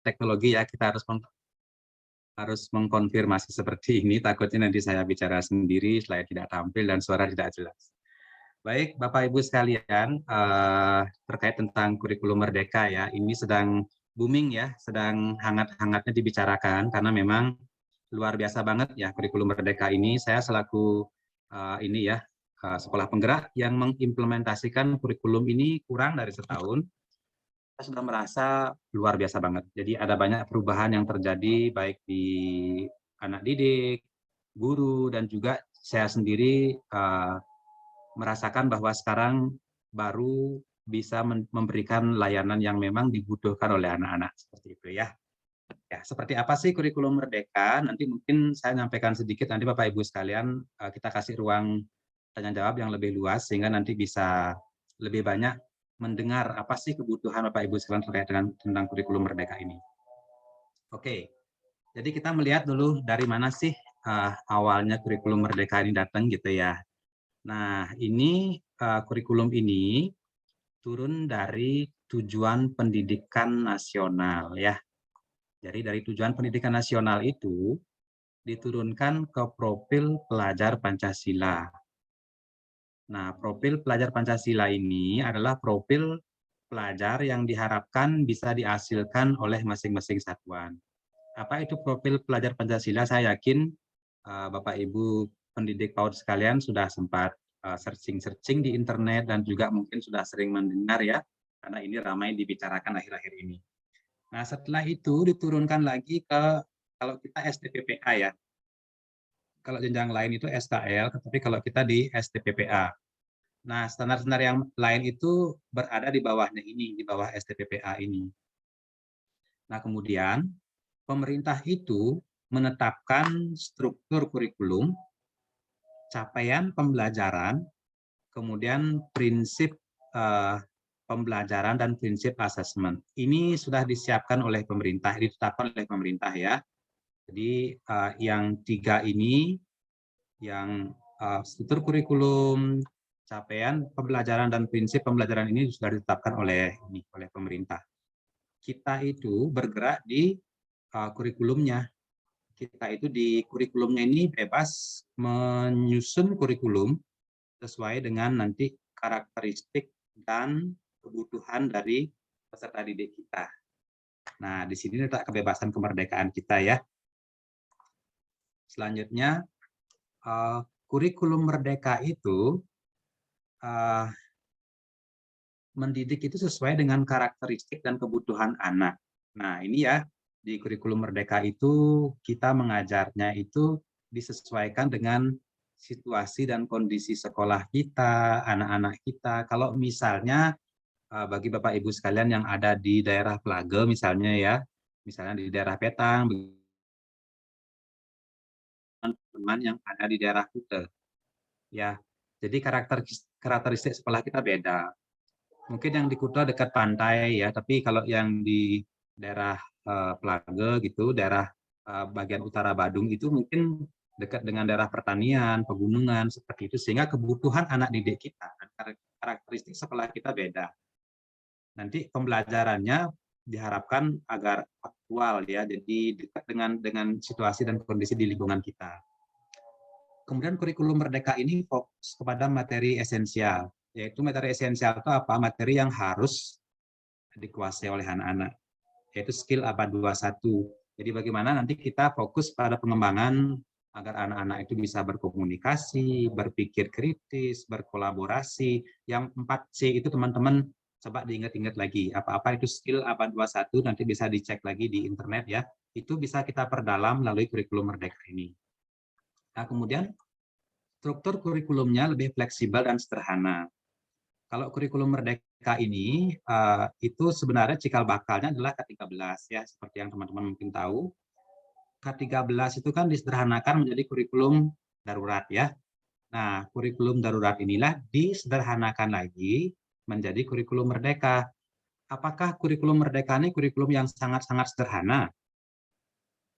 teknologi ya, kita harus mengkonfirmasi seperti ini, takutnya nanti saya bicara sendiri, slide tidak tampil dan suara tidak jelas. Baik, Bapak Ibu sekalian, terkait tentang kurikulum merdeka ya, ini sedang booming ya, sedang hangat-hangatnya dibicarakan karena memang luar biasa banget ya kurikulum merdeka ini. Saya selaku ini ya sekolah penggerak yang mengimplementasikan kurikulum ini kurang dari setahun, saya sudah merasa luar biasa banget. Jadi ada banyak perubahan yang terjadi baik di anak didik, guru, dan juga saya sendiri merasakan bahwa sekarang baru bisa memberikan layanan yang memang dibutuhkan oleh anak-anak seperti itu ya. Ya, seperti apa sih kurikulum merdeka? Nanti mungkin saya nyampaikan sedikit, nanti Bapak Ibu sekalian kita kasih ruang tanya jawab yang lebih luas sehingga nanti bisa lebih banyak mendengar apa sih kebutuhan Bapak Ibu sekalian terkait dengan tentang kurikulum merdeka ini. Oke. Jadi kita melihat dulu dari mana sih awalnya kurikulum merdeka ini datang gitu ya. Nah, ini kurikulum ini turun dari tujuan pendidikan nasional ya. Jadi dari tujuan pendidikan nasional itu diturunkan ke profil pelajar Pancasila. Nah, profil pelajar Pancasila ini adalah profil pelajar yang diharapkan bisa dihasilkan oleh masing-masing satuan. Apa itu profil pelajar Pancasila? Saya yakin Bapak Ibu pendidik PAUD sekalian sudah sempat searching-searching di internet dan juga mungkin sudah sering mendengar ya, karena ini ramai dibicarakan akhir-akhir ini. Nah, setelah itu diturunkan lagi ke, kalau kita STPPA ya, kalau jenjang lain itu SKL, tapi kalau kita di STPPA. Nah, standar-standar yang lain itu berada di bawahnya ini, di bawah STPPA ini. Nah, kemudian pemerintah itu menetapkan struktur kurikulum, capaian pembelajaran, kemudian prinsip pembelajaran dan prinsip asesmen. Ini sudah disiapkan oleh pemerintah, ditetapkan oleh pemerintah ya. Jadi yang tiga ini, yang struktur kurikulum, capaian pembelajaran dan prinsip pembelajaran ini sudah ditetapkan oleh pemerintah. Kita itu bergerak di kurikulumnya. Kita itu di kurikulumnya ini bebas menyusun kurikulum sesuai dengan nanti karakteristik dan kebutuhan dari peserta didik kita. Nah, di sini letak kebebasan kemerdekaan kita ya. Selanjutnya, kurikulum merdeka itu mendidik itu sesuai dengan karakteristik dan kebutuhan anak. Nah, ini ya, di kurikulum merdeka itu kita mengajarnya itu disesuaikan dengan situasi dan kondisi sekolah kita, anak-anak kita. Kalau misalnya bagi Bapak Ibu sekalian yang ada di daerah Plage misalnya ya, misalnya di daerah Petang, teman-teman yang ada di daerah Kute. Ya, jadi karakteristik sekolah kita beda. Mungkin yang di Kuta dekat pantai ya, tapi kalau yang di daerah Plage gitu, daerah bagian utara Badung itu mungkin dekat dengan daerah pertanian, pegunungan seperti itu, sehingga kebutuhan anak didik kita, karakteristik sekolah kita beda. Nanti pembelajarannya diharapkan agar aktual ya, jadi dekat dengan situasi dan kondisi di lingkungan kita. Kemudian kurikulum merdeka ini fokus kepada materi esensial, yaitu materi esensial itu apa? Materi yang harus dikuasai oleh anak-anak, yaitu skill abad 21. Jadi bagaimana nanti kita fokus pada pengembangan agar anak-anak itu bisa berkomunikasi, berpikir kritis, berkolaborasi. Yang 4C itu teman-teman coba diingat-ingat lagi. Apa-apa itu skill abad 21, nanti bisa dicek lagi di internet ya. Itu bisa kita perdalam melalui kurikulum merdeka ini. Nah, kemudian struktur kurikulumnya lebih fleksibel dan sederhana. Kalau kurikulum merdeka ini itu sebenarnya cikal bakalnya adalah K13 ya, seperti yang teman-teman mungkin tahu. K13 itu kan disederhanakan menjadi kurikulum darurat ya. Nah, kurikulum darurat inilah disederhanakan lagi menjadi kurikulum merdeka. Apakah kurikulum merdeka ini kurikulum yang sangat-sangat sederhana?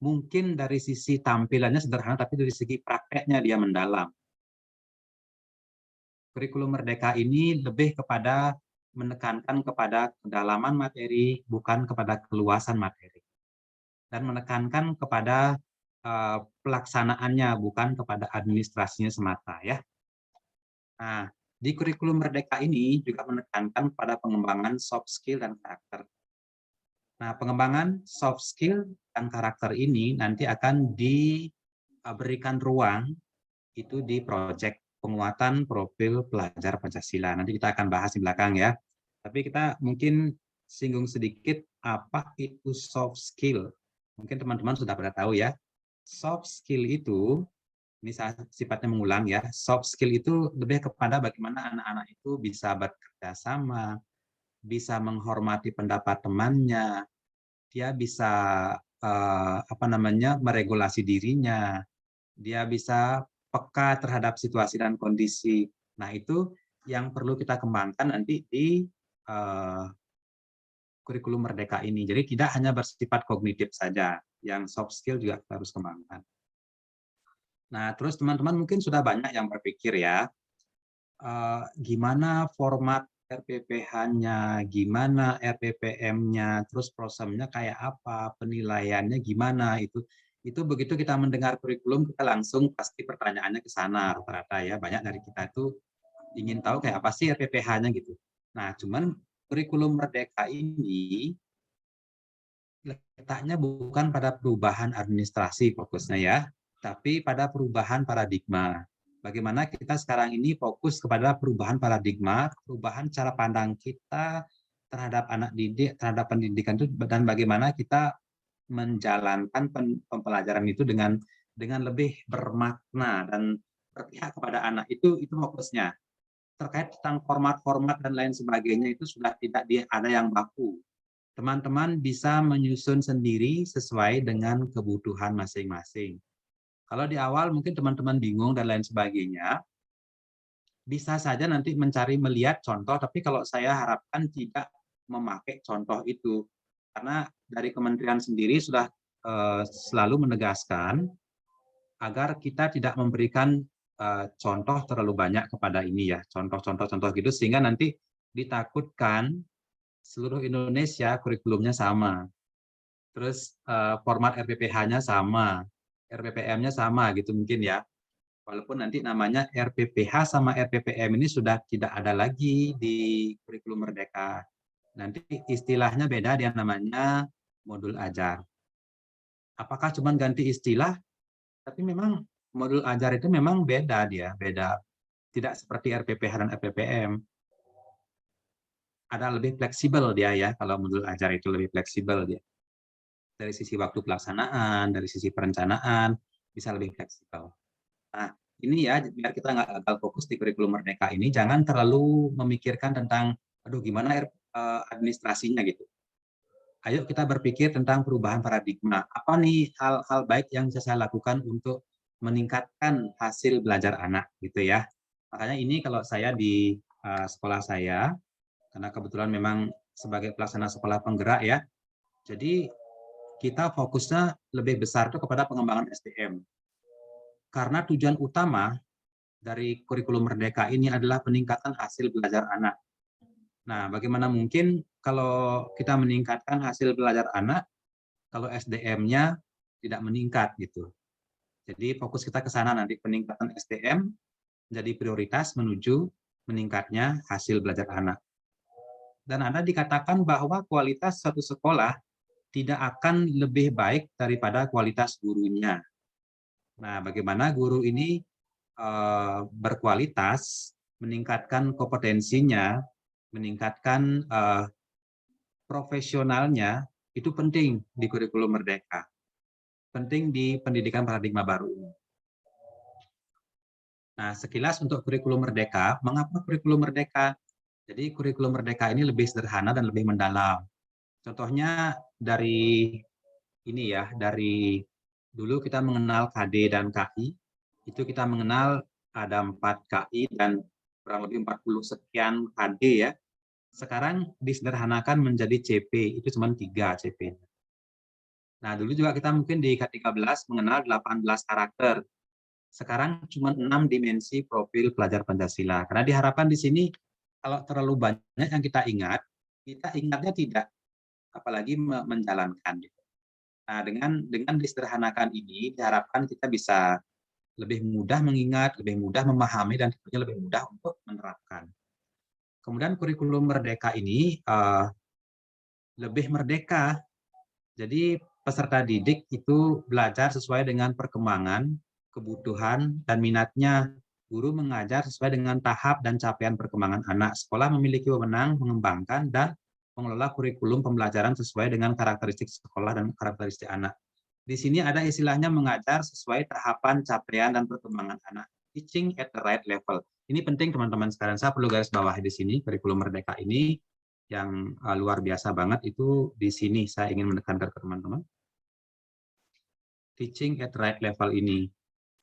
Mungkin dari sisi tampilannya sederhana, tapi dari segi prakteknya dia mendalam. Kurikulum merdeka ini lebih kepada menekankan kepada kedalaman materi, bukan kepada keluasan materi. dan menekankan kepada pelaksanaannya, bukan kepada administrasinya semata ya. Nah, di kurikulum Merdeka ini juga menekankan pada pengembangan soft skill dan karakter. Nah, pengembangan soft skill dan karakter ini nanti akan diberikan ruang itu di proyek penguatan profil pelajar Pancasila. Nanti kita akan bahas di belakang ya. Tapi kita mungkin singgung sedikit apa itu soft skill. Mungkin teman-teman sudah pada tahu ya. Soft skill itu, ini sifatnya mengulang ya. Soft skill itu lebih kepada bagaimana anak-anak itu bisa bekerja sama, bisa menghormati pendapat temannya, dia bisa meregulasi dirinya, dia bisa peka terhadap situasi dan kondisi. Nah, itu yang perlu kita kembangkan nanti di kurikulum Merdeka ini. Jadi tidak hanya bersifat kognitif saja, yang soft skill juga kita harus kembangkan. Nah, terus teman-teman mungkin sudah banyak yang berpikir ya, gimana format RPPH-nya, gimana RPPM-nya, terus prosemnya kayak apa, penilaiannya gimana, itu begitu kita mendengar kurikulum, kita langsung pasti pertanyaannya ke sana rata-rata ya. Banyak dari kita itu ingin tahu kayak apa sih RPPH-nya gitu. Nah, cuman kurikulum Merdeka ini letaknya bukan pada perubahan administrasi fokusnya ya, tapi pada perubahan paradigma. Bagaimana kita sekarang ini fokus kepada perubahan paradigma, perubahan cara pandang kita terhadap anak didik, terhadap pendidikan itu, dan bagaimana kita menjalankan pembelajaran itu dengan lebih bermakna dan berpihak kepada anak. Itu fokusnya. Terkait tentang format-format dan lain sebagainya itu sudah tidak ada yang baku. Teman-teman bisa menyusun sendiri sesuai dengan kebutuhan masing-masing. Kalau di awal mungkin teman-teman bingung dan lain sebagainya, bisa saja nanti mencari melihat contoh, tapi kalau saya harapkan tidak memakai contoh itu. Karena dari kementerian sendiri sudah selalu menegaskan agar kita tidak memberikan contoh terlalu banyak kepada ini ya, contoh-contoh gitu, sehingga nanti ditakutkan seluruh Indonesia kurikulumnya sama. Terus format RPPH-nya sama, RPPM-nya sama gitu mungkin ya. Walaupun nanti namanya RPPH sama RPPM ini sudah tidak ada lagi di kurikulum Merdeka. Nanti istilahnya beda, dia namanya modul ajar. Apakah cuma ganti istilah? Tapi memang modul ajar itu memang beda dia, beda. Tidak seperti RPPH dan RPPM. Ada lebih fleksibel dia ya, kalau modul ajar itu lebih fleksibel dia. Dari sisi waktu pelaksanaan, dari sisi perencanaan, bisa lebih fleksibel. Nah, ini ya, biar kita nggak gagal fokus di kurikulum Merdeka ini, jangan terlalu memikirkan tentang, aduh gimana administrasinya gitu. Ayo kita berpikir tentang perubahan paradigma. Apa nih hal-hal baik yang bisa saya lakukan untuk meningkatkan hasil belajar anak gitu ya. Makanya ini kalau saya di sekolah saya, karena kebetulan memang sebagai pelaksana sekolah penggerak ya, jadi kita fokusnya lebih besar itu kepada pengembangan SDM. Karena tujuan utama dari kurikulum Merdeka ini adalah peningkatan hasil belajar anak. Nah, bagaimana mungkin kalau kita meningkatkan hasil belajar anak, kalau SDM-nya tidak meningkat gitu. Jadi fokus kita ke sana nanti, peningkatan SDM menjadi prioritas menuju meningkatnya hasil belajar anak. Dan ada dikatakan bahwa kualitas suatu sekolah tidak akan lebih baik daripada kualitas gurunya. Nah, bagaimana guru ini berkualitas, meningkatkan kompetensinya, meningkatkan profesionalnya, itu penting di kurikulum Merdeka. Penting di pendidikan paradigma baru ini. Nah, sekilas untuk kurikulum Merdeka, mengapa kurikulum Merdeka? Jadi kurikulum Merdeka ini lebih sederhana dan lebih mendalam. Contohnya dari ini ya, dari dulu kita mengenal KD dan KI, itu kita mengenal ada 4 KI dan kurang lebih 40 sekian KD ya. Sekarang disederhanakan menjadi CP, itu cuma 3 CP. Nah, dulu juga kita mungkin di K13 mengenal 18 karakter. Sekarang cuma 6 dimensi profil pelajar Pancasila. Karena diharapkan di sini kalau terlalu banyak yang kita ingatnya tidak, apalagi menjalankan. Nah, dengan disederhanakan ini diharapkan kita bisa lebih mudah mengingat, lebih mudah memahami, dan tentunya lebih mudah untuk menerapkan. Kemudian kurikulum merdeka ini lebih merdeka. Jadi peserta didik itu belajar sesuai dengan perkembangan, kebutuhan, dan minatnya. Guru mengajar sesuai dengan tahap dan capaian perkembangan anak. Sekolah memiliki wewenang mengembangkan dan mengelola kurikulum pembelajaran sesuai dengan karakteristik sekolah dan karakteristik anak. Di sini ada istilahnya mengajar sesuai tahapan capaian dan perkembangan anak. Teaching at the right level. Ini penting teman-teman sekalian. Saya perlu garis bawahi di sini, kurikulum merdeka ini yang luar biasa banget itu di sini saya ingin menekankan ke teman-teman. Teaching at the right level ini.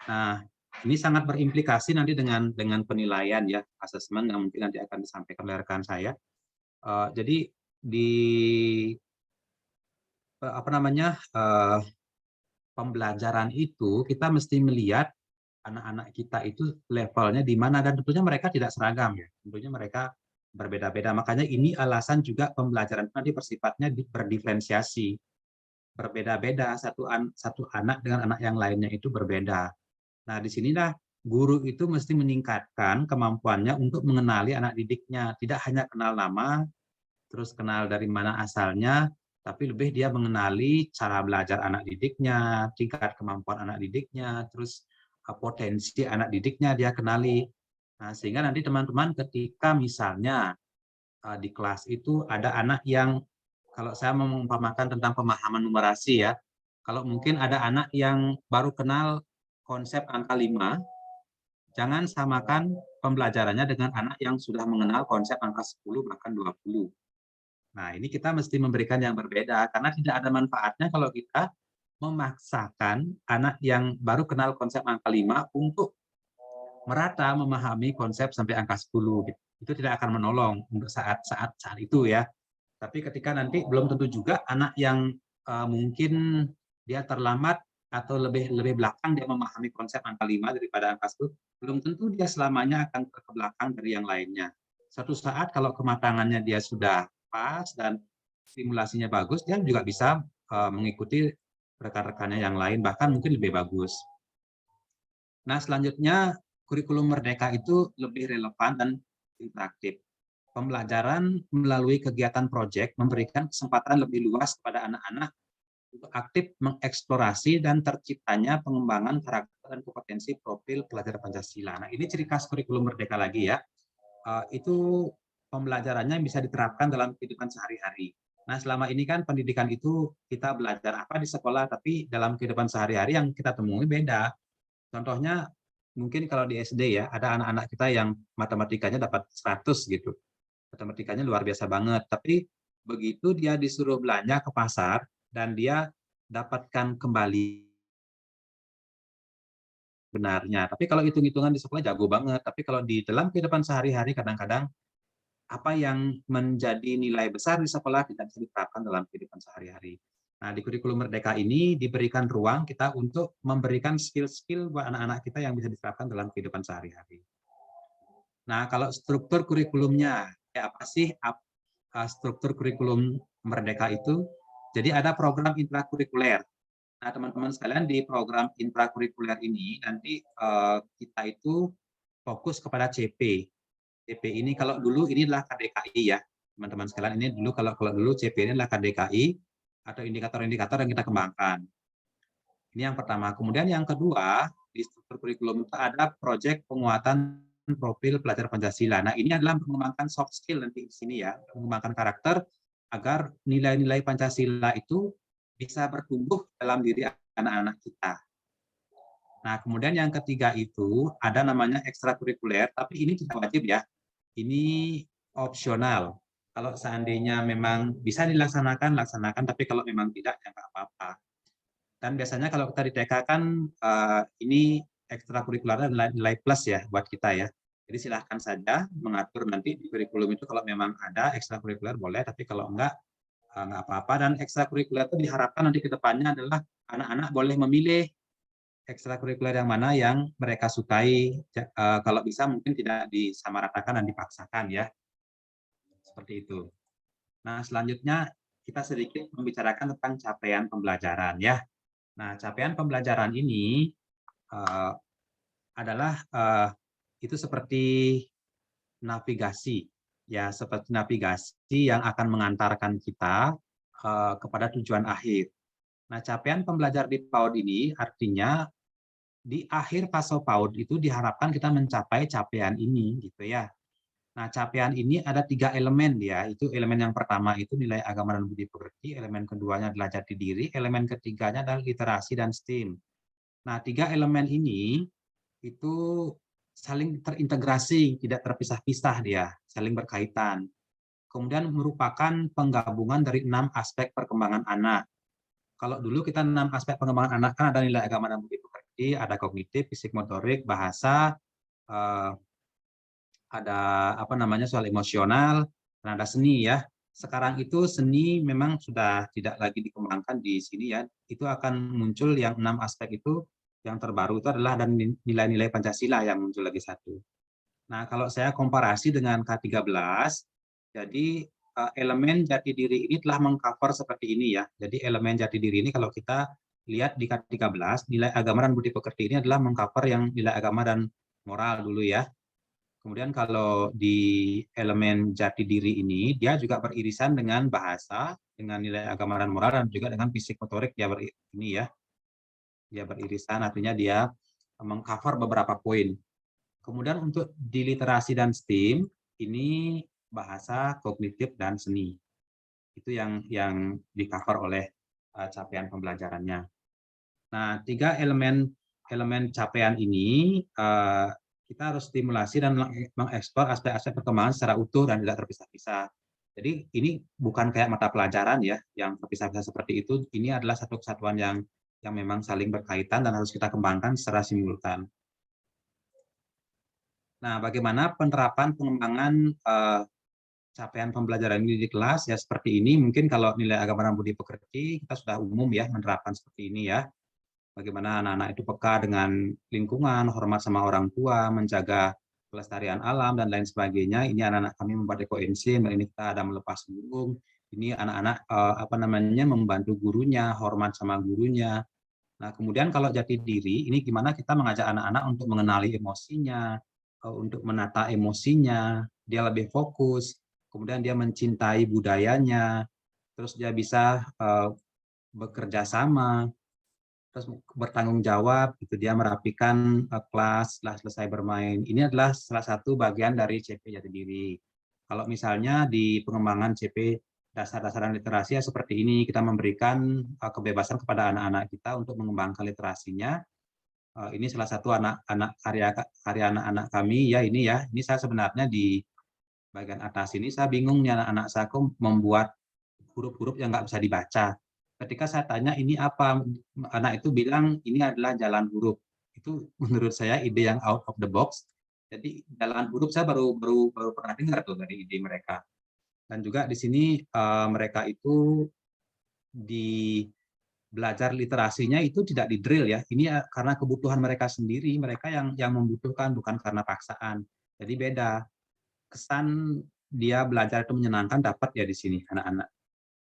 Nah, ini sangat berimplikasi nanti dengan penilaian ya, asesmen yang mungkin nanti akan disampaikan oleh rekan saya. Jadi di pembelajaran itu kita mesti melihat anak-anak kita itu levelnya di mana, dan tentunya mereka tidak seragam ya. Tentunya mereka berbeda-beda. Makanya ini alasan juga pembelajaran nanti bersifatnya berdiferensiasi. Berbeda-beda, satu anak dengan anak yang lainnya itu berbeda. Nah, disinilah guru itu mesti meningkatkan kemampuannya untuk mengenali anak didiknya. Tidak hanya kenal nama, terus kenal dari mana asalnya, tapi lebih dia mengenali cara belajar anak didiknya, tingkat kemampuan anak didiknya, terus potensi anak didiknya dia kenali. Nah, sehingga nanti teman-teman ketika misalnya di kelas itu ada anak yang, kalau saya mengumpamakan tentang pemahaman numerasi ya, kalau mungkin ada anak yang baru kenal konsep angka 5, jangan samakan pembelajarannya dengan anak yang sudah mengenal konsep angka 10 bahkan 20. Nah, ini kita mesti memberikan yang berbeda, karena tidak ada manfaatnya kalau kita memaksakan anak yang baru kenal konsep angka 5 untuk merata memahami konsep sampai angka 10. Itu tidak akan menolong untuk saat itu ya. Tapi ketika nanti belum tentu juga anak yang mungkin dia terlambat atau lebih belakang dia memahami konsep angka 5 daripada angka 10, belum tentu dia selamanya akan ke belakang dari yang lainnya. Suatu saat kalau kematangannya dia sudah pas dan simulasinya bagus, dia juga bisa mengikuti rekan-rekannya yang lain, bahkan mungkin lebih bagus. Nah, selanjutnya kurikulum merdeka itu lebih relevan dan interaktif. Pembelajaran melalui kegiatan proyek memberikan kesempatan lebih luas kepada anak-anak untuk aktif mengeksplorasi dan terciptanya pengembangan karakter dan kompetensi profil pelajar Pancasila. Nah, ini ciri khas kurikulum merdeka lagi ya. Itu pembelajarannya bisa diterapkan dalam kehidupan sehari-hari. Nah, selama ini kan pendidikan itu kita belajar apa di sekolah, tapi dalam kehidupan sehari-hari yang kita temui beda. Contohnya mungkin kalau di SD ya, ada anak-anak kita yang matematikanya dapat 100 gitu. Matematikanya luar biasa banget, tapi begitu dia disuruh belanja ke pasar dan dia dapatkan kembali benarnya. Tapi kalau hitung-hitungan di sekolah jago banget, tapi kalau di dalam kehidupan sehari-hari kadang-kadang apa yang menjadi nilai besar di sekolah tidak bisa diterapkan dalam kehidupan sehari-hari. Nah, di kurikulum merdeka ini diberikan ruang kita untuk memberikan skill-skill buat anak-anak kita yang bisa diterapkan dalam kehidupan sehari-hari. Nah, kalau struktur kurikulumnya, ya apa sih struktur kurikulum merdeka itu? Jadi ada program intrakurikuler. Nah, teman-teman sekalian, di program intrakurikuler ini nanti kita itu fokus kepada CP. CP ini kalau dulu ini adalah KDKI ya, teman-teman sekalian. Ini dulu kalau dulu CP ini adalah KDKI atau indikator-indikator yang kita kembangkan. Ini yang pertama. Kemudian yang kedua, di struktur kurikulum itu ada proyek penguatan profil pelajar Pancasila. Nah, ini adalah mengembangkan soft skill nanti di sini ya, mengembangkan karakter agar nilai-nilai Pancasila itu bisa bertumbuh dalam diri anak-anak kita. Nah, kemudian yang ketiga itu ada namanya ekstrakurikuler, tapi ini tidak wajib ya. Ini opsional. Kalau seandainya memang bisa dilaksanakan, laksanakan, tapi kalau memang tidak, ya nggak apa-apa. Dan biasanya kalau kita di TK kan ini ekstrakurikulernya nilai plus ya buat kita ya. Jadi silahkan saja mengatur nanti di kurikulum itu kalau memang ada ekstrakurikuler boleh, tapi kalau enggak apa-apa. Dan ekstrakurikuler itu diharapkan nanti ke depannya adalah anak-anak boleh memilih ekstrakurikuler yang mana yang mereka sukai. Kalau bisa mungkin tidak disamaratakan dan dipaksakan ya. Seperti itu. Nah, selanjutnya kita sedikit membicarakan tentang capaian pembelajaran ya. Nah, capaian pembelajaran ini adalah itu seperti navigasi ya, seperti navigasi yang akan mengantarkan kita kepada tujuan akhir. Nah, capaian pembelajar di PAUD ini artinya di akhir fase PAUD itu diharapkan kita mencapai capaian ini gitu ya. Nah, capaian ini ada 3 elemen ya. Itu elemen yang pertama itu nilai agama dan budi pekerti, elemen keduanya adalah jati diri, elemen ketiganya adalah literasi dan STEAM. Nah, 3 elemen ini itu saling terintegrasi, tidak terpisah-pisah dia, saling berkaitan. Kemudian merupakan penggabungan dari 6 aspek perkembangan anak. Kalau dulu kita 6 aspek pengembangan anak kan ada nilai agama dan budi pekerti, ada kognitif, fisik motorik, bahasa, ada apa namanya soal emosional, dan ada seni ya. Sekarang itu seni memang sudah tidak lagi dikembangkan di sini ya. Itu akan muncul yang 6 aspek itu, yang terbaru itu adalah dan nilai-nilai Pancasila yang muncul lagi satu. Nah, kalau saya komparasi dengan K13, jadi elemen jati diri ini telah mengcover seperti ini ya. Jadi elemen jati diri ini kalau kita lihat di K13, nilai agama dan budi pekerti ini adalah mengcover yang nilai agama dan moral dulu ya. Kemudian kalau di elemen jati diri ini, dia juga beririsan dengan bahasa, dengan nilai agama dan moral, dan juga dengan fisik motorik dia ini ya. Dia beririsan, artinya dia mengcover beberapa poin. Kemudian untuk di literasi dan STEAM, ini bahasa, kognitif, dan seni. Itu yang di-cover oleh capaian pembelajarannya. Nah, 3 elemen capaian ini kita harus stimulasi dan mengeksplor aspek-aspek perkembangan secara utuh dan tidak terpisah-pisah. Jadi ini bukan kayak mata pelajaran ya, yang terpisah-pisah seperti itu. Ini adalah satu kesatuan yang memang saling berkaitan dan harus kita kembangkan secara simultan. Nah, bagaimana penerapan pengembangan capaian pembelajaran ini di kelas ya seperti ini. Mungkin kalau nilai agama dan budi pekerti kita sudah umum ya menerapkan seperti ini ya. Bagaimana anak-anak itu peka dengan lingkungan, hormat sama orang tua, menjaga kelestarian alam dan lain sebagainya. Ini anak-anak kami membuat ekoenzim, ini kita ada melepas burung. Ini anak-anak apa namanya membantu gurunya, hormat sama gurunya. Nah, kemudian kalau jati diri, ini gimana kita mengajak anak-anak untuk mengenali emosinya, untuk menata emosinya, dia lebih fokus, kemudian dia mencintai budayanya, terus dia bisa bekerja sama, terus bertanggung jawab, gitu. Dia merapikan kelas setelah selesai bermain. Ini adalah salah satu bagian dari CP jati diri. Kalau misalnya di pengembangan CP dasar-dasaran literasi ya seperti ini, kita memberikan kebebasan kepada anak-anak kita untuk mengembangkan literasinya. Ini salah satu anak-anak karya anak-anak kami ya ini ya. Ini saya sebenarnya di bagian atas ini saya bingung nih anak-anak saya kok membuat huruf-huruf yang nggak bisa dibaca. Ketika saya tanya ini apa, anak itu bilang ini adalah jalan huruf. Itu menurut saya ide yang out of the box. Jadi jalan huruf saya baru pernah dengar tuh dari ide mereka. Dan juga di sini mereka itu di belajar literasinya itu tidak di drill ya. Ini karena kebutuhan mereka sendiri, mereka yang membutuhkan bukan karena paksaan. Jadi beda. Kesan dia belajar itu menyenangkan dapat ya di sini anak-anak.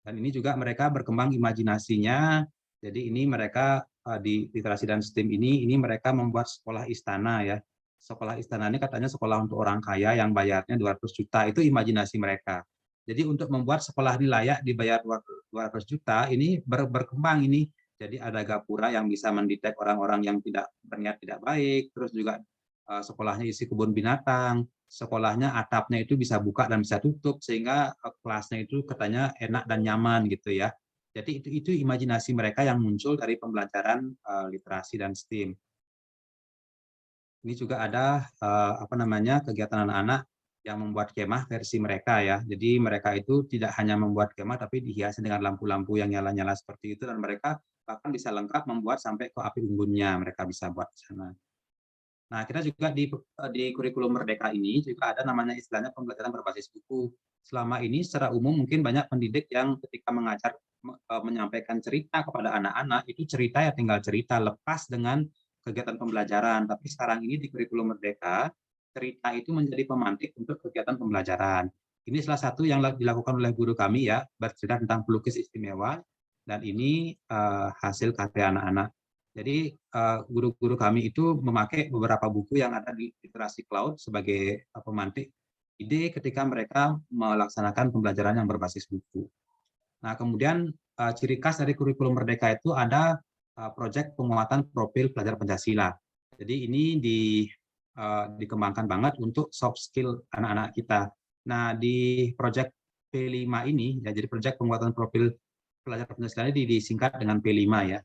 Dan ini juga mereka berkembang imajinasinya. Jadi ini mereka di literasi dan STEAM ini mereka membuat sekolah istana ya. Sekolah istana ini katanya sekolah untuk orang kaya yang bayarnya 200 juta. Itu imajinasi mereka. Jadi untuk membuat sekolah ini layak dibayar 200 juta, ini berkembang ini. Jadi ada gapura yang bisa mendetek orang-orang yang tidak berniat tidak baik, terus juga sekolahnya isi kebun binatang, sekolahnya atapnya itu bisa buka dan bisa tutup sehingga kelasnya itu katanya enak dan nyaman gitu ya. Jadi itu imajinasi mereka yang muncul dari pembelajaran literasi dan STEAM. Ini juga ada apa namanya kegiatan anak-anak yang membuat kemah versi mereka ya. Jadi mereka itu tidak hanya membuat kemah tapi dihiasi dengan lampu-lampu yang nyala-nyala seperti itu dan mereka bahkan bisa lengkap membuat sampai ke api unggunnya mereka bisa buat di sana. Nah, kita juga di kurikulum Merdeka ini juga ada namanya istilahnya pembelajaran berbasis buku. Selama ini secara umum mungkin banyak pendidik yang ketika mengajar menyampaikan cerita kepada anak-anak itu cerita ya tinggal cerita lepas dengan kegiatan pembelajaran. Tapi sekarang ini di kurikulum Merdeka cerita itu menjadi pemantik untuk kegiatan pembelajaran. Ini salah satu yang dilakukan oleh guru kami ya, bercerita tentang pelukis istimewa, dan ini hasil karya anak-anak. Jadi guru-guru kami itu memakai beberapa buku yang ada di literasi cloud sebagai pemantik ide ketika mereka melaksanakan pembelajaran yang berbasis buku. Nah, kemudian ciri khas dari kurikulum Merdeka itu ada proyek penguatan profil pelajar Pancasila. Jadi ini dikembangkan banget untuk soft skill anak-anak kita. Nah, di proyek P5 ini, ya, jadi proyek penguatan profil pelajar Pancasila ini disingkat dengan P5 ya.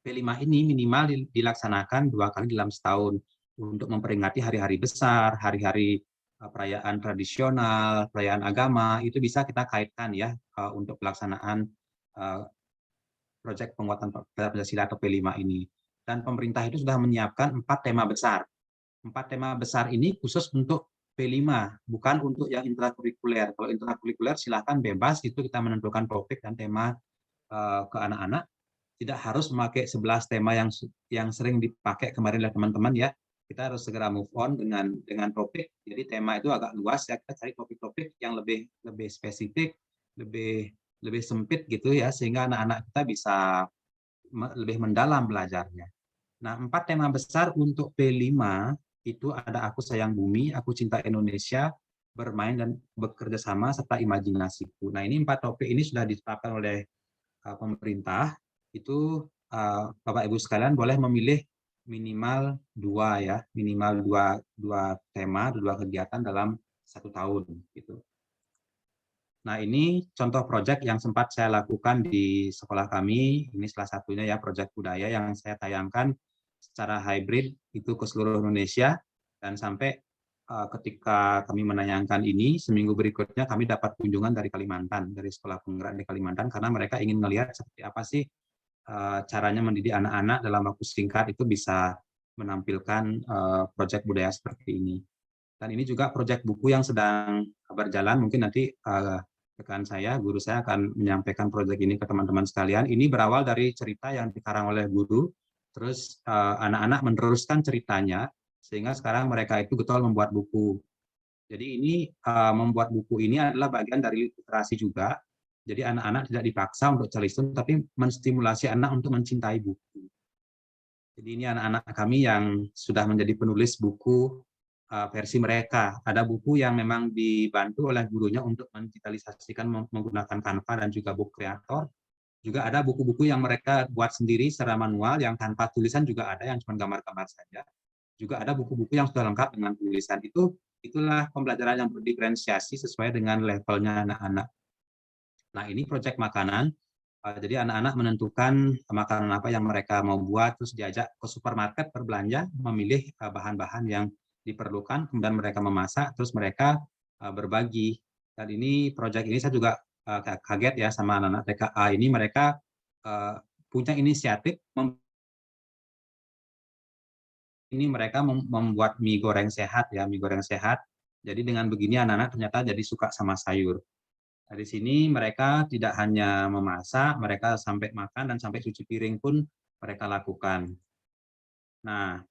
P5 ini minimal dilaksanakan 2 kali dalam setahun untuk memperingati hari-hari besar, hari-hari perayaan tradisional, perayaan agama, itu bisa kita kaitkan ya untuk pelaksanaan proyek penguatan Pancasila atau P5 ini. Dan pemerintah itu sudah menyiapkan 4 tema besar. 4 tema besar ini khusus untuk P5, bukan untuk yang intrakurikuler. Kalau intrakurikuler silakan bebas, itu kita menentukan topik dan tema ke anak-anak. Tidak harus memakai 11 tema yang sering dipakai kemarin oleh teman-teman ya. Kita harus segera move on dengan topik. Jadi tema itu agak luas ya, kita cari topik-topik yang lebih spesifik, lebih sempit gitu ya, sehingga anak-anak kita bisa lebih mendalam belajarnya. Nah, 4 tema besar untuk P5 itu ada Aku Sayang Bumi, Aku Cinta Indonesia, Bermain dan Bekerja Sama, serta Imajinasiku. Nah, ini 4 topik ini sudah ditetapkan oleh pemerintah. Itu Bapak Ibu sekalian boleh memilih minimal 2 ya, minimal dua tema, 2 kegiatan dalam 1 tahun gitu. Nah, ini contoh proyek yang sempat saya lakukan di sekolah kami. Ini salah satunya ya, proyek budaya yang saya tayangkan secara hybrid itu ke seluruh Indonesia, dan sampai ketika kami menayangkan ini, seminggu berikutnya kami dapat kunjungan dari Kalimantan, dari sekolah penggerak di Kalimantan, karena mereka ingin melihat seperti apa sih caranya mendidik anak-anak dalam waktu singkat itu bisa menampilkan proyek budaya seperti ini. Dan ini juga proyek buku yang sedang berjalan, mungkin nanti rekan saya, guru saya akan menyampaikan proyek ini ke teman-teman sekalian. Ini berawal dari cerita yang dikarang oleh guru, terus anak-anak meneruskan ceritanya, sehingga sekarang mereka itu getol membuat buku. Jadi ini membuat buku ini adalah bagian dari literasi juga. Jadi anak-anak tidak dipaksa untuk celisun, tapi menstimulasi anak untuk mencintai buku. Jadi ini anak-anak kami yang sudah menjadi penulis buku versi mereka. Ada buku yang memang dibantu oleh gurunya untuk digitalisasikan menggunakan Canva dan juga Book Creator. Juga ada buku-buku yang mereka buat sendiri secara manual, yang tanpa tulisan juga ada, yang cuma gambar-gambar saja. Juga ada buku-buku yang sudah lengkap dengan tulisan. Itulah pembelajaran yang berdiferensiasi sesuai dengan levelnya anak-anak. Nah, ini proyek makanan. Jadi anak-anak menentukan makanan apa yang mereka mau buat, terus diajak ke supermarket berbelanja, memilih bahan-bahan yang diperlukan, kemudian mereka memasak, terus mereka berbagi. Dan ini proyek ini saya juga kaget ya sama anak-anak TKA ini, mereka punya inisiatif ini, mereka membuat mie goreng sehat ya, mie goreng sehat. Jadi dengan begini anak-anak ternyata jadi suka sama sayur. Dari sini mereka tidak hanya memasak, mereka sampai makan dan sampai cuci piring pun mereka lakukan. Nah,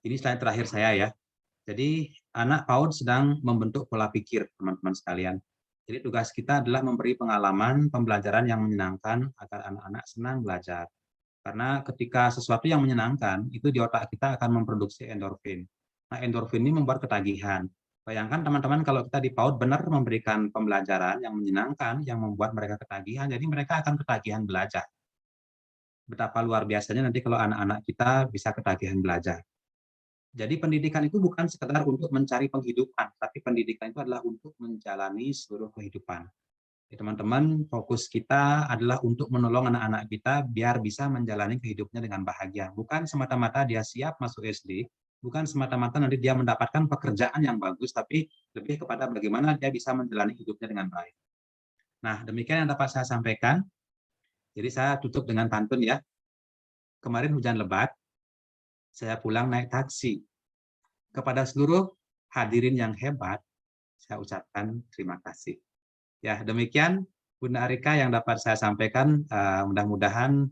ini slide terakhir saya ya. Jadi anak PAUD sedang membentuk pola pikir, teman-teman sekalian. Jadi tugas kita adalah memberi pengalaman pembelajaran yang menyenangkan agar anak-anak senang belajar. Karena ketika sesuatu yang menyenangkan, itu di otak kita akan memproduksi endorfin. Nah, endorfin ini membuat ketagihan. Bayangkan teman-teman kalau kita di PAUD benar memberikan pembelajaran yang menyenangkan, yang membuat mereka ketagihan, jadi mereka akan ketagihan belajar. Betapa luar biasanya nanti kalau anak-anak kita bisa ketagihan belajar. Jadi pendidikan itu bukan sekedar untuk mencari penghidupan, tapi pendidikan itu adalah untuk menjalani seluruh kehidupan. Teman-teman, fokus kita adalah untuk menolong anak-anak kita biar bisa menjalani kehidupnya dengan bahagia. Bukan semata-mata dia siap masuk SD, bukan semata-mata nanti dia mendapatkan pekerjaan yang bagus, tapi lebih kepada bagaimana dia bisa menjalani hidupnya dengan baik. Nah, demikian yang dapat saya sampaikan. Jadi saya tutup dengan pantun ya. Kemarin hujan lebat, saya pulang naik taksi. Kepada seluruh hadirin yang hebat, saya ucapkan terima kasih. Ya, demikian Bunda Arika yang dapat saya sampaikan. Mudah-mudahan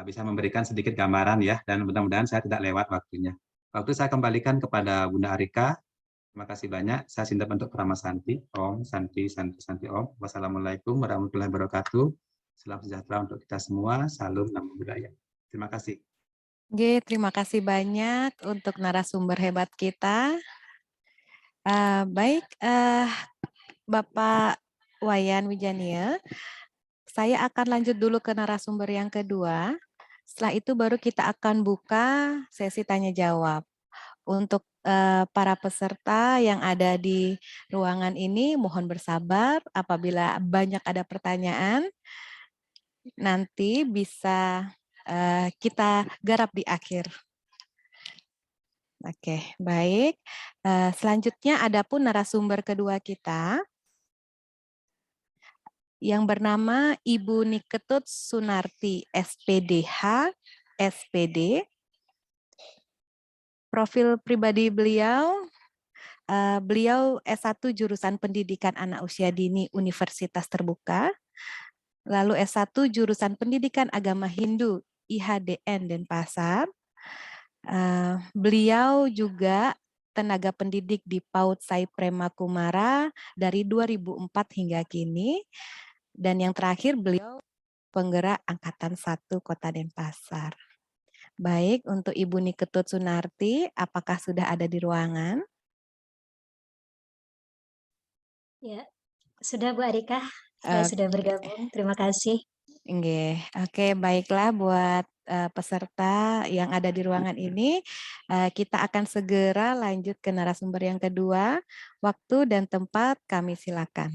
bisa memberikan sedikit gambaran ya, dan mudah-mudahan saya tidak lewat waktunya. Waktu saya kembalikan kepada Bunda Arika. Terima kasih banyak. Saya Sinta bentuk Prama Santi. Om, Santi, Santi, Santi, Om. Wassalamualaikum warahmatullahi wabarakatuh. Salam sejahtera untuk kita semua. Salam Namo Buddhaya. Terima kasih. Oke, terima kasih banyak untuk narasumber hebat kita. Baik, Bapak Wayan Wijania, saya akan lanjut dulu ke narasumber yang kedua. Setelah itu baru kita akan buka sesi tanya jawab. Untuk para peserta yang ada di ruangan ini, mohon bersabar apabila banyak ada pertanyaan, nanti bisa kita garap di akhir. Oke, baik. Selanjutnya ada pun narasumber kedua kita yang bernama Ibu Niketut Sunarti, SPDH, SPD. Profil pribadi beliau, beliau S1 jurusan Pendidikan Anak Usia Dini Universitas Terbuka, lalu S1 jurusan Pendidikan Agama Hindu IHDN Denpasar. Beliau juga tenaga pendidik di PAUD Sai Prema Kumara dari 2004 hingga kini. Dan yang terakhir beliau penggerak Angkatan 1 Kota Denpasar. Baik, untuk Ibu Niketut Sunarti, apakah sudah ada di ruangan? Ya, sudah Bu Arika, saya sudah bergabung. Terima kasih. Oke, baiklah buat peserta yang ada di ruangan ini, kita akan segera lanjut ke narasumber yang kedua. Waktu dan tempat kami silakan.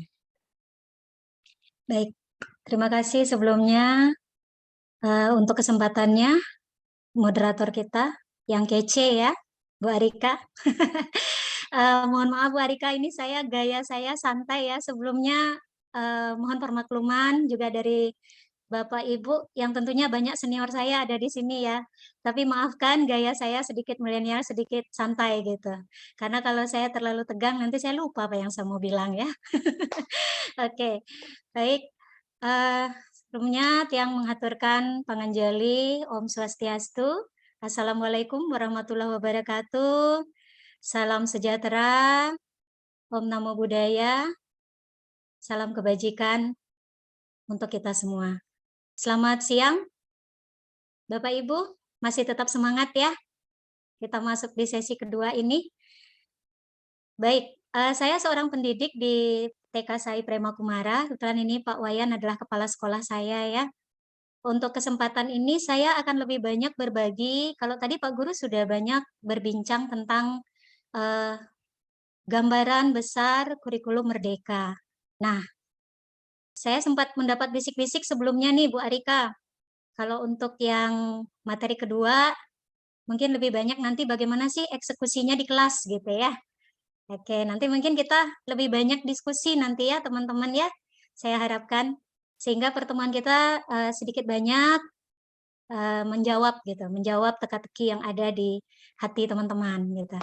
Baik, terima kasih sebelumnya untuk kesempatannya, moderator kita yang kece ya, Bu Arika. Mohon maaf Bu Arika, ini gaya saya santai ya. Sebelumnya mohon permakluman juga dari Bapak Ibu yang tentunya banyak senior saya ada di sini ya. Tapi maafkan gaya saya sedikit milenial, sedikit santai gitu. Karena kalau saya terlalu tegang nanti saya lupa apa yang saya mau bilang ya. Oke, baik. Sebelumnya tiang mengaturkan panganjali Om Swastiastu. Assalamualaikum warahmatullahi wabarakatuh. Salam sejahtera. Om Namo Buddhaya. Salam kebajikan untuk kita semua. Selamat siang, Bapak Ibu, masih tetap semangat ya. Kita masuk di sesi kedua ini. Baik, saya seorang pendidik di TK Sai Prema Kumara. Kebetulan ini Pak Wayan adalah kepala sekolah saya ya. Untuk kesempatan ini saya akan lebih banyak berbagi, kalau tadi Pak Guru sudah banyak berbincang tentang gambaran besar kurikulum Merdeka. Nah, saya sempat mendapat bisik-bisik sebelumnya nih Bu Arika. Kalau untuk yang materi kedua, mungkin lebih banyak nanti bagaimana sih eksekusinya di kelas gitu ya. Oke, nanti mungkin kita lebih banyak diskusi nanti ya teman-teman ya. Saya harapkan sehingga pertemuan kita sedikit banyak menjawab gitu, menjawab teka-teki yang ada di hati teman-teman gitu.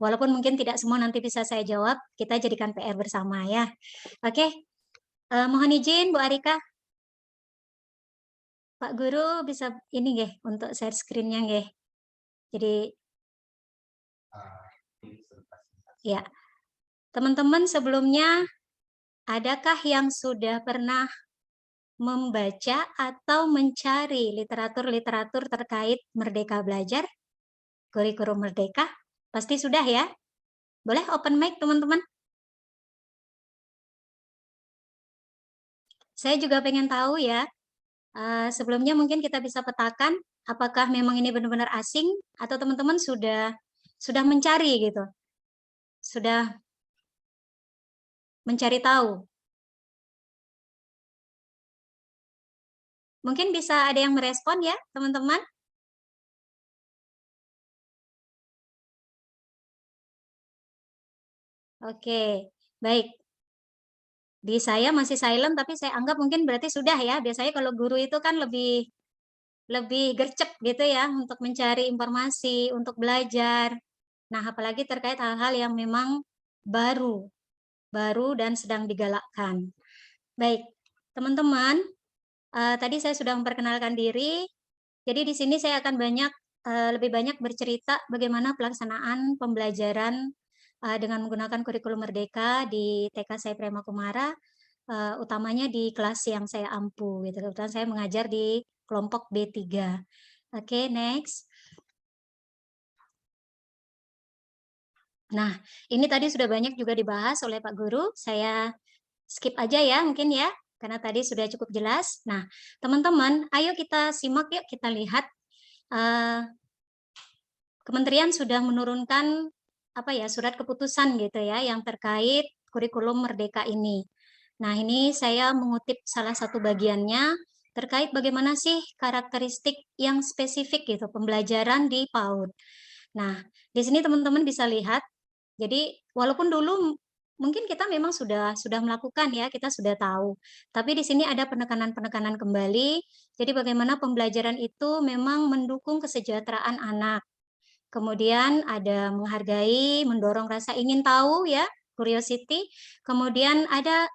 Walaupun mungkin tidak semua nanti bisa saya jawab, kita jadikan PR bersama ya. Oke, mohon izin Bu Arika. Pak Guru bisa ini nggih untuk share screen-nya nggih. Jadi ya. Teman-teman sebelumnya adakah yang sudah pernah membaca atau mencari literatur-literatur terkait Merdeka Belajar, kurikulum Merdeka? Pasti sudah ya? Boleh open mic teman-teman? Saya juga pengen tahu ya, sebelumnya mungkin kita bisa petakan apakah memang ini benar-benar asing atau teman-teman sudah mencari gitu, sudah mencari tahu. Mungkin bisa ada yang merespon ya teman-teman? Oke, baik. Di saya masih silent, tapi saya anggap mungkin berarti sudah ya. Biasanya kalau guru itu kan lebih gercep gitu ya untuk mencari informasi, untuk belajar. Nah, apalagi terkait hal-hal yang memang baru dan sedang digalakkan. Baik, teman-teman, tadi saya sudah memperkenalkan diri. Jadi di sini saya akan lebih banyak bercerita bagaimana pelaksanaan pembelajaran dengan menggunakan kurikulum Merdeka di TK saya Prema Kumara, utamanya di kelas yang saya ampu gitu. Kebetulan saya mengajar di kelompok B3. Oke, next. Nah, ini tadi sudah banyak juga dibahas oleh Pak Guru. Saya skip aja ya mungkin ya, karena tadi sudah cukup jelas. Nah, teman-teman, ayo kita simak yuk, kita lihat. Kementerian sudah menurunkan surat keputusan gitu ya yang terkait kurikulum Merdeka ini. Nah, ini saya mengutip salah satu bagiannya terkait bagaimana sih karakteristik yang spesifik gitu pembelajaran di PAUD. Nah, di sini teman-teman bisa lihat. Jadi, walaupun dulu mungkin kita memang sudah melakukan ya, kita sudah tahu. Tapi di sini ada penekanan-penekanan kembali. Jadi bagaimana pembelajaran itu memang mendukung kesejahteraan anak. Kemudian ada menghargai, mendorong rasa ingin tahu ya, curiosity. Kemudian ada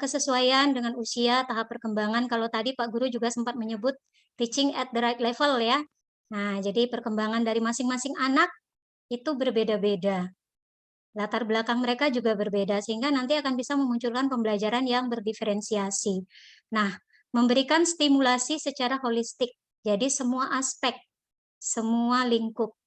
kesesuaian dengan usia, tahap perkembangan. Kalau tadi Pak Guru juga sempat menyebut teaching at the right level ya. Nah, jadi perkembangan dari masing-masing anak itu berbeda-beda. Latar belakang mereka juga berbeda, sehingga nanti akan bisa memunculkan pembelajaran yang berdiferensiasi. Nah, memberikan stimulasi secara holistik. Jadi semua aspek, semua lingkup.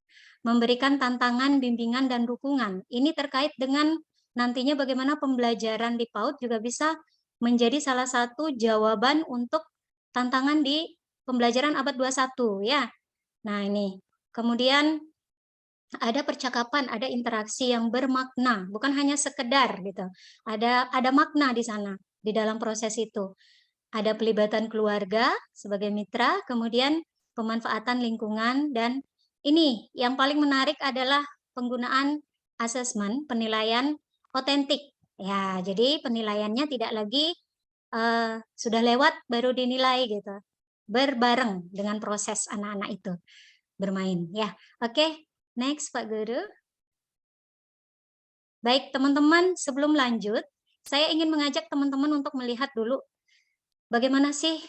Memberikan tantangan, bimbingan, dan dukungan. Ini terkait dengan nantinya bagaimana pembelajaran di PAUD juga bisa menjadi salah satu jawaban untuk tantangan di pembelajaran abad 21 ya. Nah, ini. Kemudian ada percakapan, ada interaksi yang bermakna, bukan hanya sekedar gitu. Ada makna di sana di dalam proses itu. Ada pelibatan keluarga sebagai mitra, kemudian pemanfaatan lingkungan, dan ini yang paling menarik adalah penggunaan asesmen, penilaian otentik. Ya, jadi penilaiannya tidak lagi sudah lewat baru dinilai gitu. Berbareng dengan proses anak-anak itu bermain ya. Oke, next Pak Guru. Baik, teman-teman, sebelum lanjut, saya ingin mengajak teman-teman untuk melihat dulu bagaimana sih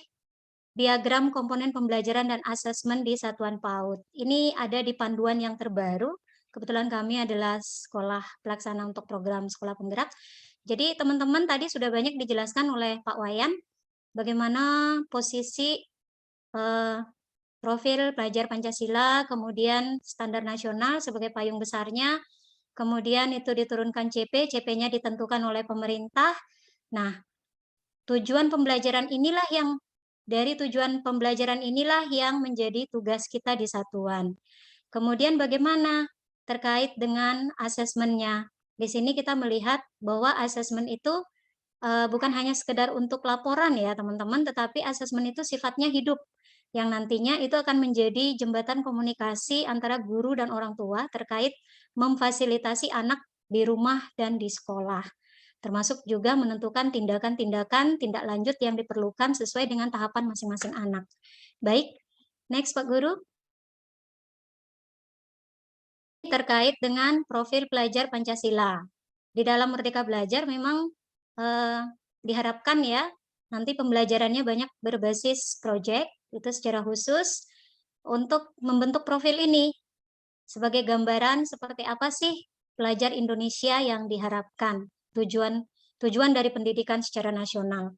diagram komponen pembelajaran dan asesmen di Satuan PAUD. Ini ada di panduan yang terbaru. Kebetulan kami adalah sekolah pelaksana untuk program sekolah penggerak. Jadi teman-teman tadi sudah banyak dijelaskan oleh Pak Wayan bagaimana posisi profil pelajar Pancasila, kemudian standar nasional sebagai payung besarnya, kemudian itu diturunkan CP-nya ditentukan oleh pemerintah. Nah, tujuan pembelajaran inilah yang menjadi tugas kita di satuan. Kemudian bagaimana terkait dengan asesmennya? Di sini kita melihat bahwa asesmen itu bukan hanya sekedar untuk laporan ya teman-teman, tetapi asesmen itu sifatnya hidup, yang nantinya itu akan menjadi jembatan komunikasi antara guru dan orang tua terkait memfasilitasi anak di rumah dan di sekolah, termasuk juga menentukan tindakan-tindakan tindak lanjut yang diperlukan sesuai dengan tahapan masing-masing anak. Baik, next Pak Guru. Terkait dengan profil pelajar Pancasila. Di dalam Merdeka Belajar memang diharapkan ya, nanti pembelajarannya banyak berbasis proyek, itu secara khusus untuk membentuk profil ini sebagai gambaran seperti apa sih pelajar Indonesia yang diharapkan, tujuan dari pendidikan secara nasional.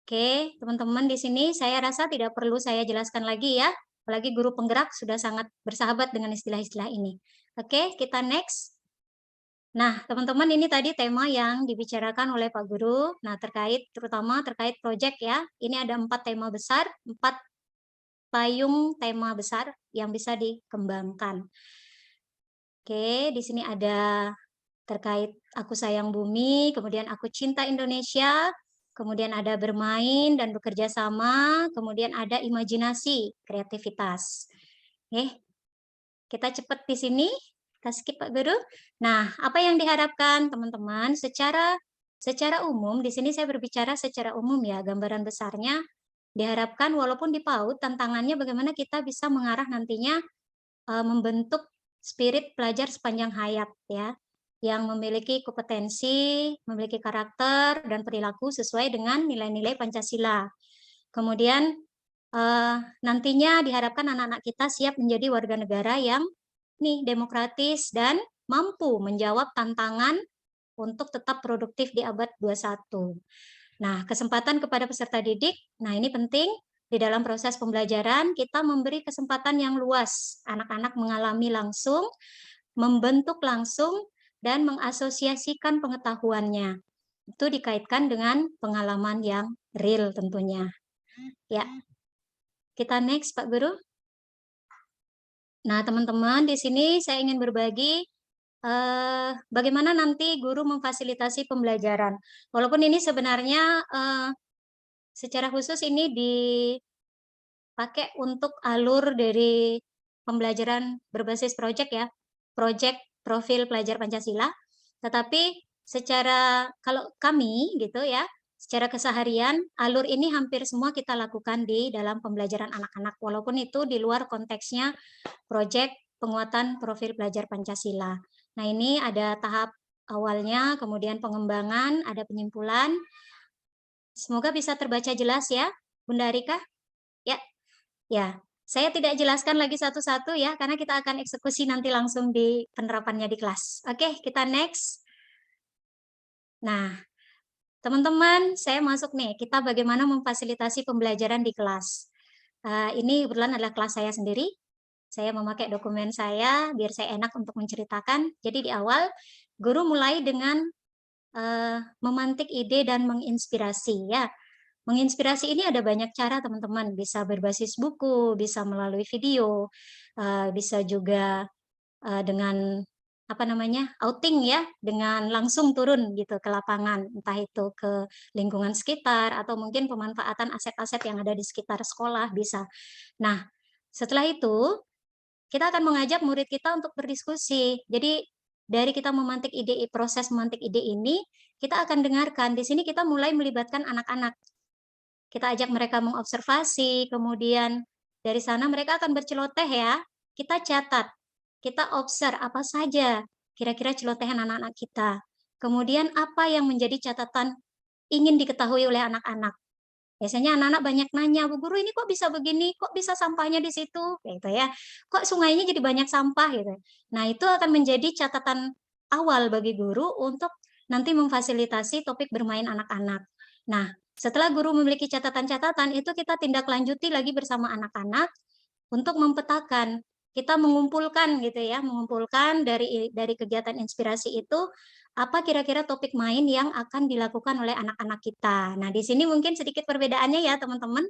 Oke, teman-teman di sini saya rasa tidak perlu saya jelaskan lagi ya, apalagi guru penggerak sudah sangat bersahabat dengan istilah-istilah ini. Oke, kita next. Nah, teman-teman, ini tadi tema yang dibicarakan oleh Pak Guru. Nah, terutama terkait proyek ya. Ini ada 4 tema besar, 4 payung tema besar yang bisa dikembangkan. Oke, di sini ada terkait Aku Sayang Bumi, kemudian Aku Cinta Indonesia, kemudian ada bermain dan bekerja sama, kemudian ada imajinasi, kreativitas. Oke, kita cepat di sini. Kita skip Pak Guru. Nah, apa yang diharapkan teman-teman secara umum, di sini saya berbicara secara umum ya, gambaran besarnya diharapkan walaupun di PAUD tantangannya bagaimana kita bisa mengarah nantinya membentuk spirit pelajar sepanjang hayat ya, yang memiliki kompetensi, memiliki karakter dan perilaku sesuai dengan nilai-nilai Pancasila. Kemudian nantinya diharapkan anak-anak kita siap menjadi warga negara yang demokratis dan mampu menjawab tantangan untuk tetap produktif di abad 21. Nah, kesempatan kepada peserta didik, nah ini penting, di dalam proses pembelajaran kita memberi kesempatan yang luas, anak-anak mengalami langsung, membentuk langsung, dan mengasosiasikan pengetahuannya. Itu dikaitkan dengan pengalaman yang real tentunya. Ya, kita next Pak Guru. Nah, teman-teman, di sini saya ingin berbagi bagaimana nanti guru memfasilitasi pembelajaran. Walaupun ini sebenarnya secara khusus ini dipakai untuk alur dari pembelajaran berbasis proyek ya, proyek profil pelajar Pancasila. Tetapi secara kalau kami gitu ya, secara keseharian alur ini hampir semua kita lakukan di dalam pembelajaran anak-anak, walaupun itu di luar konteksnya proyek penguatan profil pelajar Pancasila. Nah, ini ada tahap awalnya, kemudian pengembangan, ada penyimpulan. Semoga bisa terbaca jelas ya, Bunda Rika. Ya, ya. Saya tidak jelaskan lagi satu-satu ya, karena kita akan eksekusi nanti langsung di penerapannya di kelas. Oke, kita next. Nah, teman-teman, saya masuk nih, kita bagaimana memfasilitasi pembelajaran di kelas. Ini kebetulan adalah kelas saya sendiri. Saya memakai dokumen saya biar saya enak untuk menceritakan. Jadi di awal, guru mulai dengan memantik ide dan menginspirasi ya. Menginspirasi ini ada banyak cara teman-teman, bisa berbasis buku, bisa melalui video, bisa juga dengan apa namanya outing ya, dengan langsung turun gitu ke lapangan, entah itu ke lingkungan sekitar atau mungkin pemanfaatan aset-aset yang ada di sekitar sekolah bisa. Nah, setelah itu kita akan mengajak murid kita untuk berdiskusi. Jadi dari kita memantik ide, proses memantik ide ini, kita akan dengarkan. Di sini kita mulai melibatkan anak-anak. Kita ajak mereka mengobservasi, kemudian dari sana mereka akan berceloteh ya. Kita catat, kita observe apa saja kira-kira celotehan anak-anak kita. Kemudian apa yang menjadi catatan ingin diketahui oleh anak-anak. Biasanya anak-anak banyak nanya, Bu Guru ini kok bisa begini, kok bisa sampahnya di situ, gitu ya. Kok sungainya jadi banyak sampah gitu. Nah, itu akan menjadi catatan awal bagi guru untuk nanti memfasilitasi topik bermain anak-anak. Nah, setelah guru memiliki catatan-catatan, itu kita tindak lanjuti lagi bersama anak-anak untuk mempetakan. Kita mengumpulkan gitu ya, mengumpulkan dari kegiatan inspirasi itu apa kira-kira topik main yang akan dilakukan oleh anak-anak kita. Nah, di sini mungkin sedikit perbedaannya ya teman-teman,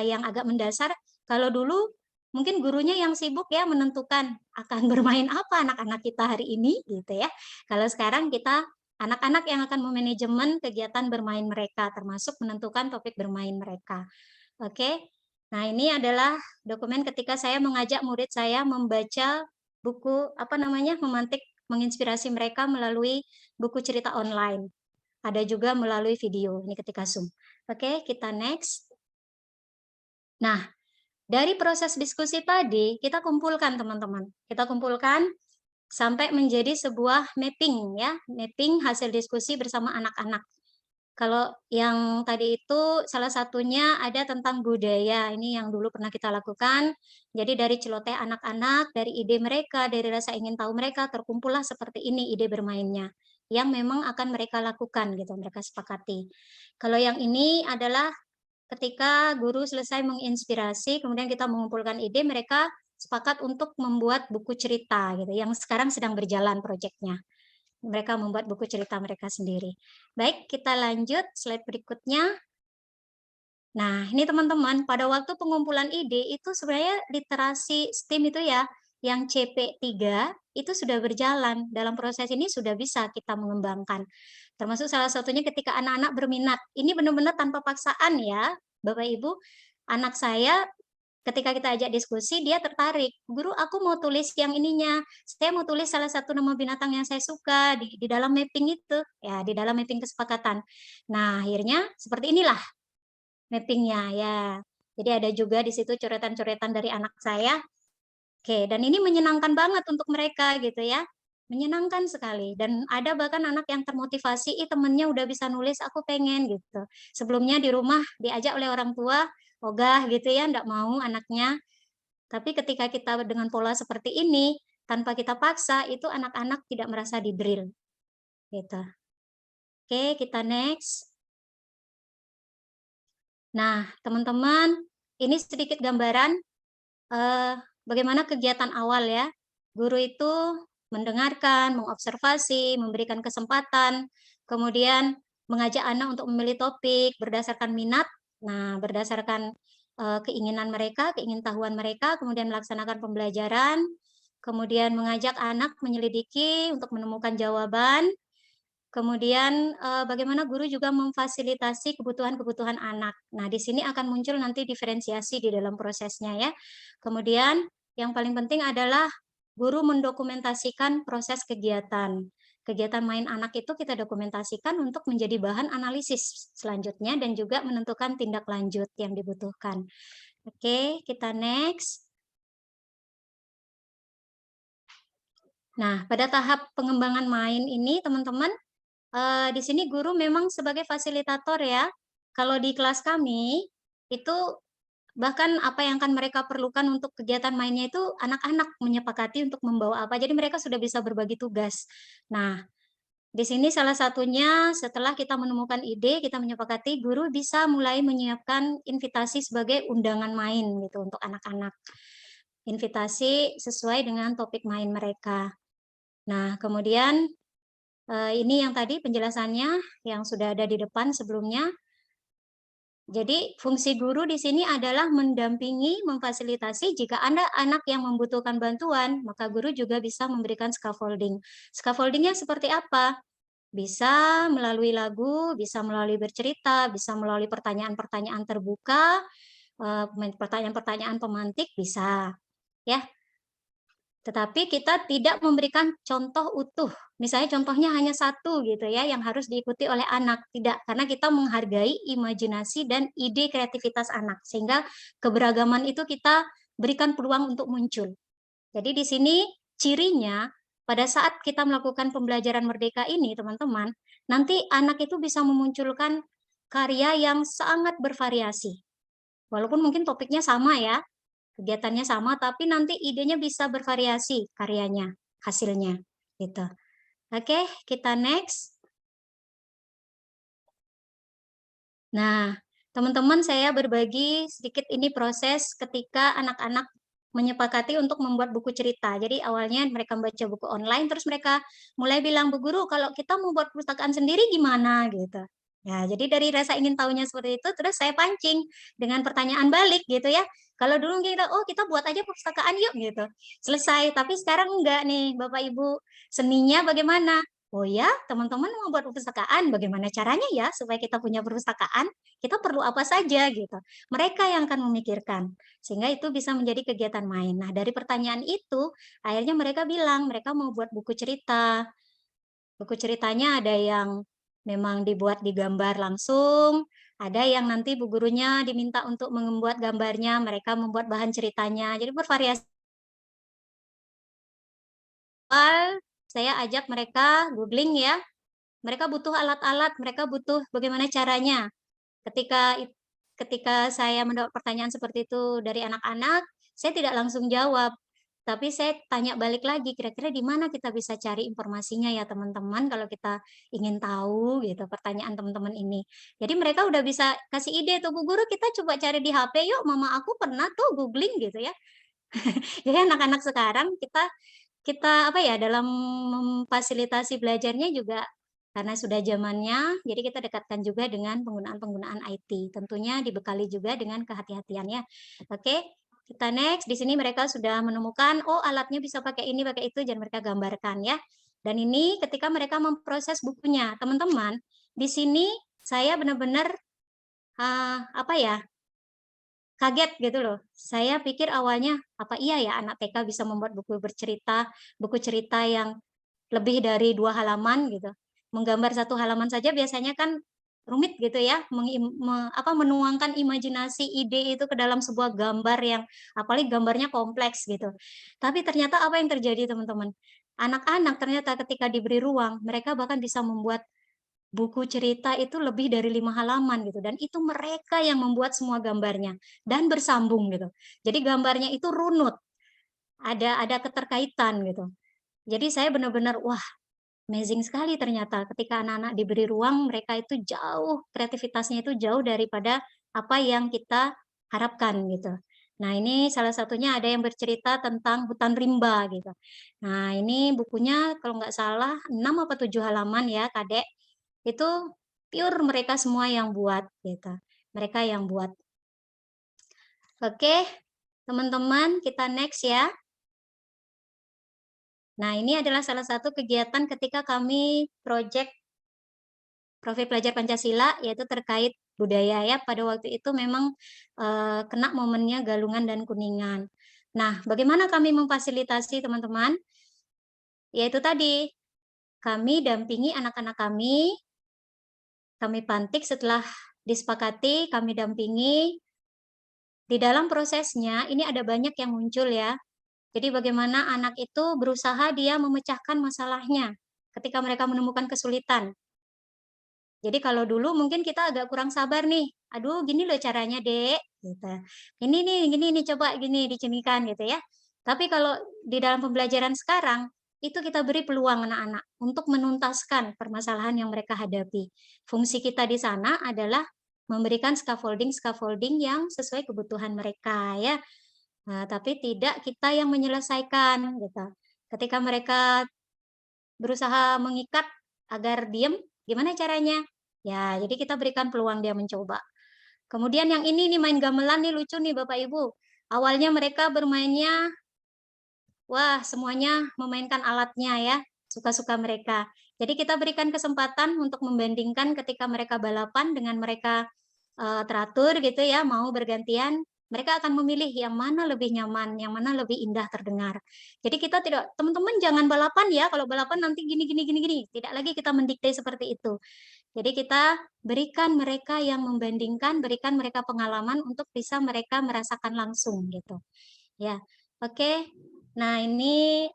yang agak mendasar. Kalau dulu mungkin gurunya yang sibuk ya menentukan akan bermain apa anak-anak kita hari ini gitu ya. Kalau sekarang kita anak-anak yang akan memanajemen kegiatan bermain mereka, termasuk menentukan topik bermain mereka. Oke. Nah, ini adalah dokumen ketika saya mengajak murid saya membaca buku apa namanya, memantik menginspirasi mereka melalui buku cerita online. Ada juga melalui video, ini ketika Zoom. Oke, kita next. Nah, dari proses diskusi tadi, kita kumpulkan teman-teman. Kita kumpulkan sampai menjadi sebuah mapping ya, mapping hasil diskusi bersama anak-anak. Kalau yang tadi itu salah satunya ada tentang budaya, ini yang dulu pernah kita lakukan. Jadi dari celoteh anak-anak, dari ide mereka, dari rasa ingin tahu mereka, terkumpullah seperti ini ide bermainnya, yang memang akan mereka lakukan gitu, mereka sepakati. Kalau yang ini adalah ketika guru selesai menginspirasi, kemudian kita mengumpulkan ide, mereka sepakat untuk membuat buku cerita gitu, yang sekarang sedang berjalan proyeknya. Mereka membuat buku cerita mereka sendiri. Baik, kita lanjut slide berikutnya. Nah, ini teman-teman, pada waktu pengumpulan ide itu sebenarnya literasi STEAM itu ya, yang CP3 itu sudah berjalan. Dalam proses ini sudah bisa kita mengembangkan. Termasuk salah satunya ketika anak-anak berminat. Ini benar-benar tanpa paksaan ya, Bapak Ibu. Anak saya ketika kita ajak diskusi, dia tertarik. Guru, aku mau tulis yang ininya. Saya mau tulis salah satu nama binatang yang saya suka di dalam mapping itu. Ya, di dalam mapping kesepakatan. Nah, akhirnya seperti inilah mappingnya ya. Jadi ada juga di situ coretan-coretan dari anak saya. Oke, dan ini menyenangkan banget untuk mereka gitu ya. Menyenangkan sekali. Dan ada bahkan anak yang termotivasi, temennya udah bisa nulis, aku pengen gitu. Sebelumnya di rumah diajak oleh orang tua, ogah gitu ya, enggak mau anaknya. Tapi ketika kita dengan pola seperti ini, tanpa kita paksa, itu anak-anak tidak merasa di-drill. Gitu. Oke, kita next. Nah, teman-teman, ini sedikit gambaran bagaimana kegiatan awal ya. Guru itu mendengarkan, mengobservasi, memberikan kesempatan, kemudian mengajak anak untuk memilih topik berdasarkan minat, nah berdasarkan keinginan mereka, keingintahuan mereka, kemudian melaksanakan pembelajaran, kemudian mengajak anak menyelidiki untuk menemukan jawaban, kemudian bagaimana guru juga memfasilitasi kebutuhan-kebutuhan anak. Nah, di sini akan muncul nanti diferensiasi di dalam prosesnya ya. Kemudian yang paling penting adalah guru mendokumentasikan proses kegiatan. Kegiatan main anak itu kita dokumentasikan untuk menjadi bahan analisis selanjutnya dan juga menentukan tindak lanjut yang dibutuhkan. Oke, kita next. Nah, pada tahap pengembangan main ini teman-teman, di sini guru memang sebagai fasilitator ya. Kalau di kelas kami, itu bahkan apa yang akan mereka perlukan untuk kegiatan mainnya itu anak-anak menyepakati untuk membawa apa. Jadi mereka sudah bisa berbagi tugas. Nah, di sini salah satunya setelah kita menemukan ide, kita menyepakati, guru bisa mulai menyiapkan invitasi sebagai undangan main gitu untuk anak-anak. Invitasi sesuai dengan topik main mereka. Nah, kemudian ini yang tadi penjelasannya yang sudah ada di depan sebelumnya. Jadi fungsi guru di sini adalah mendampingi, memfasilitasi jika ada anak yang membutuhkan bantuan, maka guru juga bisa memberikan scaffolding. Scaffoldingnya seperti apa? Bisa melalui lagu, bisa melalui bercerita, bisa melalui pertanyaan-pertanyaan terbuka, pertanyaan-pertanyaan pemantik bisa. Ya, tetapi kita tidak memberikan contoh utuh. Misalnya contohnya hanya satu gitu ya yang harus diikuti oleh anak. Tidak, karena kita menghargai imajinasi dan ide kreativitas anak. Sehingga keberagaman itu kita berikan peluang untuk muncul. Jadi di sini cirinya pada saat kita melakukan pembelajaran merdeka ini teman-teman, nanti anak itu bisa memunculkan karya yang sangat bervariasi. Walaupun mungkin topiknya sama ya, kegiatannya sama, tapi nanti idenya bisa bervariasi karyanya, hasilnya, gitu. Oke, kita next. Nah, teman-teman saya berbagi sedikit ini proses ketika anak-anak menyepakati untuk membuat buku cerita. Jadi awalnya mereka membaca buku online, terus mereka mulai bilang, Bu Guru, kalau kita mau buat perpustakaan sendiri gimana? Gitu. Ya, jadi dari rasa ingin tahunya seperti itu, terus saya pancing dengan pertanyaan balik gitu ya. Kalau dulu kita, oh kita buat aja perpustakaan yuk gitu. Selesai, tapi sekarang enggak nih Bapak Ibu. Seninya bagaimana? Oh ya, teman-teman mau buat perpustakaan, bagaimana caranya ya supaya kita punya perpustakaan? Kita perlu apa saja gitu. Mereka yang akan memikirkan, sehingga itu bisa menjadi kegiatan main. Nah, dari pertanyaan itu, akhirnya mereka bilang mereka mau buat buku cerita. Buku ceritanya ada yang memang dibuat di gambar langsung, ada yang nanti bu gurunya diminta untuk membuat gambarnya, mereka membuat bahan ceritanya. Jadi bervariasi. Saya ajak mereka googling ya. Mereka butuh alat-alat, mereka butuh bagaimana caranya. Ketika saya mendapat pertanyaan seperti itu dari anak-anak, saya tidak langsung jawab. Tapi saya tanya balik lagi, kira-kira di mana kita bisa cari informasinya ya teman-teman kalau kita ingin tahu gitu pertanyaan teman-teman ini. Jadi mereka udah bisa kasih ide tuh, Bu Guru kita coba cari di HP yuk, mama aku pernah tuh googling gitu ya. Jadi anak-anak sekarang kita apa ya dalam memfasilitasi belajarnya juga karena sudah zamannya, jadi kita dekatkan juga dengan penggunaan-penggunaan IT. Tentunya dibekali juga dengan kehati-hatiannya. Oke, kita next. Di sini mereka sudah menemukan, oh alatnya bisa pakai ini, pakai itu, dan mereka gambarkan ya. Dan ini ketika mereka memproses bukunya, teman-teman, di sini saya benar-benar apa ya, kaget gitu loh. Saya pikir awalnya, apa iya ya anak TK bisa membuat buku cerita yang lebih dari 2 halaman gitu. Menggambar 1 halaman saja biasanya kan rumit gitu ya, menuangkan imajinasi ide itu ke dalam sebuah gambar yang apalagi gambarnya kompleks gitu. Tapi ternyata apa yang terjadi teman-teman? Anak-anak ternyata ketika diberi ruang, mereka bahkan bisa membuat buku cerita itu lebih dari 5 halaman gitu, dan itu mereka yang membuat semua gambarnya dan bersambung gitu. Jadi gambarnya itu runut. ada keterkaitan gitu. Jadi saya benar-benar wah, amazing sekali ternyata ketika anak-anak diberi ruang, mereka itu jauh, kreativitasnya itu jauh daripada apa yang kita harapkan gitu. Nah, ini salah satunya ada yang bercerita tentang hutan rimba gitu. Nah, ini bukunya kalau nggak salah 6 apa 7 halaman ya, Kadek. Itu pure mereka semua yang buat gitu. Mereka yang buat. Oke, teman-teman, kita next ya. Nah, ini adalah salah satu kegiatan ketika kami project Profil Pelajar Pancasila, yaitu terkait budaya ya. Pada waktu itu memang kena momennya Galungan dan Kuningan. Nah, bagaimana kami memfasilitasi teman-teman? Yaitu tadi, kami dampingi anak-anak kami pantik setelah disepakati, kami dampingi. Di dalam prosesnya, ini ada banyak yang muncul ya. Jadi bagaimana anak itu berusaha dia memecahkan masalahnya ketika mereka menemukan kesulitan. Jadi kalau dulu mungkin kita agak kurang sabar nih. Aduh, gini loh caranya, Dek, gitu. Ini nih, coba gini dicemikan gitu ya. Tapi kalau di dalam pembelajaran sekarang, itu kita beri peluang anak-anak untuk menuntaskan permasalahan yang mereka hadapi. Fungsi kita di sana adalah memberikan scaffolding yang sesuai kebutuhan mereka ya. Nah, tapi tidak kita yang menyelesaikan gitu. Ketika mereka berusaha mengikat agar diem, gimana caranya? Ya, jadi kita berikan peluang dia mencoba. Kemudian yang ini nih main gamelan nih lucu nih Bapak Ibu. Awalnya mereka bermainnya, wah semuanya memainkan alatnya ya, suka-suka mereka. Jadi kita berikan kesempatan untuk membandingkan ketika mereka balapan dengan mereka teratur gitu ya, mau bergantian, mereka akan memilih yang mana lebih nyaman, yang mana lebih indah terdengar. Jadi kita tidak, teman-teman jangan balapan ya, kalau balapan nanti gini. Tidak lagi kita mendikte seperti itu. Jadi kita berikan mereka yang membandingkan, berikan mereka pengalaman untuk bisa mereka merasakan langsung gitu. Ya, oke. Nah ini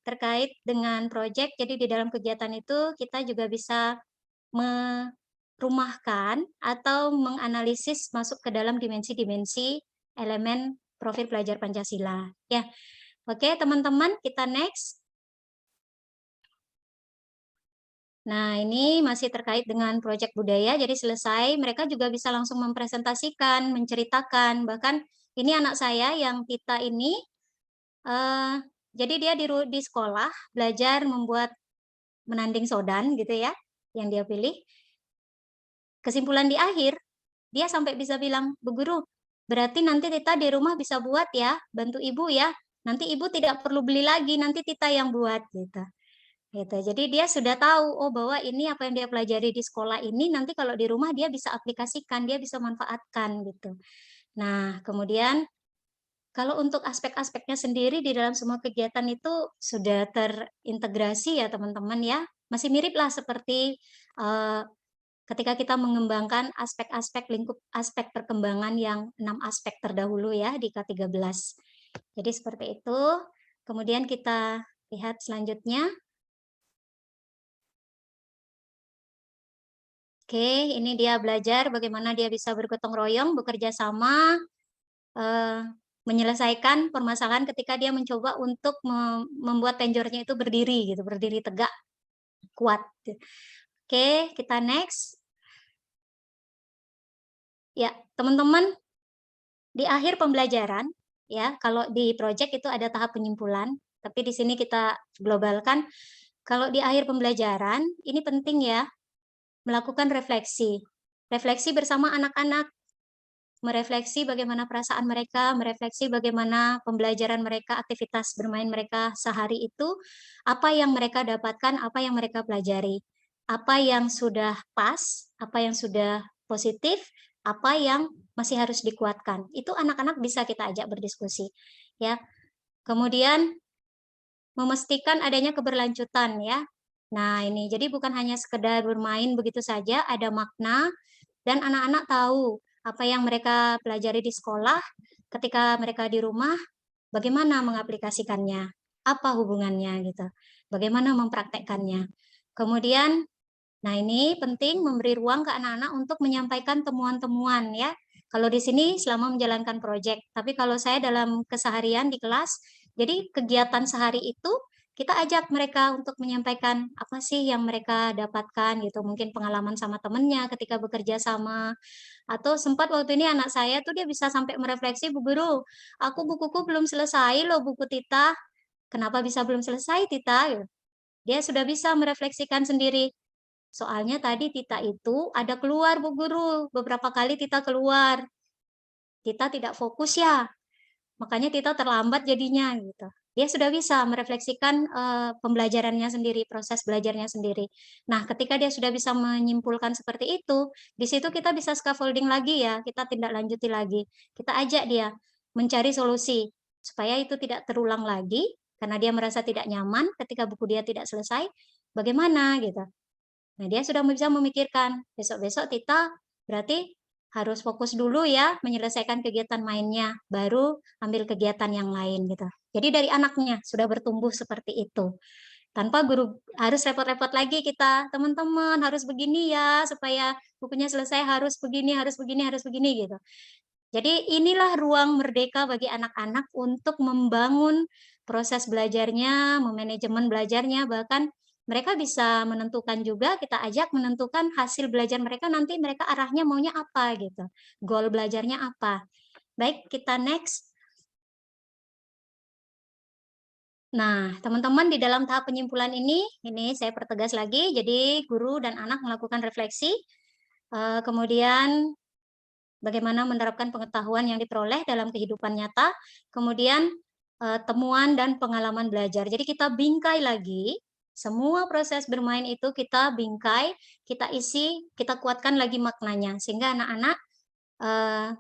terkait dengan proyek, jadi di dalam kegiatan itu kita juga bisa merumahkan atau menganalisis masuk ke dalam dimensi-dimensi elemen profil pelajar Pancasila. Ya, oke teman-teman, kita next. Nah, ini masih terkait dengan proyek budaya, jadi selesai, mereka juga bisa langsung mempresentasikan, menceritakan, bahkan ini anak saya yang kita ini, jadi dia di sekolah belajar membuat menanding sodan gitu ya, yang dia pilih. Kesimpulan di akhir, dia sampai bisa bilang, Bu Guru, berarti nanti Tita di rumah bisa buat ya, bantu Ibu ya, nanti Ibu tidak perlu beli lagi, nanti Tita yang buat gitu. Gitu. Jadi dia sudah tahu, oh bahwa ini apa yang dia pelajari di sekolah ini nanti kalau di rumah dia bisa aplikasikan, dia bisa manfaatkan gitu. Nah, kemudian kalau untuk aspek-aspeknya sendiri di dalam semua kegiatan itu sudah terintegrasi ya teman-teman ya. Masih mirip lah seperti ketika kita mengembangkan aspek-aspek lingkup aspek perkembangan yang 6 aspek terdahulu ya di K13. Jadi seperti itu. Kemudian kita lihat selanjutnya. Oke, ini dia belajar bagaimana dia bisa bergotong royong, bekerja sama, menyelesaikan permasalahan ketika dia mencoba untuk membuat tenjornya itu berdiri, gitu, berdiri tegak, kuat. Oke, kita next. Ya, teman-teman, di akhir pembelajaran, ya, kalau di project itu ada tahap penyimpulan, tapi di sini kita globalkan. Kalau di akhir pembelajaran, ini penting ya, melakukan refleksi. Refleksi bersama anak-anak, merefleksi bagaimana perasaan mereka, merefleksi bagaimana pembelajaran mereka, aktivitas bermain mereka sehari itu, apa yang mereka dapatkan, apa yang mereka pelajari, apa yang sudah pas, apa yang sudah positif, apa yang masih harus dikuatkan. Itu anak-anak bisa kita ajak berdiskusi. Ya. Kemudian memastikan adanya keberlanjutan ya. Nah, ini jadi bukan hanya sekedar bermain begitu saja, ada makna dan anak-anak tahu apa yang mereka pelajari di sekolah, ketika mereka di rumah, bagaimana mengaplikasikannya, apa hubungannya gitu, bagaimana mempraktekkannya. Kemudian, nah ini penting memberi ruang ke anak-anak untuk menyampaikan temuan-temuan ya. Kalau di sini selama menjalankan proyek, tapi kalau saya dalam keseharian di kelas, Jadi kegiatan sehari itu kita ajak mereka untuk menyampaikan apa sih yang mereka dapatkan gitu, mungkin pengalaman sama temennya ketika bekerja sama, atau sempat waktu ini anak saya tuh dia bisa sampai merefleksi, "Bu Guru, aku bukuku belum selesai loh buku Tita." "Kenapa bisa belum selesai Tita?" Gitu. Dia sudah bisa merefleksikan sendiri. "Soalnya tadi Tita itu ada keluar Bu Guru, beberapa kali Tita keluar. Tita tidak fokus ya, makanya Tita terlambat jadinya," gitu. Dia sudah bisa merefleksikan, pembelajarannya sendiri, proses belajarnya sendiri. Nah, ketika dia sudah bisa menyimpulkan seperti itu, di situ kita bisa scaffolding lagi ya, kita tindak lanjuti lagi. Kita ajak dia mencari solusi, supaya itu tidak terulang lagi, karena dia merasa tidak nyaman ketika buku dia tidak selesai, bagaimana gitu. Nah, dia sudah bisa memikirkan, besok-besok Tita berarti harus fokus dulu ya menyelesaikan kegiatan mainnya, baru ambil kegiatan yang lain gitu. Jadi dari anaknya sudah bertumbuh seperti itu. Tanpa guru harus repot-repot lagi kita, teman-teman harus begini ya, supaya bukunya selesai harus begini, harus begini gitu. Jadi inilah ruang merdeka bagi anak-anak untuk membangun proses belajarnya, memanajemen belajarnya, bahkan mereka bisa menentukan juga, kita ajak menentukan hasil belajar mereka nanti mereka arahnya maunya apa gitu, goal belajarnya apa. Baik, kita next. Nah, teman-teman di dalam tahap penyimpulan ini saya pertegas lagi, jadi guru dan anak melakukan refleksi, kemudian bagaimana menerapkan pengetahuan yang diperoleh dalam kehidupan nyata, kemudian temuan dan pengalaman belajar. Jadi kita bingkai lagi, semua proses bermain itu kita bingkai, kita isi, kita kuatkan lagi maknanya, sehingga anak-anak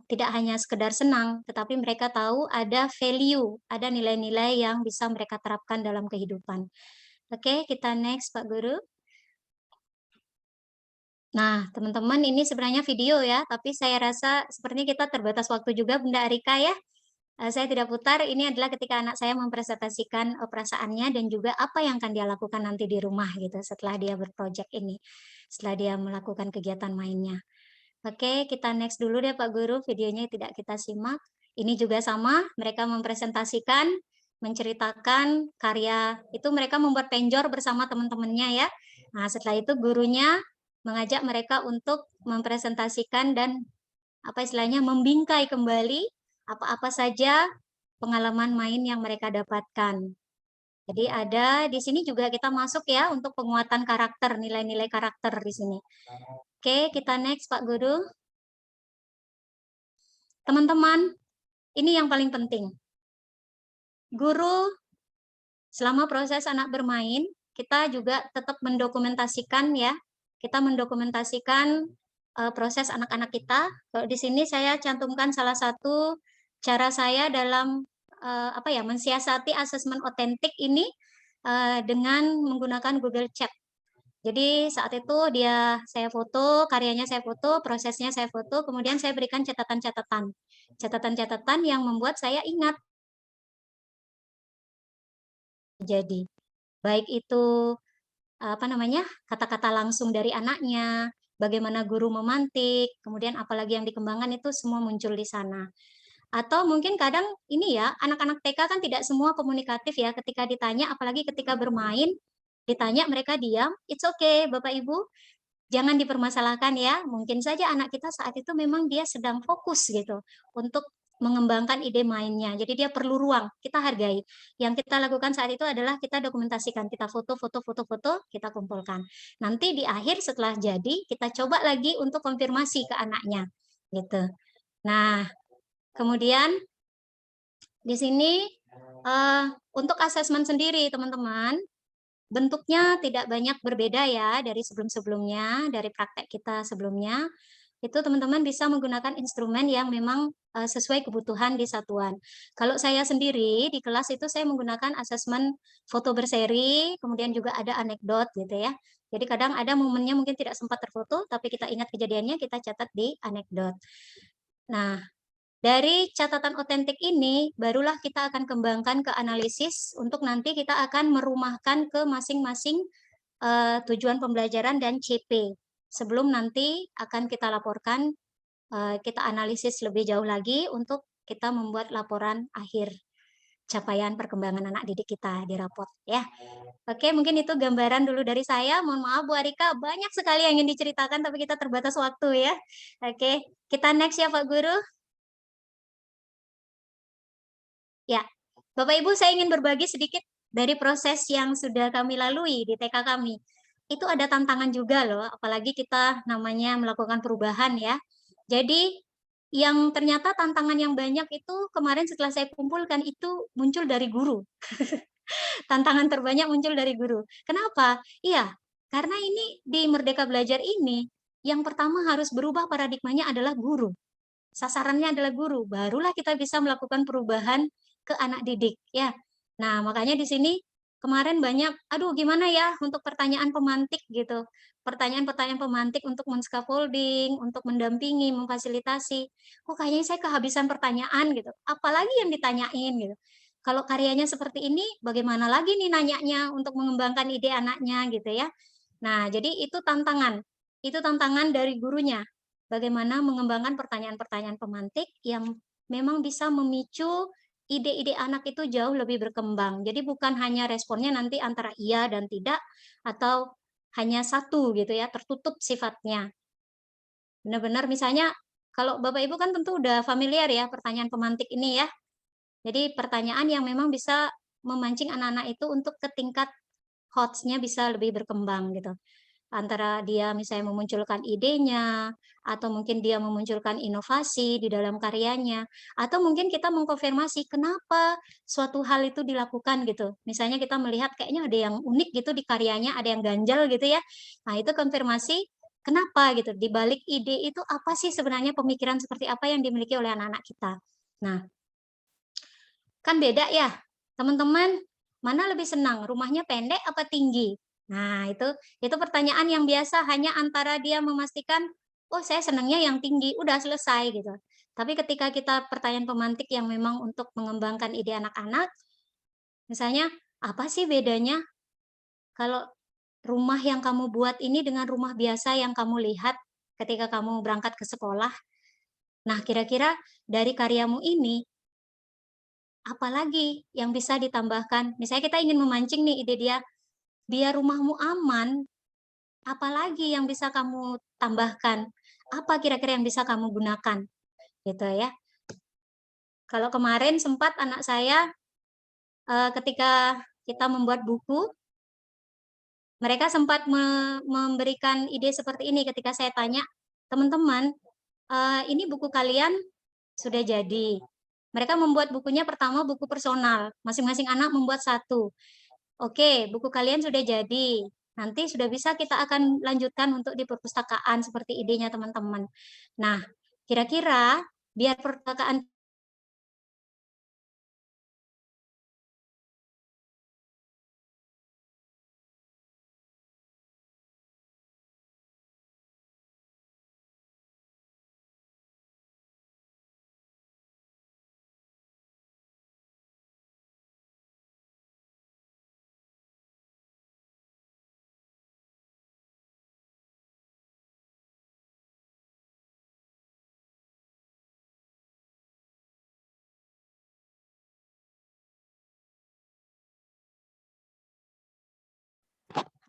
tidak hanya sekedar senang, tetapi mereka tahu ada value, ada nilai-nilai yang bisa mereka terapkan dalam kehidupan. Oke, kita next Pak Guru. Nah, teman-teman ini sebenarnya video ya, tapi saya rasa sepertinya kita terbatas waktu juga Bunda Arika ya. Saya tidak putar, ini adalah ketika anak saya mempresentasikan perasaannya dan juga apa yang akan dia lakukan nanti di rumah gitu setelah dia berproject ini, setelah dia melakukan kegiatan mainnya. Oke, kita next dulu deh Pak Guru, videonya tidak kita simak. Ini juga sama, mereka mempresentasikan, menceritakan karya, itu mereka membuat penjor bersama teman-temannya ya. Nah, setelah itu gurunya mengajak mereka untuk mempresentasikan dan apa istilahnya membingkai kembali apa-apa saja pengalaman main yang mereka dapatkan. Jadi ada di sini juga kita masuk ya untuk penguatan karakter, nilai-nilai karakter di sini. Oke, kita next Pak Guru. Teman-teman, ini yang paling penting. Guru selama proses anak bermain, kita juga tetap mendokumentasikan ya. Kita mendokumentasikan proses anak-anak kita. Kalau di sini saya cantumkan salah satu cara saya dalam mensiasati asesmen otentik ini dengan menggunakan Google Chat. Jadi saat itu saya foto, karyanya saya foto, prosesnya saya foto, kemudian saya berikan catatan-catatan. Catatan-catatan yang membuat saya ingat. Jadi baik itu kata-kata langsung dari anaknya, bagaimana guru memantik, kemudian apalagi yang dikembangkan itu semua muncul di sana. Atau mungkin kadang ini ya, anak-anak TK kan tidak semua komunikatif ya, ketika ditanya, apalagi ketika bermain, ditanya mereka diam, it's okay Bapak Ibu, jangan dipermasalahkan ya, mungkin saja anak kita saat itu memang dia sedang fokus gitu, untuk mengembangkan ide mainnya. Jadi dia perlu ruang, kita hargai. Yang kita lakukan saat itu adalah kita dokumentasikan, kita foto, kita kumpulkan. Nanti di akhir setelah jadi, kita coba lagi untuk konfirmasi ke anaknya. Gitu. Nah, kemudian di sini untuk asesmen sendiri, teman-teman, bentuknya tidak banyak berbeda ya dari sebelum-sebelumnya, dari praktek kita sebelumnya. Itu teman-teman bisa menggunakan instrumen yang memang sesuai kebutuhan di satuan. Kalau saya sendiri di kelas itu saya menggunakan asesmen foto berseri, kemudian juga ada anekdot gitu ya. Jadi kadang ada momennya mungkin tidak sempat terfoto, tapi kita ingat kejadiannya, kita catat di anekdot. Nah, dari catatan otentik ini, barulah kita akan kembangkan ke analisis untuk nanti kita akan merumahkan ke masing-masing tujuan pembelajaran dan CP. Sebelum nanti akan kita laporkan, kita analisis lebih jauh lagi untuk kita membuat laporan akhir. capaian perkembangan anak didik kita di rapot ya. Oke, mungkin itu gambaran dulu dari saya. Mohon maaf Bu Arika, banyak sekali yang ingin diceritakan tapi kita terbatas waktu ya. Oke, kita next ya Pak Guru. Ya, Bapak Ibu saya ingin berbagi sedikit dari proses yang sudah kami lalui di TK kami. Itu ada tantangan juga loh, apalagi kita namanya melakukan perubahan ya. Jadi yang ternyata tantangan yang banyak itu kemarin setelah saya kumpulkan itu muncul dari guru. Tantangan terbanyak muncul dari guru. Kenapa? Iya, karena ini di Merdeka Belajar ini, yang pertama harus berubah paradigmanya adalah guru. Sasarannya adalah guru, barulah kita bisa melakukan perubahan ke anak didik, ya. Nah, makanya di sini kemarin banyak, aduh gimana ya untuk pertanyaan pemantik gitu. Pertanyaan-pertanyaan pemantik untuk men-scaffolding, untuk mendampingi, memfasilitasi. Kok kayaknya saya kehabisan pertanyaan gitu. Apalagi yang ditanyain gitu. Kalau karyanya seperti ini, bagaimana lagi nih nanyanya untuk mengembangkan ide anaknya gitu ya. Nah, jadi itu tantangan. Itu tantangan dari gurunya. Bagaimana mengembangkan pertanyaan-pertanyaan pemantik yang memang bisa memicu ide-ide anak itu jauh lebih berkembang. Jadi bukan hanya responnya nanti antara iya dan tidak, atau hanya satu gitu ya, tertutup sifatnya. Benar-benar misalnya, kalau Bapak Ibu kan tentu udah familiar ya pertanyaan pemantik ini ya. Jadi pertanyaan yang memang bisa memancing anak-anak itu untuk ke tingkat hots-nya bisa lebih berkembang gitu. Antara dia misalnya memunculkan idenya, atau mungkin dia memunculkan inovasi di dalam karyanya, atau mungkin kita mengkonfirmasi kenapa suatu hal itu dilakukan gitu. Misalnya kita melihat kayaknya ada yang unik gitu di karyanya, ada yang ganjal gitu ya. Nah, itu konfirmasi kenapa gitu. Di balik ide itu apa sih sebenarnya pemikiran seperti apa yang dimiliki oleh anak-anak kita. Nah, kan beda ya, teman-teman, mana lebih senang, rumahnya pendek apa tinggi? Nah, itu pertanyaan yang biasa hanya antara dia memastikan, oh saya senangnya yang tinggi, udah selesai gitu. Tapi ketika kita pertanyaan pemantik yang memang untuk mengembangkan ide anak-anak, misalnya, apa sih bedanya kalau rumah yang kamu buat ini dengan rumah biasa yang kamu lihat ketika kamu berangkat ke sekolah? Nah, kira-kira dari karyamu ini, apalagi yang bisa ditambahkan? Misalnya kita ingin memancing nih ide dia, biar rumahmu aman, apalagi yang bisa kamu tambahkan? Apa kira-kira yang bisa kamu gunakan? Gitu ya. Kalau kemarin sempat anak saya ketika kita membuat buku, mereka sempat memberikan ide seperti ini ketika saya tanya, teman-teman, ini buku kalian sudah jadi. Mereka membuat bukunya pertama buku personal, masing-masing anak membuat satu. Oke, buku kalian sudah jadi. Nanti sudah bisa kita akan lanjutkan untuk di perpustakaan seperti idenya teman-teman. Nah, kira-kira biar perpustakaan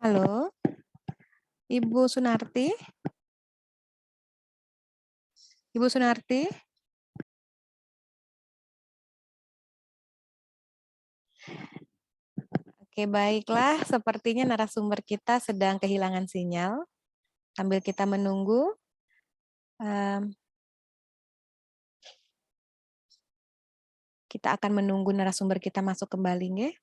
Halo, Ibu Sunarti? Ibu Sunarti? Oke, baiklah. Sepertinya narasumber kita sedang kehilangan sinyal. Sambil kita menunggu, kita akan menunggu narasumber kita masuk kembali, nggih.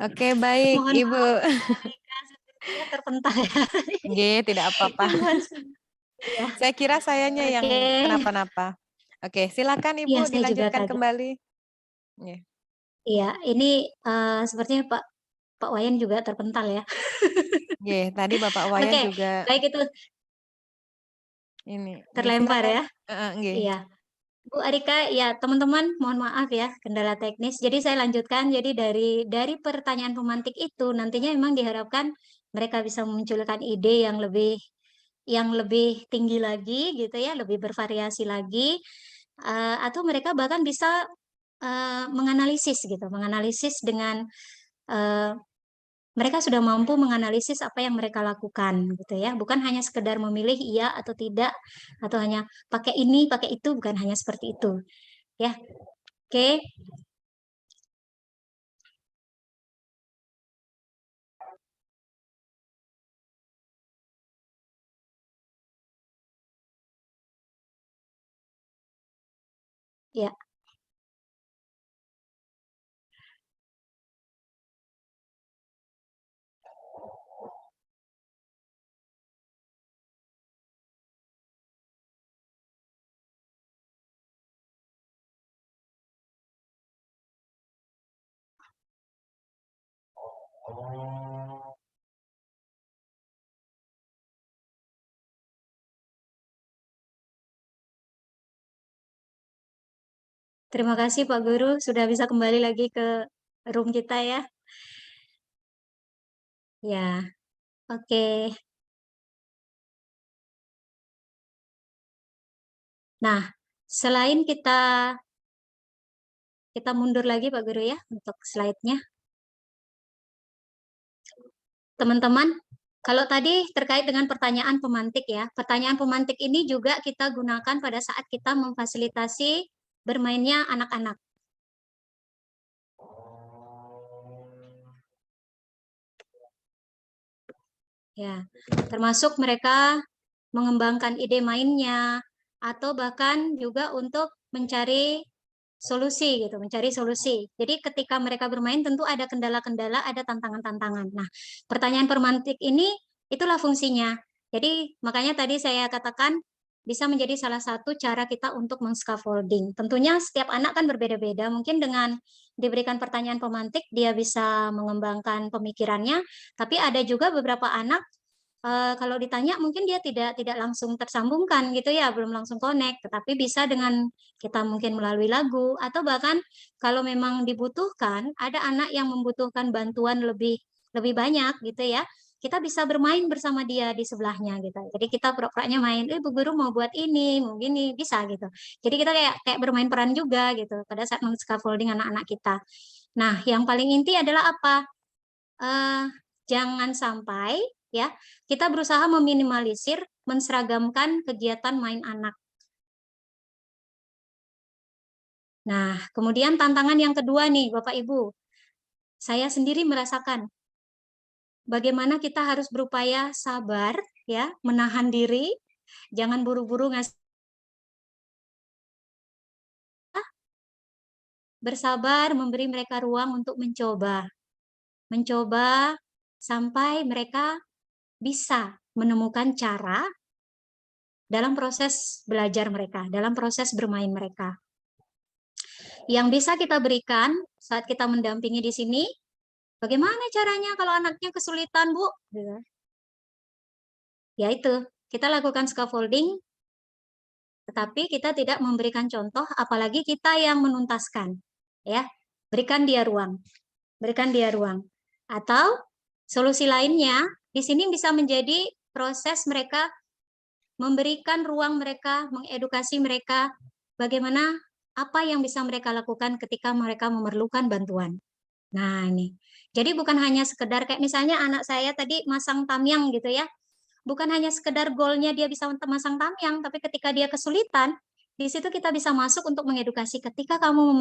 Oke, baik, mohon Ibu. maaf, Rika sepertinya terpental ya. Nggih, tidak apa-apa. Gangguan suara. Ya. Saya kira sayanya yang Oke. kenapa-napa. Oke, silakan Iya, Ibu saya juga dilanjutkan kaget. kembali. Iya. Iya, ini sepertinya Pak Wayan juga terpental ya. Oke, tadi Bapak Wayan Oke, juga baik itu ini. Oke, terlempar silakan. ya. Nggih. Iya. Bu Arika, ya teman-teman, mohon maaf ya kendala teknis. Jadi saya lanjutkan. Jadi dari pertanyaan pemantik itu nantinya memang diharapkan mereka bisa memunculkan ide yang lebih tinggi lagi gitu ya, lebih bervariasi lagi, atau mereka bahkan bisa menganalisis gitu, menganalisis dengan eh, mereka sudah mampu menganalisis apa yang mereka lakukan gitu ya, bukan hanya sekedar memilih iya atau tidak, atau hanya pakai ini pakai itu, bukan hanya seperti itu ya. Oke. Ya. Terima kasih Pak Guru sudah bisa kembali lagi ke room kita ya. Ya, oke. Nah, selain kita mundur lagi Pak Guru ya untuk slide-nya. Teman-teman, kalau tadi terkait dengan pertanyaan pemantik ya, pertanyaan pemantik ini juga kita gunakan pada saat kita memfasilitasi bermainnya anak-anak. Ya, termasuk mereka mengembangkan ide mainnya atau bahkan juga untuk mencari solusi gitu, mencari solusi. Jadi ketika mereka bermain tentu ada kendala-kendala, ada tantangan-tantangan. Nah, pertanyaan pemantik ini itulah fungsinya. Jadi makanya tadi saya katakan bisa menjadi salah satu cara kita untuk men-scaffolding. Tentunya setiap anak kan berbeda-beda. Mungkin dengan diberikan pertanyaan pemantik dia bisa mengembangkan pemikirannya, tapi ada juga beberapa anak kalau ditanya mungkin dia tidak langsung tersambungkan gitu ya, belum langsung connect, tetapi bisa dengan kita mungkin melalui lagu atau bahkan kalau memang dibutuhkan, ada anak yang membutuhkan bantuan lebih lebih banyak gitu ya. Kita bisa bermain bersama dia di sebelahnya gitu. Jadi kita pura-puranya main, Bu Guru mau buat ini, mau gini, bisa gitu. Jadi kita kayak kayak bermain peran juga gitu pada saat men-scaffolding anak-anak kita. Nah, yang paling inti adalah apa? Eh, jangan sampai ya kita berusaha meminimalisir, menseragamkan kegiatan main anak. Nah, kemudian tantangan yang kedua nih, Bapak Ibu, saya sendiri merasakan bagaimana kita harus berupaya sabar, ya, menahan diri, jangan buru-buru ngasih, bersabar, memberi mereka ruang untuk mencoba sampai mereka bisa menemukan cara dalam proses belajar mereka, dalam proses bermain mereka. Yang bisa kita berikan saat kita mendampingi di sini, bagaimana caranya kalau anaknya kesulitan, Bu? Ya itu, kita lakukan scaffolding, tetapi kita tidak memberikan contoh, apalagi kita yang menuntaskan. Ya, berikan dia ruang, berikan dia ruang. Atau solusi lainnya, di sini bisa menjadi proses mereka memberikan ruang mereka, mengedukasi mereka, bagaimana apa yang bisa mereka lakukan ketika mereka memerlukan bantuan. Nah, ini. Jadi bukan hanya sekedar kayak misalnya anak saya tadi masang tamyang gitu ya. Bukan hanya sekedar goalnya dia bisa masang tamyang, tapi ketika dia kesulitan, di situ kita bisa masuk untuk mengedukasi. Ketika kamu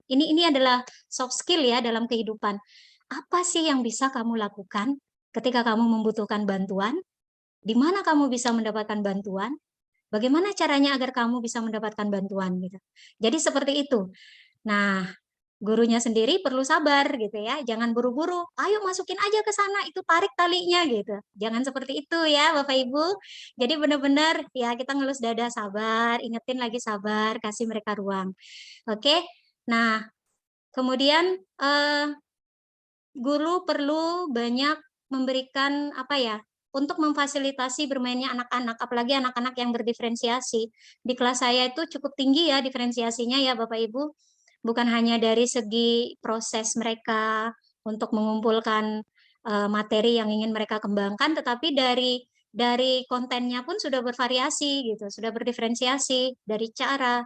ini adalah soft skill ya dalam kehidupan. Apa sih yang bisa kamu lakukan ketika kamu membutuhkan bantuan? Di mana kamu bisa mendapatkan bantuan? Bagaimana caranya agar kamu bisa mendapatkan bantuan gitu. Jadi seperti itu. Nah, gurunya sendiri perlu sabar gitu ya, jangan buru-buru, ayo masukin aja ke sana, itu tarik talinya gitu. Jangan seperti itu ya Bapak Ibu. Jadi benar-benar ya kita ngelus dada sabar, ingetin lagi sabar, kasih mereka ruang. Oke. Nah, kemudian guru perlu banyak memberikan apa ya, untuk memfasilitasi bermainnya anak-anak, apalagi anak-anak yang berdiferensiasi. Di kelas saya itu cukup tinggi ya diferensiasinya ya Bapak Ibu. Bukan hanya dari segi proses mereka untuk mengumpulkan materi yang ingin mereka kembangkan, tetapi dari kontennya pun sudah bervariasi gitu, sudah berdiferensiasi dari cara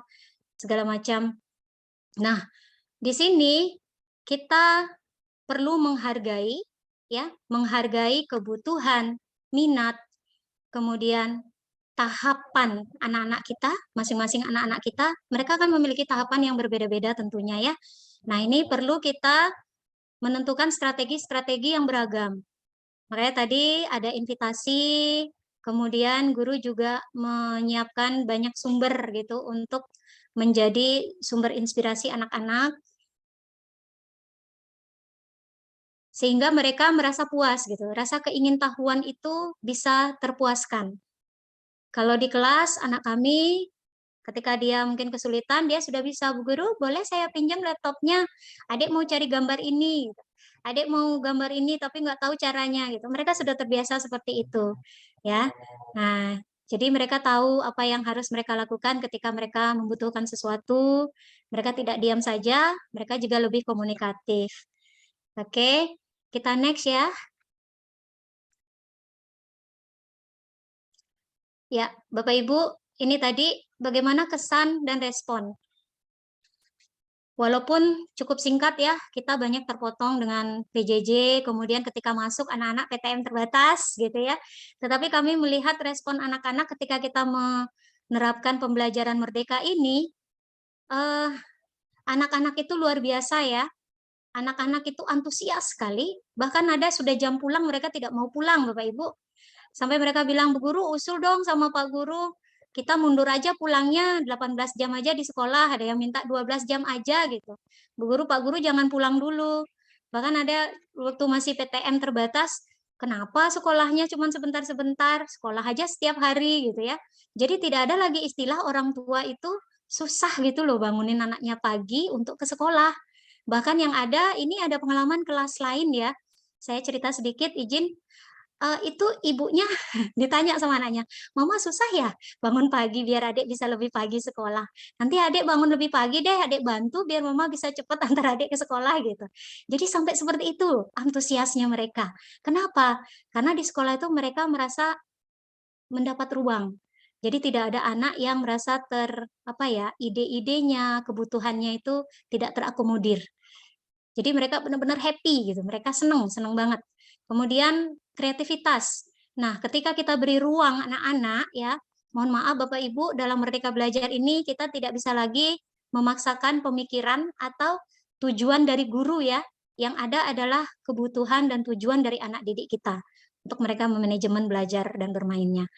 segala macam. Nah, di sini kita perlu menghargai ya, menghargai kebutuhan, minat, kemudian tahapan anak-anak kita, masing-masing anak-anak kita, mereka akan memiliki tahapan yang berbeda-beda tentunya ya. Nah, ini perlu kita menentukan strategi-strategi yang beragam. Makanya tadi ada invitasi, kemudian guru juga menyiapkan banyak sumber gitu untuk menjadi sumber inspirasi anak-anak, sehingga mereka merasa puas gitu, rasa keingintahuan itu bisa terpuaskan. Kalau di kelas anak kami ketika dia mungkin kesulitan, dia sudah bisa, Bu Guru, boleh saya pinjam laptopnya? Adik mau cari gambar ini, adik mau gambar ini tapi nggak tahu caranya gitu. Mereka sudah terbiasa seperti itu, ya. Nah, jadi mereka tahu apa yang harus mereka lakukan ketika mereka membutuhkan sesuatu. Mereka tidak diam saja, mereka juga lebih komunikatif. Oke, kita next ya. Ya, Bapak Ibu, ini tadi bagaimana kesan dan respon. Walaupun cukup singkat ya, kita banyak terpotong dengan PJJ, kemudian ketika masuk anak-anak PTM terbatas gitu ya. Tetapi kami melihat respon anak-anak ketika kita menerapkan pembelajaran merdeka ini, anak-anak itu luar biasa ya. Anak-anak itu antusias sekali, bahkan ada sudah jam pulang mereka tidak mau pulang Bapak Ibu. Sampai mereka bilang, Bu Guru usul dong sama Pak Guru, kita mundur aja pulangnya 18 jam aja di sekolah, ada yang minta 12 jam aja gitu. Bu Guru, Pak Guru jangan pulang dulu. Bahkan ada waktu masih PTM terbatas, kenapa sekolahnya cuma sebentar-sebentar, sekolah aja setiap hari gitu ya. Jadi tidak ada lagi istilah orang tua itu susah gitu loh bangunin anaknya pagi untuk ke sekolah. Bahkan yang ada, ini ada pengalaman kelas lain ya, saya cerita sedikit, izin. Itu ibunya ditanya sama anaknya, "Mama susah ya bangun pagi biar adik bisa lebih pagi sekolah? Nanti adik bangun lebih pagi deh, adik bantu biar mama bisa cepat antar adik ke sekolah," gitu. Jadi sampai seperti itu antusiasnya mereka. Kenapa? Karena di sekolah itu mereka merasa mendapat ruang. Jadi tidak ada anak yang merasa apa ya, ide-idenya, kebutuhannya itu tidak terakomodir. Jadi mereka benar-benar happy gitu, mereka senang, senang banget. Kemudian kreativitas. Nah, ketika kita beri ruang anak-anak ya, mohon maaf Bapak Ibu, dalam Merdeka Belajar ini kita tidak bisa lagi memaksakan pemikiran atau tujuan dari guru ya. Yang ada adalah kebutuhan dan tujuan dari anak didik kita untuk mereka memanajemen belajar dan bermainnya.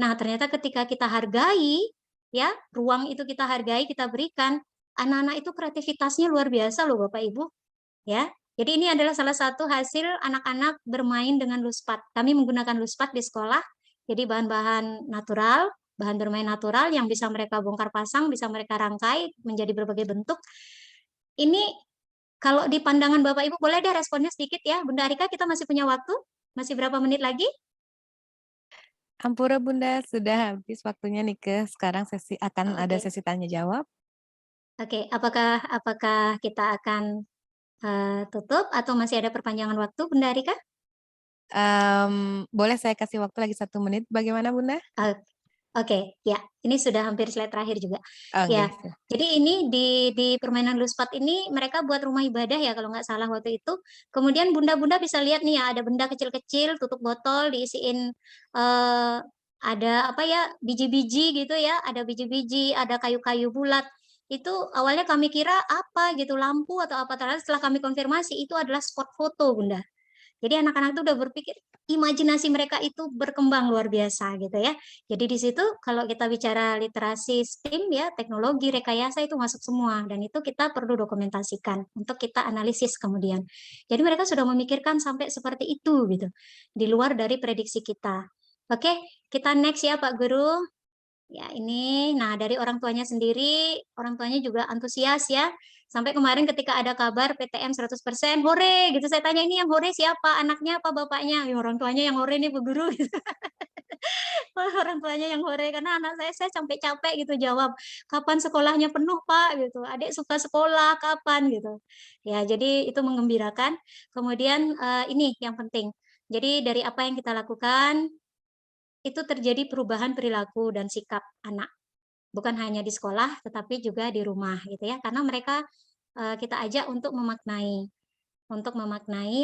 Nah, ternyata ketika kita hargai ya, ruang itu kita hargai, kita berikan, anak-anak itu kreativitasnya luar biasa loh Bapak Ibu. Ya, jadi ini adalah salah satu hasil anak-anak bermain dengan luspat. Kami menggunakan luspat di sekolah, jadi bahan-bahan natural, bahan bermain natural yang bisa mereka bongkar pasang, bisa mereka rangkai menjadi berbagai bentuk. Ini kalau di pandangan Bapak Ibu, boleh deh responnya sedikit ya. Bunda Arika, kita masih punya waktu? Masih berapa menit lagi? Ampura Bunda, sudah habis waktunya nih sekarang akan ada sesi tanya jawab. Oke, apakah kita akan tutup atau masih ada perpanjangan waktu, Bunda Arika? Boleh saya kasih waktu lagi 1 menit, bagaimana Bunda? Oke, ya, ini sudah hampir slide terakhir juga. Ya, Gitu. jadi ini di permainan luspat ini mereka buat rumah ibadah ya kalau nggak salah waktu itu. Kemudian bunda-bunda bisa lihat nih ya, ada benda kecil-kecil, tutup botol diisiin ada apa ya, biji-biji gitu ya, ada biji-biji, ada kayu-kayu bulat. Itu awalnya kami kira apa gitu, lampu atau apa, ternyata setelah kami konfirmasi itu adalah spot foto Bunda. Jadi anak-anak itu udah berpikir, imajinasi mereka itu berkembang luar biasa gitu ya. Jadi di situ kalau kita bicara literasi STEAM ya, teknologi, rekayasa itu masuk semua dan itu kita perlu dokumentasikan untuk kita analisis kemudian. Jadi mereka sudah memikirkan sampai seperti itu gitu, di luar dari prediksi kita. Oke, kita next ya Pak Guru. Ya ini, nah dari orang tuanya sendiri, orang tuanya juga antusias ya. Sampai kemarin ketika ada kabar PTM 100%, hore gitu. Saya tanya ini yang hore siapa? Anaknya apa bapaknya? Ya, orang tuanya yang hore nih Bu Guru. Wah, orang tuanya yang hore karena anak saya sampai capek gitu jawab, kapan sekolahnya penuh Pak gitu. Adik suka sekolah kapan gitu. Ya, jadi itu menggembirakan. Kemudian ini yang penting. Jadi dari apa yang kita lakukan itu terjadi perubahan perilaku dan sikap anak. Bukan hanya di sekolah, tetapi juga di rumah gitu ya. Karena mereka kita ajak untuk memaknai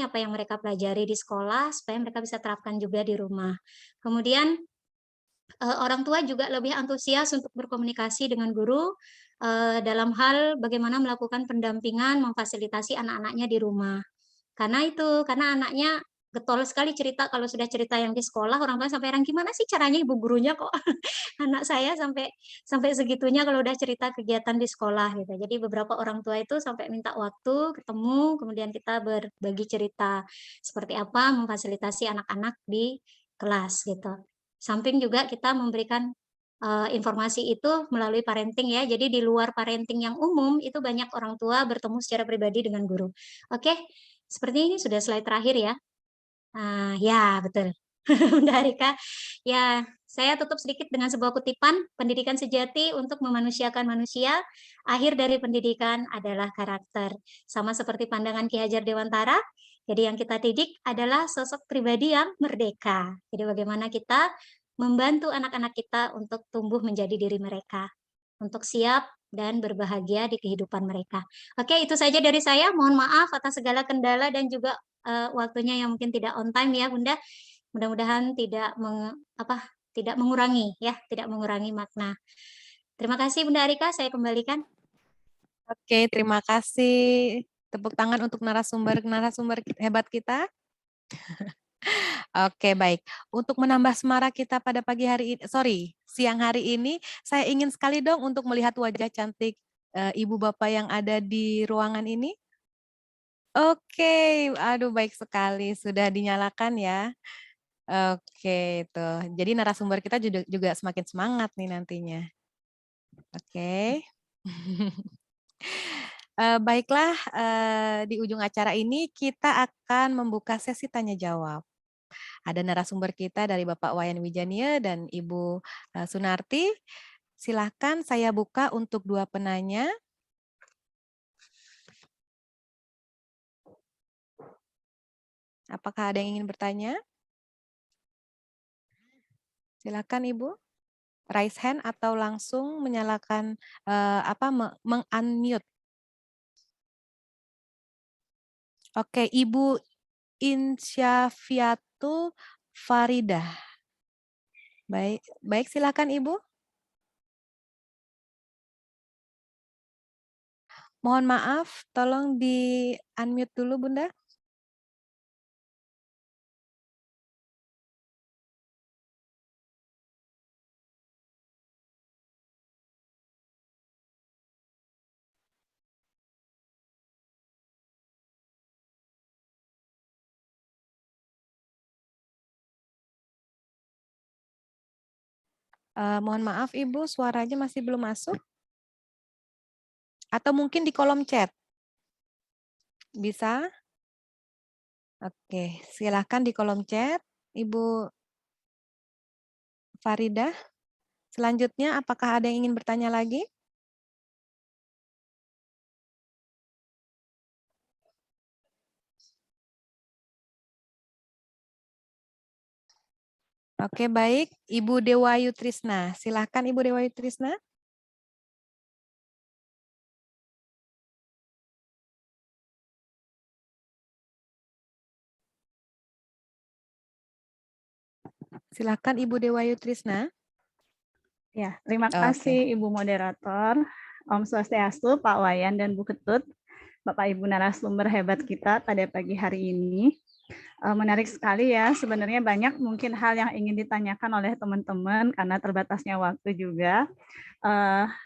apa yang mereka pelajari di sekolah supaya mereka bisa terapkan juga di rumah. Kemudian orang tua juga lebih antusias untuk berkomunikasi dengan guru dalam hal bagaimana melakukan pendampingan, memfasilitasi anak-anaknya di rumah. Karena anaknya getol sekali cerita, kalau sudah cerita yang di sekolah, orang tua sampai heran, "Gimana sih caranya ibu gurunya kok anak saya sampai sampai segitunya kalau udah cerita kegiatan di sekolah," gitu. Jadi beberapa orang tua itu sampai minta waktu ketemu, kemudian kita berbagi cerita seperti apa memfasilitasi anak-anak di kelas gitu. Samping juga kita memberikan informasi itu melalui parenting ya. Jadi di luar parenting yang umum itu banyak orang tua bertemu secara pribadi dengan guru. Oke, seperti ini sudah slide terakhir ya. Ya betul. Bunda Rika, ya saya tutup sedikit dengan sebuah kutipan, pendidikan sejati untuk memanusiakan manusia, akhir dari pendidikan adalah karakter. Sama seperti pandangan Ki Hajar Dewantara, jadi yang kita didik adalah sosok pribadi yang merdeka. Jadi bagaimana kita membantu anak-anak kita untuk tumbuh menjadi diri mereka, untuk siap dan berbahagia di kehidupan mereka. Oke, itu saja dari saya. Mohon maaf atas segala kendala dan juga waktunya yang mungkin tidak on time ya, Bunda. Mudah-mudahan tidak mengurangi ya, tidak mengurangi makna. Terima kasih Bunda Arika, saya kembalikan. Oke, terima kasih. Tepuk tangan untuk narasumber hebat kita. Oke, baik. Untuk menambah semarak kita pada siang hari ini, saya ingin sekali dong untuk melihat wajah cantik Ibu Bapak yang ada di ruangan ini. Oke, aduh baik sekali, sudah dinyalakan ya. Oke, itu. Jadi narasumber kita juga semakin semangat nih nantinya. Oke. Baiklah, di ujung acara ini kita akan membuka sesi tanya jawab. Ada narasumber kita dari Bapak Wayan Wijania dan Ibu Sunarti. Silahkan saya buka untuk dua penanya. Apakah ada yang ingin bertanya? Silakan Ibu. Raise hand atau langsung menyalakan meng-unmute. Oke, Ibu Insyafiatu Faridah. Baik, silakan Ibu. Mohon maaf, tolong di-unmute dulu Bunda. Mohon maaf Ibu, suaranya masih belum masuk. Atau mungkin di kolom chat. Bisa? Oke, silakan di kolom chat, Ibu Faridah. Selanjutnya, apakah ada yang ingin bertanya lagi? Oke, baik. Ibu Dewayu Trisna. Silakan Ibu Dewayu Trisna. Silakan Ibu Dewayu Trisna. Ya, terima kasih Ibu Moderator, Om Swastiastu, Pak Wayan dan Bu Ketut, Bapak Ibu narasumber hebat kita pada pagi hari ini. Menarik sekali ya, sebenarnya banyak mungkin hal yang ingin ditanyakan oleh teman-teman karena terbatasnya waktu juga.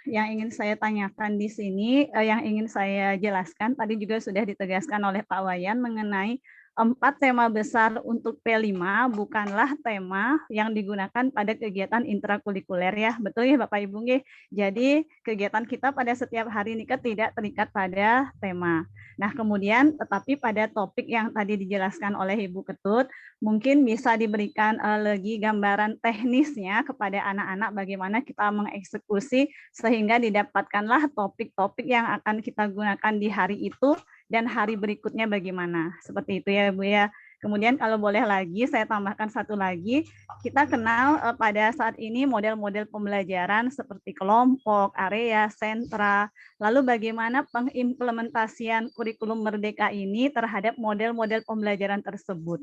Yang ingin saya tanyakan di sini, yang ingin saya jelaskan tadi juga sudah ditegaskan oleh Pak Wayan mengenai 4 tema besar untuk P5 bukanlah tema yang digunakan pada kegiatan intrakurikuler ya. Betul ya Bapak Ibu nggih? Jadi kegiatan kita pada setiap hari ini tidak terikat pada tema. Nah, kemudian tetapi pada topik yang tadi dijelaskan oleh Ibu Ketut, mungkin bisa diberikan lagi gambaran teknisnya kepada anak-anak bagaimana kita mengeksekusi sehingga didapatkanlah topik-topik yang akan kita gunakan di hari itu dan hari berikutnya bagaimana. Seperti itu ya Bu ya. Kemudian kalau boleh lagi saya tambahkan satu lagi, kita kenal pada saat ini model-model pembelajaran seperti kelompok, area, sentra, lalu bagaimana pengimplementasian kurikulum Merdeka ini terhadap model-model pembelajaran tersebut.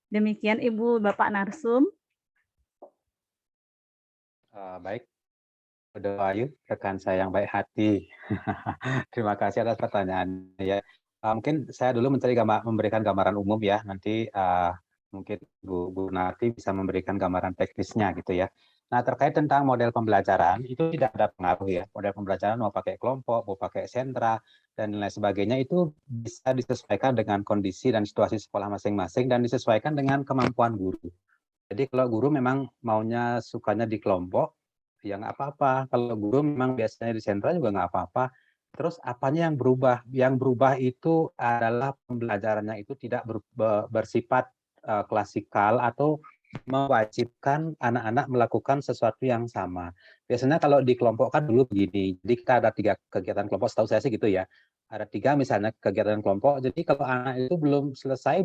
Demikian Ibu Bapak Narsum. Baik, Ayu, rekan saya yang baik hati. Terima kasih atas pertanyaannya ya. Mungkin saya dulu memberikan gambaran umum ya, nanti mungkin Bu Narti bisa memberikan gambaran teknisnya gitu ya. Nah, terkait tentang model pembelajaran, itu tidak ada pengaruh ya. Model pembelajaran mau pakai kelompok, mau pakai sentra, dan lain sebagainya, itu bisa disesuaikan dengan kondisi dan situasi sekolah masing-masing, dan disesuaikan dengan kemampuan guru. Jadi kalau guru memang maunya sukanya di kelompok, ya nggak apa-apa. Kalau guru memang biasanya di sentra juga nggak apa-apa. Terus apanya yang berubah? Yang berubah itu adalah pembelajarannya itu tidak bersifat klasikal atau mewajibkan anak-anak melakukan sesuatu yang sama. Biasanya kalau di kelompok kan dulu begini, jadi kita ada 3 kegiatan kelompok, setahu saya sih gitu ya. Ada 3 misalnya kegiatan kelompok, jadi kalau anak itu belum selesai,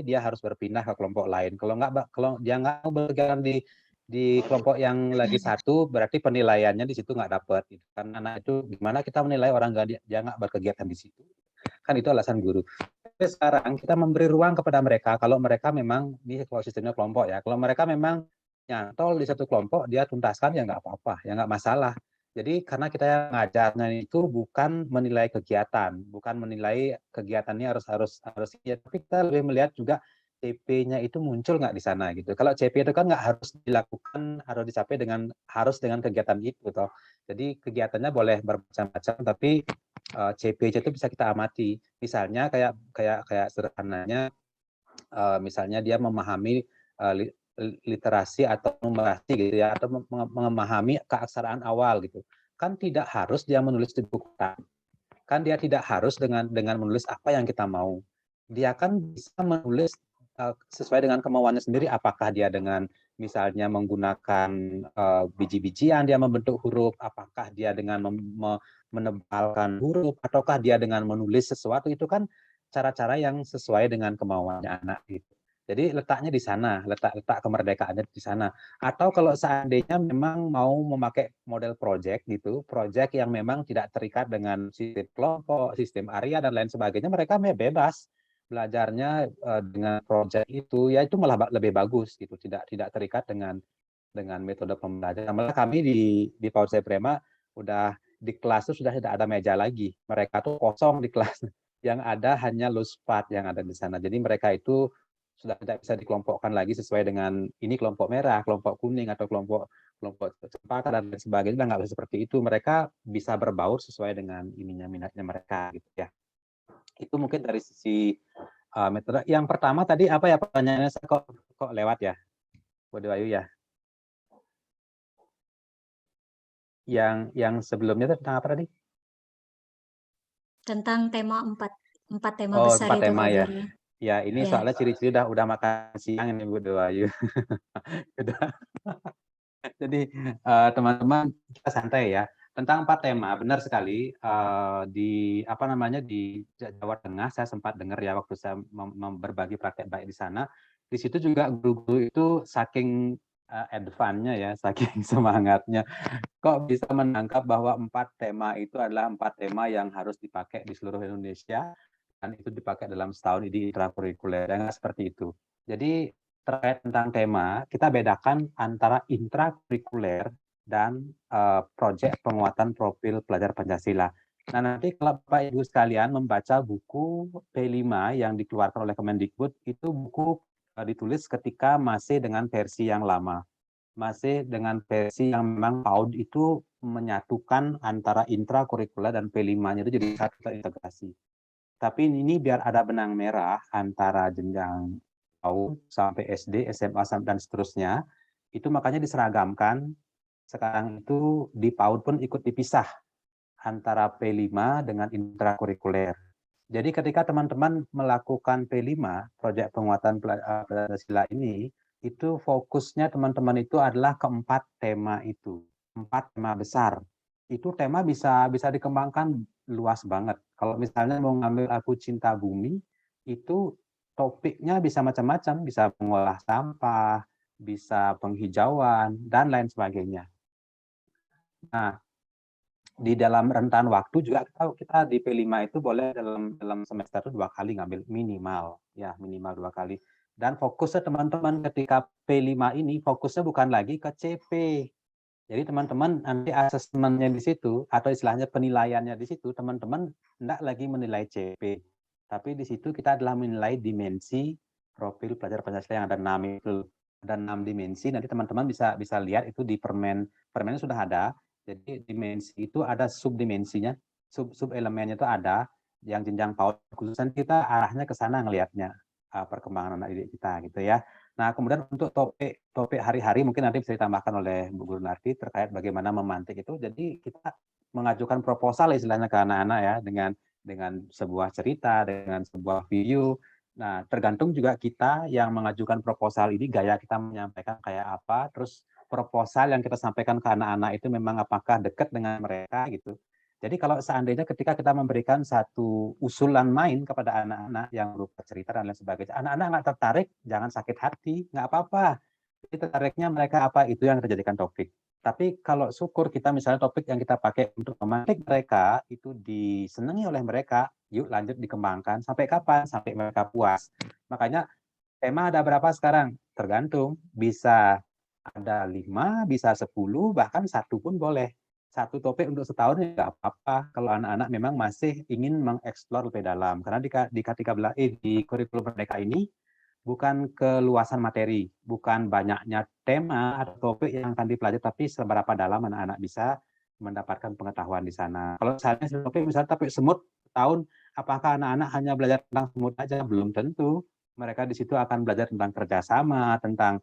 dia harus berpindah ke kelompok lain. Kalau dia nggak mau berkegiatan di kelompok yang lagi satu, berarti penilaiannya di situ nggak dapat. Karena anak itu gimana kita menilai orang dia nggak berkegiatan di situ. Kan itu alasan guru. Tapi sekarang kita memberi ruang kepada mereka, kalau mereka memang, ini kalau sistemnya kelompok ya, kalau mereka memang nyantol di satu kelompok, dia tuntaskan ya nggak apa-apa, ya nggak masalah. Jadi karena kita yang ngajarnya itu bukan menilai kegiatan, bukan menilai kegiatannya harus ya, tapi kita lebih melihat juga CP-nya itu muncul nggak di sana gitu. Kalau CP itu kan nggak harus dilakukan, harus dicapai dengan kegiatan itu toh. Jadi kegiatannya boleh bermacam-macam, tapi CP itu bisa kita amati. Misalnya kayak sederhananya, misalnya dia memahami literasi atau numerasi gitu ya, atau memahami keaksaraan awal gitu. Kan tidak harus dia menulis di buku. Kan dia tidak harus dengan menulis apa yang kita mau. Dia kan bisa menulis sesuai dengan kemauannya sendiri, apakah dia dengan misalnya menggunakan biji-bijian dia membentuk huruf, apakah dia dengan menebalkan huruf, ataukah dia dengan menulis sesuatu, itu kan cara-cara yang sesuai dengan kemauannya anak gitu. Jadi letaknya di sana, letak kemerdekaannya di sana. Atau kalau seandainya memang mau memakai model project gitu, project yang memang tidak terikat dengan sistem kelompok, sistem area dan lain sebagainya, mereka bebas belajarnya dengan project itu, ya itu malah lebih bagus gitu, tidak terikat dengan metode pembelajaran. Malah kami di PAUD Prema udah di kelas itu sudah tidak ada meja lagi, mereka tuh kosong di kelas, yang ada hanya loosepad yang ada di sana. Jadi mereka itu sudah tidak bisa dikelompokkan lagi sesuai dengan ini kelompok merah, kelompok kuning, atau kelompok cempaka dan lain sebagainya. Nggak bisa seperti itu. Mereka bisa berbaur sesuai dengan minatnya mereka gitu ya. Itu mungkin dari sisi metode. Yang pertama tadi apa ya pertanyaannya, kok lewat ya, Bu Ayu ya? Yang sebelumnya tentang apa tadi? Tentang tema 4 tema Oh, besar 4 itu tema Kak ya. Guru. Ya, ini Ya. soalnya ciri-ciri udah makan siang ini Bu Ayu. Jadi teman-teman kita santai ya. Tentang 4 tema, benar sekali, di Jawa Tengah saya sempat dengar ya waktu saya berbagi praktek baik di sana. Di situ juga guru-guru itu saking advance-nya ya, saking semangatnya, kok bisa menangkap bahwa 4 tema itu adalah 4 tema yang harus dipakai di seluruh Indonesia, dan itu dipakai dalam setahun di intrakurikuler. Jangan seperti itu. Jadi terkait tentang tema, kita bedakan antara intrakurikuler dan proyek penguatan profil pelajar Pancasila. Nah, nanti kalau Bapak Ibu sekalian membaca buku P5 yang dikeluarkan oleh Kemendikbud, itu buku ditulis ketika masih dengan versi yang lama. Masih dengan versi yang memang PAUD itu menyatukan antara intrakurikuler dan P5-nya itu jadi satu terintegrasi. Tapi ini biar ada benang merah antara jenjang PAUD sampai SD, SMA, dan seterusnya, itu makanya diseragamkan. Sekarang itu di PAUD pun ikut dipisah antara P5 dengan intrakurikuler. Jadi ketika teman-teman melakukan P5, proyek penguatan Pancasila ini, itu fokusnya teman-teman itu adalah keempat tema itu. 4 tema besar. Itu tema bisa dikembangkan luas banget. Kalau misalnya mau ngambil Aku Cinta Bumi, itu topiknya bisa macam-macam, bisa mengolah sampah, bisa penghijauan, dan lain sebagainya. Nah, di dalam rentan waktu juga kita di P5 itu boleh dalam semester itu 2 kali ngambil minimal 2 kali. Dan fokusnya teman-teman ketika P5 ini fokusnya bukan lagi ke CP. Jadi teman-teman nanti asesmennya di situ atau istilahnya penilaiannya di situ teman-teman tidak lagi menilai CP. Tapi di situ kita adalah menilai dimensi profil pelajar Pancasila yang ada 6 itu. Ada 6 dimensi, nanti teman-teman bisa lihat itu di permennya sudah ada. Jadi dimensi itu ada subdimensinya, sub elemennya itu ada, yang jenjang PAUD khususnya kita arahnya ke sana ngelihatnya perkembangan anak didik kita gitu ya. Nah, kemudian untuk topik hari-hari mungkin nanti bisa ditambahkan oleh Bu Guru Narti terkait bagaimana memantik itu. Jadi kita mengajukan proposal istilahnya ke anak-anak ya dengan sebuah cerita, dengan sebuah video. Nah, tergantung juga kita yang mengajukan proposal ini gaya kita menyampaikan kayak apa, terus proposal yang kita sampaikan ke anak-anak itu memang apakah dekat dengan mereka gitu. Jadi kalau seandainya ketika kita memberikan satu usulan main kepada anak-anak yang berupa cerita dan lain sebagainya, anak-anak nggak tertarik, jangan sakit hati, nggak apa-apa. Jadi tertariknya mereka apa, itu yang kita jadikan topik. Tapi kalau syukur kita misalnya topik yang kita pakai untuk memantik mereka, itu disenangi oleh mereka, yuk lanjut dikembangkan. Sampai kapan? Sampai mereka puas. Makanya tema ada berapa sekarang? Tergantung, bisa ada 5, bisa 10, bahkan 1 pun boleh. 1 topik untuk setahun ya nggak apa-apa kalau anak-anak memang masih ingin mengeksplor lebih dalam. Karena di kurikulum Merdeka ini bukan keluasan materi, bukan banyaknya tema atau topik yang akan dipelajari, tapi seberapa dalam anak-anak bisa mendapatkan pengetahuan di sana. Kalau misalnya topik semut tahun, apakah anak-anak hanya belajar tentang semut aja? Belum tentu. Mereka di situ akan belajar tentang kerjasama, tentang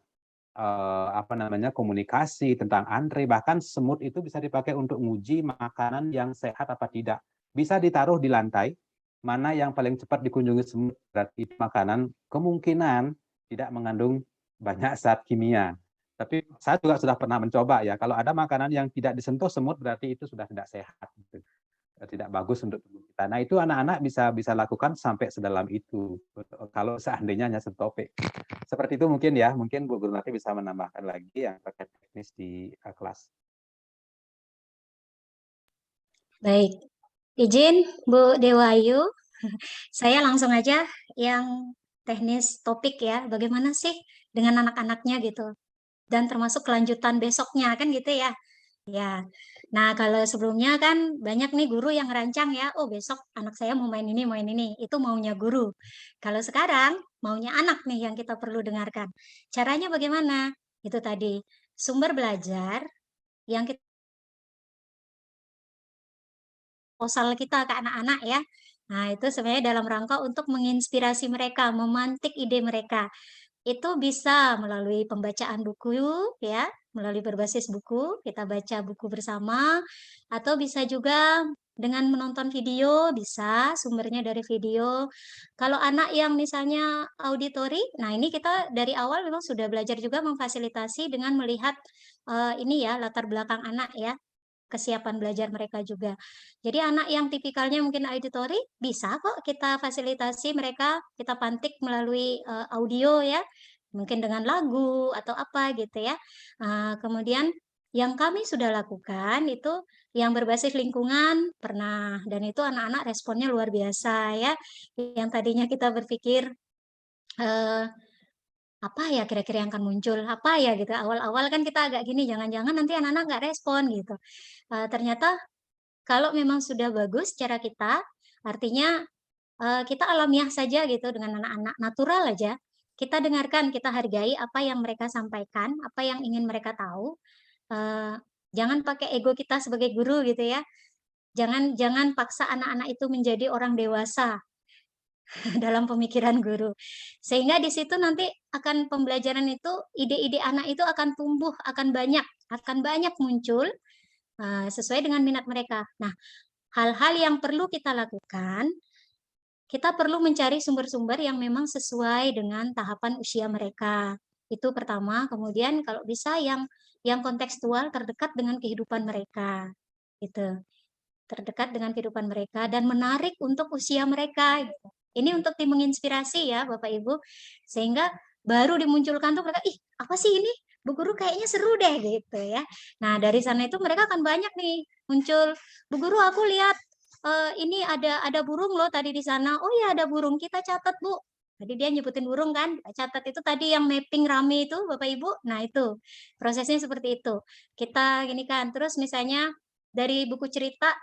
komunikasi, tentang antre, bahkan semut itu bisa dipakai untuk menguji makanan yang sehat apa tidak. Bisa ditaruh di lantai, mana yang paling cepat dikunjungi semut, berarti itu makanan kemungkinan tidak mengandung banyak zat kimia. Tapi saya juga sudah pernah mencoba ya, kalau ada makanan yang tidak disentuh semut berarti itu sudah tidak sehat. Tidak bagus untuk tubuh kita. Nah, itu anak-anak bisa lakukan sampai sedalam itu kalau seandainya hanya satu topik. Seperti itu mungkin ya, mungkin Bu Guru nanti bisa menambahkan lagi yang terkait teknis di kelas. Baik, izin Bu Dewayu, saya langsung aja yang teknis topik ya, bagaimana sih dengan anak-anaknya gitu, dan termasuk kelanjutan besoknya kan gitu ya. Ya, nah kalau sebelumnya kan banyak nih guru yang rancang ya, oh besok anak saya mau main ini, itu maunya guru. Kalau sekarang maunya anak nih yang kita perlu dengarkan. Caranya bagaimana? Itu tadi, sumber belajar yang kita proposal kita ke anak-anak ya. Nah, itu sebenarnya dalam rangka untuk menginspirasi mereka, memantik ide mereka. Itu bisa melalui pembacaan buku ya, melalui berbasis buku, kita baca buku bersama, atau bisa juga dengan menonton video, bisa sumbernya dari video. Kalau anak yang misalnya auditori, nah ini kita dari awal memang sudah belajar juga memfasilitasi dengan melihat ini ya latar belakang anak ya, kesiapan belajar mereka juga. Jadi anak yang tipikalnya mungkin auditori, bisa kok kita fasilitasi mereka, kita pantik melalui audio ya, mungkin dengan lagu atau apa gitu ya. Kemudian yang kami sudah lakukan itu yang berbasis lingkungan pernah, dan itu anak-anak responnya luar biasa ya. Yang tadinya kita berpikir apa ya kira-kira yang akan muncul, apa ya gitu. Awal-awal kan kita agak gini, jangan-jangan nanti anak-anak nggak respon gitu. Ternyata kalau memang sudah bagus cara kita, artinya kita alamiah saja gitu dengan anak-anak, natural aja. Kita dengarkan, kita hargai apa yang mereka sampaikan, apa yang ingin mereka tahu. Jangan pakai ego kita sebagai guru gitu ya. Jangan jangan paksa anak-anak itu menjadi orang dewasa dalam pemikiran guru. Sehingga di situ nanti akan pembelajaran itu, ide-ide anak itu akan tumbuh, akan banyak muncul sesuai dengan minat mereka. Nah, hal-hal yang perlu kita lakukan, kita perlu mencari sumber-sumber yang memang sesuai dengan tahapan usia mereka. Itu pertama, kemudian kalau bisa yang kontekstual terdekat dengan kehidupan mereka. Gitu. Terdekat dengan kehidupan mereka dan menarik untuk usia mereka. Gitu. Ini untuk tim menginspirasi ya Bapak Ibu. Sehingga baru dimunculkan tuh mereka, ih apa sih ini? Bu Guru kayaknya seru deh gitu ya. Nah dari sana itu mereka akan banyak nih muncul, Bu Guru aku lihat ini ada burung loh tadi di sana. Oh ya ada burung, kita catat Bu. Tadi dia nyebutin burung kan, catat itu tadi yang mapping rame itu Bapak Ibu. Nah itu prosesnya seperti itu. Kita gini kan, terus misalnya dari buku cerita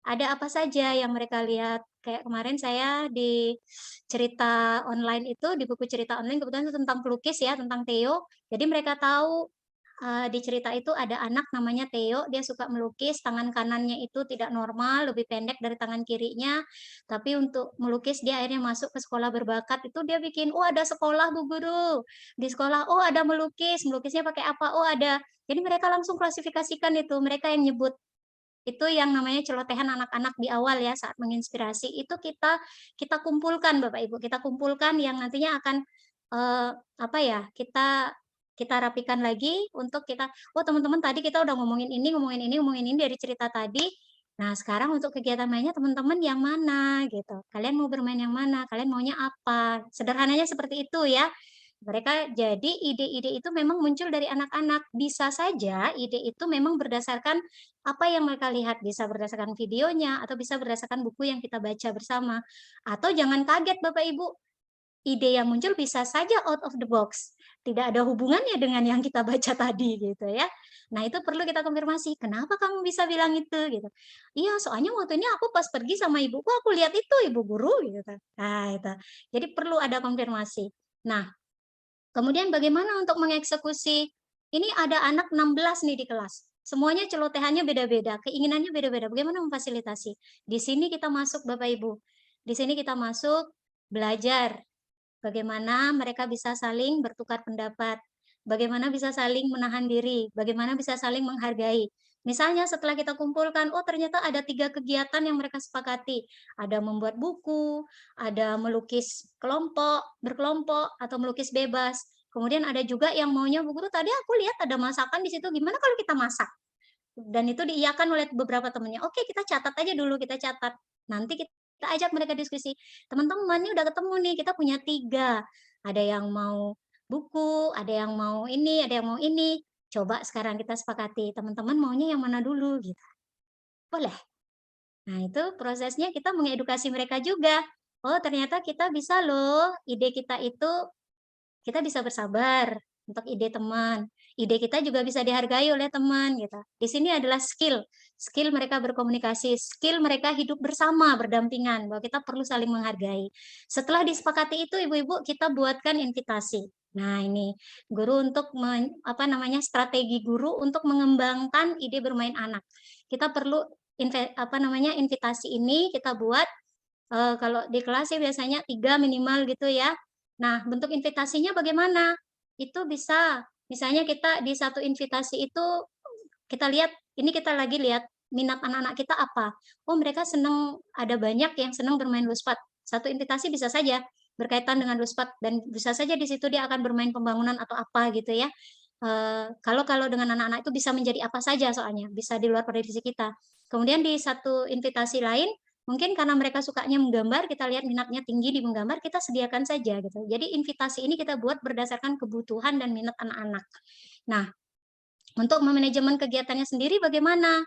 ada apa saja yang mereka lihat. Kayak kemarin saya di cerita online itu, di buku cerita online kebetulan itu tentang pelukis ya, tentang Theo. Jadi mereka tahu di cerita itu ada anak namanya Theo, dia suka melukis, tangan kanannya itu tidak normal, lebih pendek dari tangan kirinya. Tapi untuk melukis dia akhirnya masuk ke sekolah berbakat, itu dia bikin, oh ada sekolah Bu Guru. Di sekolah, oh ada melukis, melukisnya pakai apa? Oh ada. Jadi mereka langsung klasifikasikan itu, mereka yang nyebut. Itu yang namanya celotehan anak-anak di awal ya, saat menginspirasi. Itu kita kumpulkan Bapak Ibu, kita kumpulkan yang nantinya akan, apa ya, kita rapikan lagi untuk kita, oh teman-teman tadi kita udah ngomongin ini, ngomongin ini, ngomongin ini dari cerita tadi. Nah sekarang untuk kegiatan mainnya teman-teman yang mana gitu. Kalian mau bermain yang mana? Kalian maunya apa? Sederhananya seperti itu ya. Mereka jadi ide-ide itu memang muncul dari anak-anak. Bisa saja ide itu memang berdasarkan apa yang mereka lihat, bisa berdasarkan videonya atau bisa berdasarkan buku yang kita baca bersama. Atau jangan kaget Bapak Ibu, ide yang muncul bisa saja out of the box. Tidak ada hubungannya dengan yang kita baca tadi gitu ya. Nah, itu perlu kita konfirmasi, kenapa kamu bisa bilang itu gitu. Iya, soalnya waktu ini aku pas pergi sama ibuku aku lihat itu Ibu Guru gitu. Nah, itu. Jadi perlu ada konfirmasi. Nah, kemudian bagaimana untuk mengeksekusi? Ini ada anak 16 nih di kelas. Semuanya celotehannya beda-beda, keinginannya beda-beda. Bagaimana memfasilitasi? Di sini kita masuk Bapak Ibu. Di sini kita masuk belajar bagaimana mereka bisa saling bertukar pendapat, bagaimana bisa saling menahan diri, bagaimana bisa saling menghargai. Misalnya setelah kita kumpulkan, oh ternyata ada 3 kegiatan yang mereka sepakati. Ada membuat buku, ada melukis berkelompok, atau melukis bebas. Kemudian ada juga yang maunya, Bu Guru tadi aku lihat ada masakan di situ, gimana kalau kita masak? Dan itu diiyakan oleh beberapa temannya. Oke, kita catat aja dulu, kita catat. Nanti kita ajak mereka diskusi. Teman-teman, ini udah ketemu nih, kita punya 3. Ada yang mau buku, ada yang mau ini, ada yang mau ini. Coba sekarang kita sepakati, teman-teman maunya yang mana dulu gitu. Boleh. Nah, itu prosesnya kita mengedukasi mereka juga. Oh, ternyata kita bisa loh, ide kita itu kita bisa bersabar untuk ide teman. Ide kita juga bisa dihargai oleh teman gitu. Di sini adalah skill mereka berkomunikasi, skill mereka hidup bersama, berdampingan, bahwa kita perlu saling menghargai. Setelah disepakati itu Ibu-ibu, kita buatkan invitasi. Nah, ini guru untuk strategi guru untuk mengembangkan ide bermain anak. Kita perlu invitasi ini kita buat kalau di kelas sih biasanya 3 minimal gitu ya. Nah, bentuk invitasinya bagaimana? Itu bisa, misalnya kita di satu invitasi itu kita lihat, ini kita lagi lihat minat anak-anak kita apa. Oh, mereka senang, ada banyak yang senang bermain luspat. Satu invitasi bisa saja berkaitan dengan luspat dan bisa saja di situ dia akan bermain pembangunan atau apa gitu ya. Kalau dengan anak-anak itu bisa menjadi apa saja soalnya, bisa di luar prediksi kita. Kemudian di satu invitasi lain, mungkin karena mereka sukanya menggambar, kita lihat minatnya tinggi di menggambar, kita sediakan saja gitu. Jadi invitasi ini kita buat berdasarkan kebutuhan dan minat anak-anak. Nah, untuk memanajemen kegiatannya sendiri bagaimana?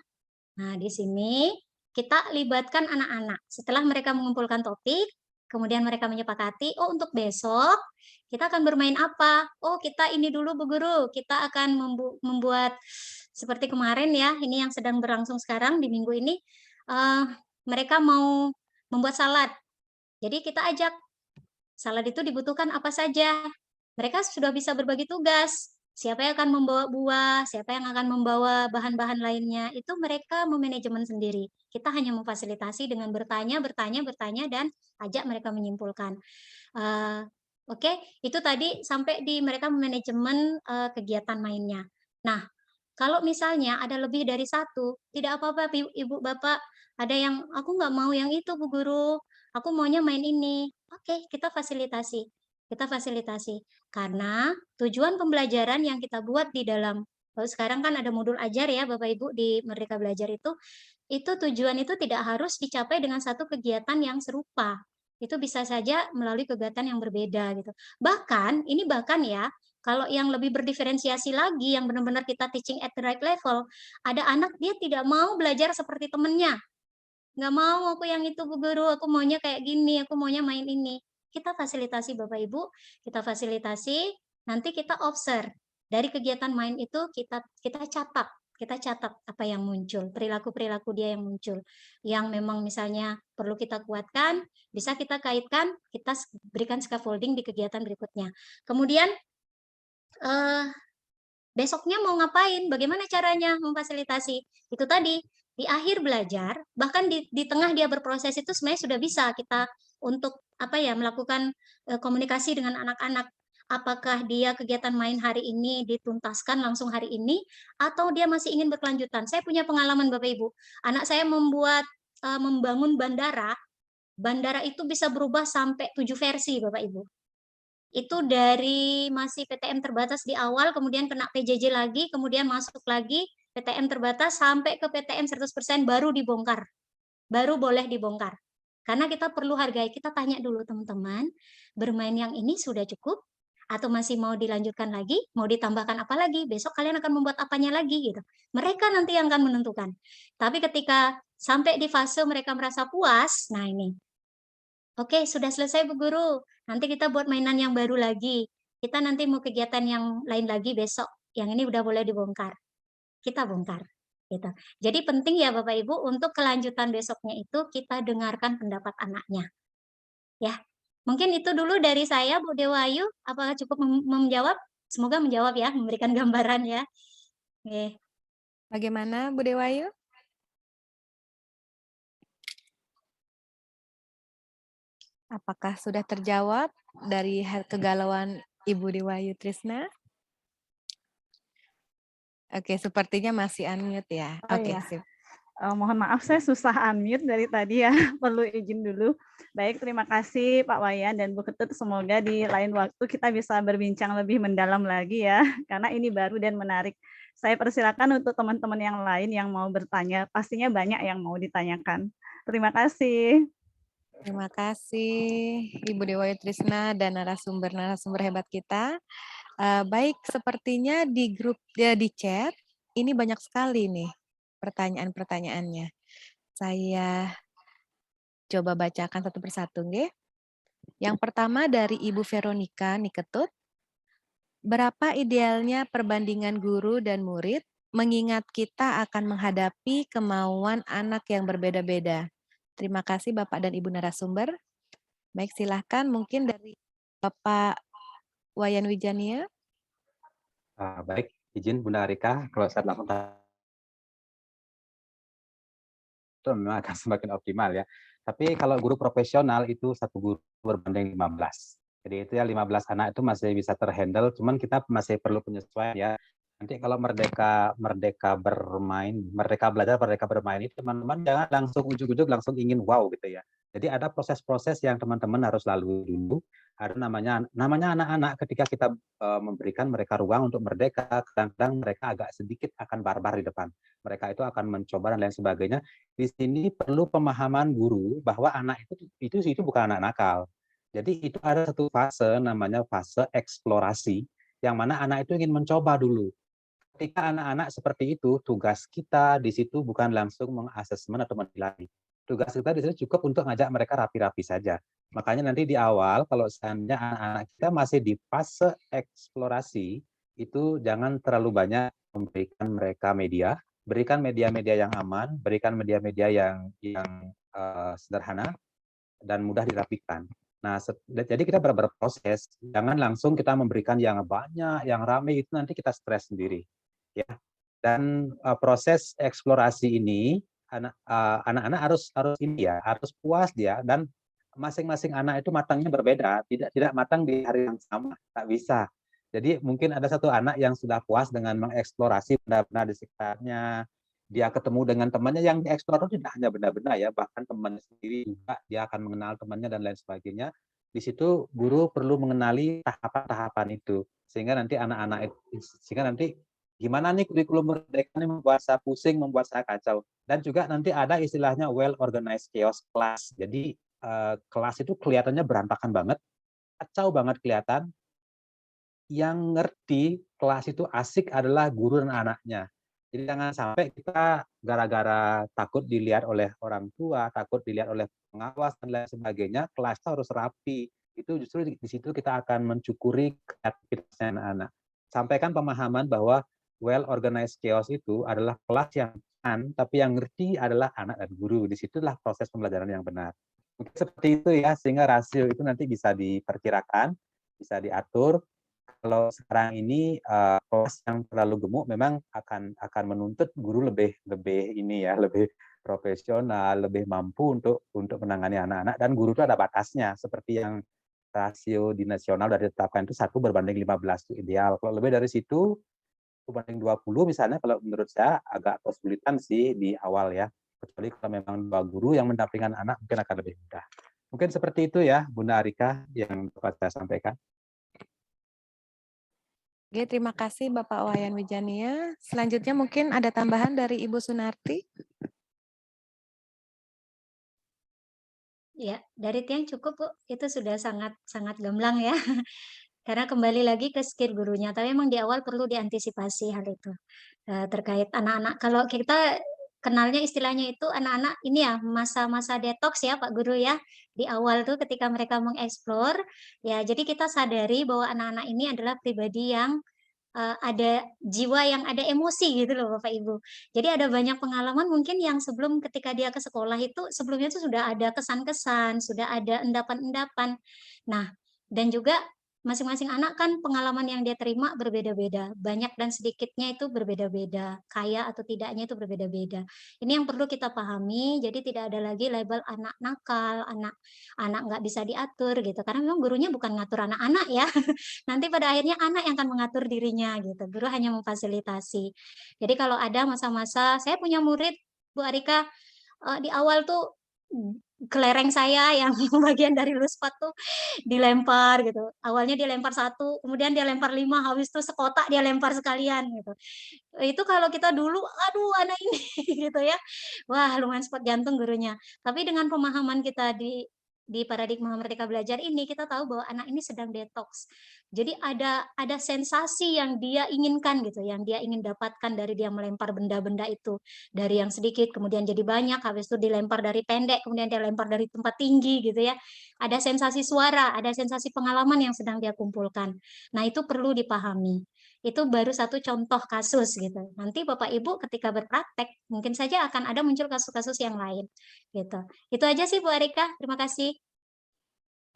Nah, di sini kita libatkan anak-anak. Setelah mereka mengumpulkan topik, Kemudian mereka menyepakati, oh untuk besok kita akan bermain apa? Oh kita ini dulu Bu Guru, kita akan membuat seperti kemarin ya, ini yang sedang berlangsung sekarang di minggu ini, mereka mau membuat salad. Jadi kita ajak, salad itu dibutuhkan apa saja. Mereka sudah bisa berbagi tugas. Siapa yang akan membawa buah, siapa yang akan membawa bahan-bahan lainnya, itu mereka memanajemen sendiri. Kita hanya memfasilitasi dengan bertanya, dan ajak mereka menyimpulkan. Oke, itu tadi sampai di mereka memanajemen kegiatan mainnya. Nah, kalau misalnya ada lebih dari satu, tidak apa-apa Ibu Bapak, ada yang aku nggak mau yang itu Bu Guru, aku maunya main ini. Oke, kita fasilitasi. Kita fasilitasi. Karena tujuan pembelajaran yang kita buat di dalam, kalau sekarang kan ada modul ajar ya Bapak Ibu di Merdeka Belajar itu tujuan itu tidak harus dicapai dengan satu kegiatan yang serupa. Itu bisa saja melalui kegiatan yang berbeda gitu. Bahkan, ini bahkan ya, kalau yang lebih berdiferensiasi lagi, yang benar-benar kita teaching at the right level, ada anak dia tidak mau belajar seperti temennya. Nggak mau aku yang itu Bu Guru, aku maunya kayak gini, aku maunya main ini. Kita fasilitasi Bapak Ibu, kita fasilitasi, nanti kita observe. Dari kegiatan main itu kita catat apa yang muncul, perilaku-perilaku dia yang muncul. Yang memang misalnya perlu kita kuatkan, bisa kita kaitkan, kita berikan scaffolding di kegiatan berikutnya. Kemudian besoknya mau ngapain, bagaimana caranya memfasilitasi. Itu tadi, di akhir belajar, bahkan di tengah dia berproses itu sebenarnya sudah bisa kita untuk melakukan komunikasi dengan anak-anak. Apakah dia kegiatan main hari ini dituntaskan langsung hari ini, atau dia masih ingin berkelanjutan. Saya punya pengalaman Bapak Ibu, anak saya membangun bandara itu bisa berubah sampai 7 versi Bapak Ibu. Itu dari masih PTM terbatas di awal, kemudian kena PJJ lagi, kemudian masuk lagi PTM terbatas sampai ke PTM 100% baru dibongkar. Baru boleh dibongkar. Karena kita perlu hargai, kita tanya dulu teman-teman, bermain yang ini sudah cukup? Atau masih mau dilanjutkan lagi? Mau ditambahkan apa lagi? Besok kalian akan membuat apanya lagi? Gitu. Mereka nanti yang akan menentukan. Tapi ketika sampai di fase mereka merasa puas, nah ini, oke, sudah selesai Bu Guru. Nanti kita buat mainan yang baru lagi. Kita nanti mau kegiatan yang lain lagi besok. Yang ini udah boleh dibongkar. Kita bongkar. Gitu. Jadi penting ya Bapak Ibu, untuk kelanjutan besoknya itu kita dengarkan pendapat anaknya. Ya, mungkin itu dulu dari saya Bu Dewayu. Apakah cukup menjawab? Semoga menjawab ya, memberikan gambaran ya. Oke. Bagaimana Bu Dewayu? Apakah sudah terjawab dari kegalauan Ibu Dewayu Trisna? Oke, sepertinya masih unmute ya. Oh, Oke, iya. sip. Mohon maaf, saya susah unmute dari tadi ya, perlu izin dulu. Baik, terima kasih Pak Wayan dan Bu Ketut. Semoga di lain waktu kita bisa berbincang lebih mendalam lagi ya, karena ini baru dan menarik. Saya persilakan untuk teman-teman yang lain yang mau bertanya, pastinya banyak yang mau ditanyakan. Terima kasih. Terima kasih Ibu Dewayu Trisna dan narasumber hebat kita. Baik, sepertinya di grup di chat ini banyak sekali nih pertanyaan-pertanyaannya. Saya coba bacakan satu persatu, nggih. Yang pertama dari Ibu Veronica Niketut. Berapa idealnya perbandingan guru dan murid mengingat kita akan menghadapi kemauan anak yang berbeda-beda? Terima kasih Bapak dan Ibu narasumber. Baik, silahkan mungkin dari Bapak Wayan Wijania. Baik, izin Bunda Arika, kalau saya langsung itu memang akan semakin optimal ya. Tapi kalau guru profesional itu satu guru berbanding 15. Jadi itu ya 15 anak itu masih bisa terhandle, cuman kita masih perlu penyesuaian ya. Nanti kalau merdeka belajar, merdeka bermain itu teman-teman jangan langsung ujuk-ujuk langsung ingin wow gitu ya. Jadi ada proses-proses yang teman-teman harus lalui dulu. Ada namanya anak-anak ketika kita memberikan mereka ruang untuk merdeka, kadang-kadang mereka agak sedikit akan barbar di depan. Mereka itu akan mencoba dan lain sebagainya. Di sini perlu pemahaman guru bahwa anak itu bukan anak nakal. Jadi itu ada satu fase namanya fase eksplorasi yang mana anak itu ingin mencoba dulu. Ketika anak-anak seperti itu, tugas kita di situ bukan langsung mengasesmen atau menilai. Tugas kita di situ cukup untuk ngajak mereka rapi-rapi saja. Makanya nanti di awal kalau seandainya anak-anak kita masih di fase eksplorasi, itu jangan terlalu banyak memberikan mereka media, berikan media-media yang aman, berikan media-media yang sederhana dan mudah dirapikan. Nah, jadi kita berproses, jangan langsung kita memberikan yang banyak, yang ramai, itu nanti kita stres sendiri. Ya. Dan proses eksplorasi ini anak-anak harus ini ya, harus puas dia, dan masing-masing anak itu matangnya berbeda, tidak matang di hari yang sama, tak bisa. Jadi mungkin ada satu anak yang sudah puas dengan mengeksplorasi benda-benda di sekitarnya, dia ketemu dengan temannya yang dieksplor itu tidak hanya benda-benda ya, bahkan temannya sendiri juga dia akan mengenal temannya dan lain sebagainya. Di situ guru perlu mengenali tahapan-tahapan itu sehingga nanti gimana nih kurikulum Merdeka ini membuat saya pusing, membuat saya kacau. Dan juga nanti ada istilahnya well organized chaos class. Jadi kelas itu kelihatannya berantakan banget, kacau banget kelihatan. Yang ngerti kelas itu asik adalah guru dan anaknya. Jadi jangan sampai kita gara-gara takut dilihat oleh orang tua, takut dilihat oleh pengawas dan lain sebagainya, kelas itu harus rapi. Itu justru di situ kita akan mencukuri kreativitasnya anak-anak. Sampaikan pemahaman bahwa well organized chaos itu adalah kelas yang fun, tapi yang ngerti adalah anak dan guru. Disitulah proses pembelajaran yang benar. Mungkin seperti itu ya, sehingga rasio itu nanti bisa diperkirakan, bisa diatur. Kalau sekarang ini kelas yang terlalu gemuk memang akan menuntut guru lebih ini ya, lebih profesional, lebih mampu untuk menangani anak-anak, dan guru itu ada batasnya, seperti yang rasio di nasional dari ditetapkan itu 1:15 itu ideal. Kalau lebih dari situ 1:20 misalnya, kalau menurut saya agak kesulitan sih di awal ya. Kecuali kalau memang 2 guru yang mendampingkan anak mungkin akan lebih mudah. Mungkin seperti itu ya, Bunda Arika yang dapat saya sampaikan. Oke, terima kasih Bapak Wayan Wijania. Selanjutnya mungkin ada tambahan dari Ibu Sunarti. Ya, dari Tiang cukup, Bu. Itu sudah sangat gamblang ya. Karena kembali lagi ke skill gurunya, tapi memang di awal perlu diantisipasi hal itu. Terkait anak-anak, kalau kita kenalnya istilahnya itu anak-anak ini ya, masa-masa detox ya Pak Guru ya. Di awal tuh ketika mereka mengeksplor, ya jadi kita sadari bahwa anak-anak ini adalah pribadi yang ada jiwa yang ada emosi gitu loh Bapak Ibu. Jadi ada banyak pengalaman mungkin yang sebelum ketika dia ke sekolah itu sebelumnya itu sudah ada kesan-kesan, sudah ada endapan-endapan. Nah, dan juga masing-masing anak kan pengalaman yang dia terima berbeda-beda, banyak dan sedikitnya itu berbeda-beda, kaya atau tidaknya itu berbeda-beda. Ini yang perlu kita pahami, jadi tidak ada lagi label anak nakal, anak nggak bisa diatur gitu, karena memang gurunya bukan ngatur anak-anak ya. Nanti pada akhirnya anak yang akan mengatur dirinya gitu, guru hanya memfasilitasi. Jadi kalau ada masa-masa, saya punya murid Bu Arika, di awal tuh kelereng saya yang bagian dari luspat tuh dilempar gitu. Awalnya dia lempar 1, kemudian dia lempar 5, habis itu sekotak dia lempar sekalian gitu. Itu kalau kita dulu, aduh anak ini gitu ya. Wah, lumayan spot jantung gurunya. Tapi dengan pemahaman kita di paradigma Merdeka Belajar ini, kita tahu bahwa anak ini sedang detox. Jadi ada sensasi yang dia inginkan gitu, yang dia ingin dapatkan dari dia melempar benda-benda itu. Dari yang sedikit kemudian jadi banyak, habis itu dilempar dari pendek, kemudian dia lempar dari tempat tinggi gitu ya. Ada sensasi suara, ada sensasi pengalaman yang sedang dia kumpulkan. Nah, itu perlu dipahami. Itu baru satu contoh kasus gitu. Nanti Bapak Ibu ketika berpraktek, mungkin saja akan ada muncul kasus-kasus yang lain gitu. Itu aja sih Bu Arika, terima kasih.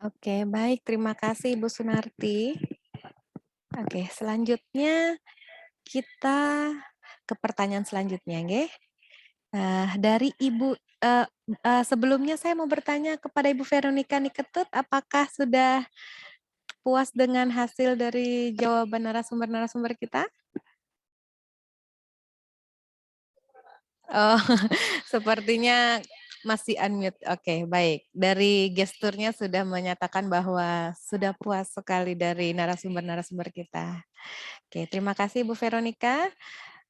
Oke, baik. Terima kasih Ibu Sunarti. Oke, selanjutnya kita ke pertanyaan selanjutnya, nggih. Dari Ibu, sebelumnya saya mau bertanya kepada Ibu Veronica Niketut, apakah sudah puas dengan hasil dari jawaban narasumber-narasumber kita? Oh, sepertinya masih unmute. Oke, baik. Dari gesturnya sudah menyatakan bahwa sudah puas sekali dari narasumber-narasumber kita. Oke, terima kasih Bu Veronica.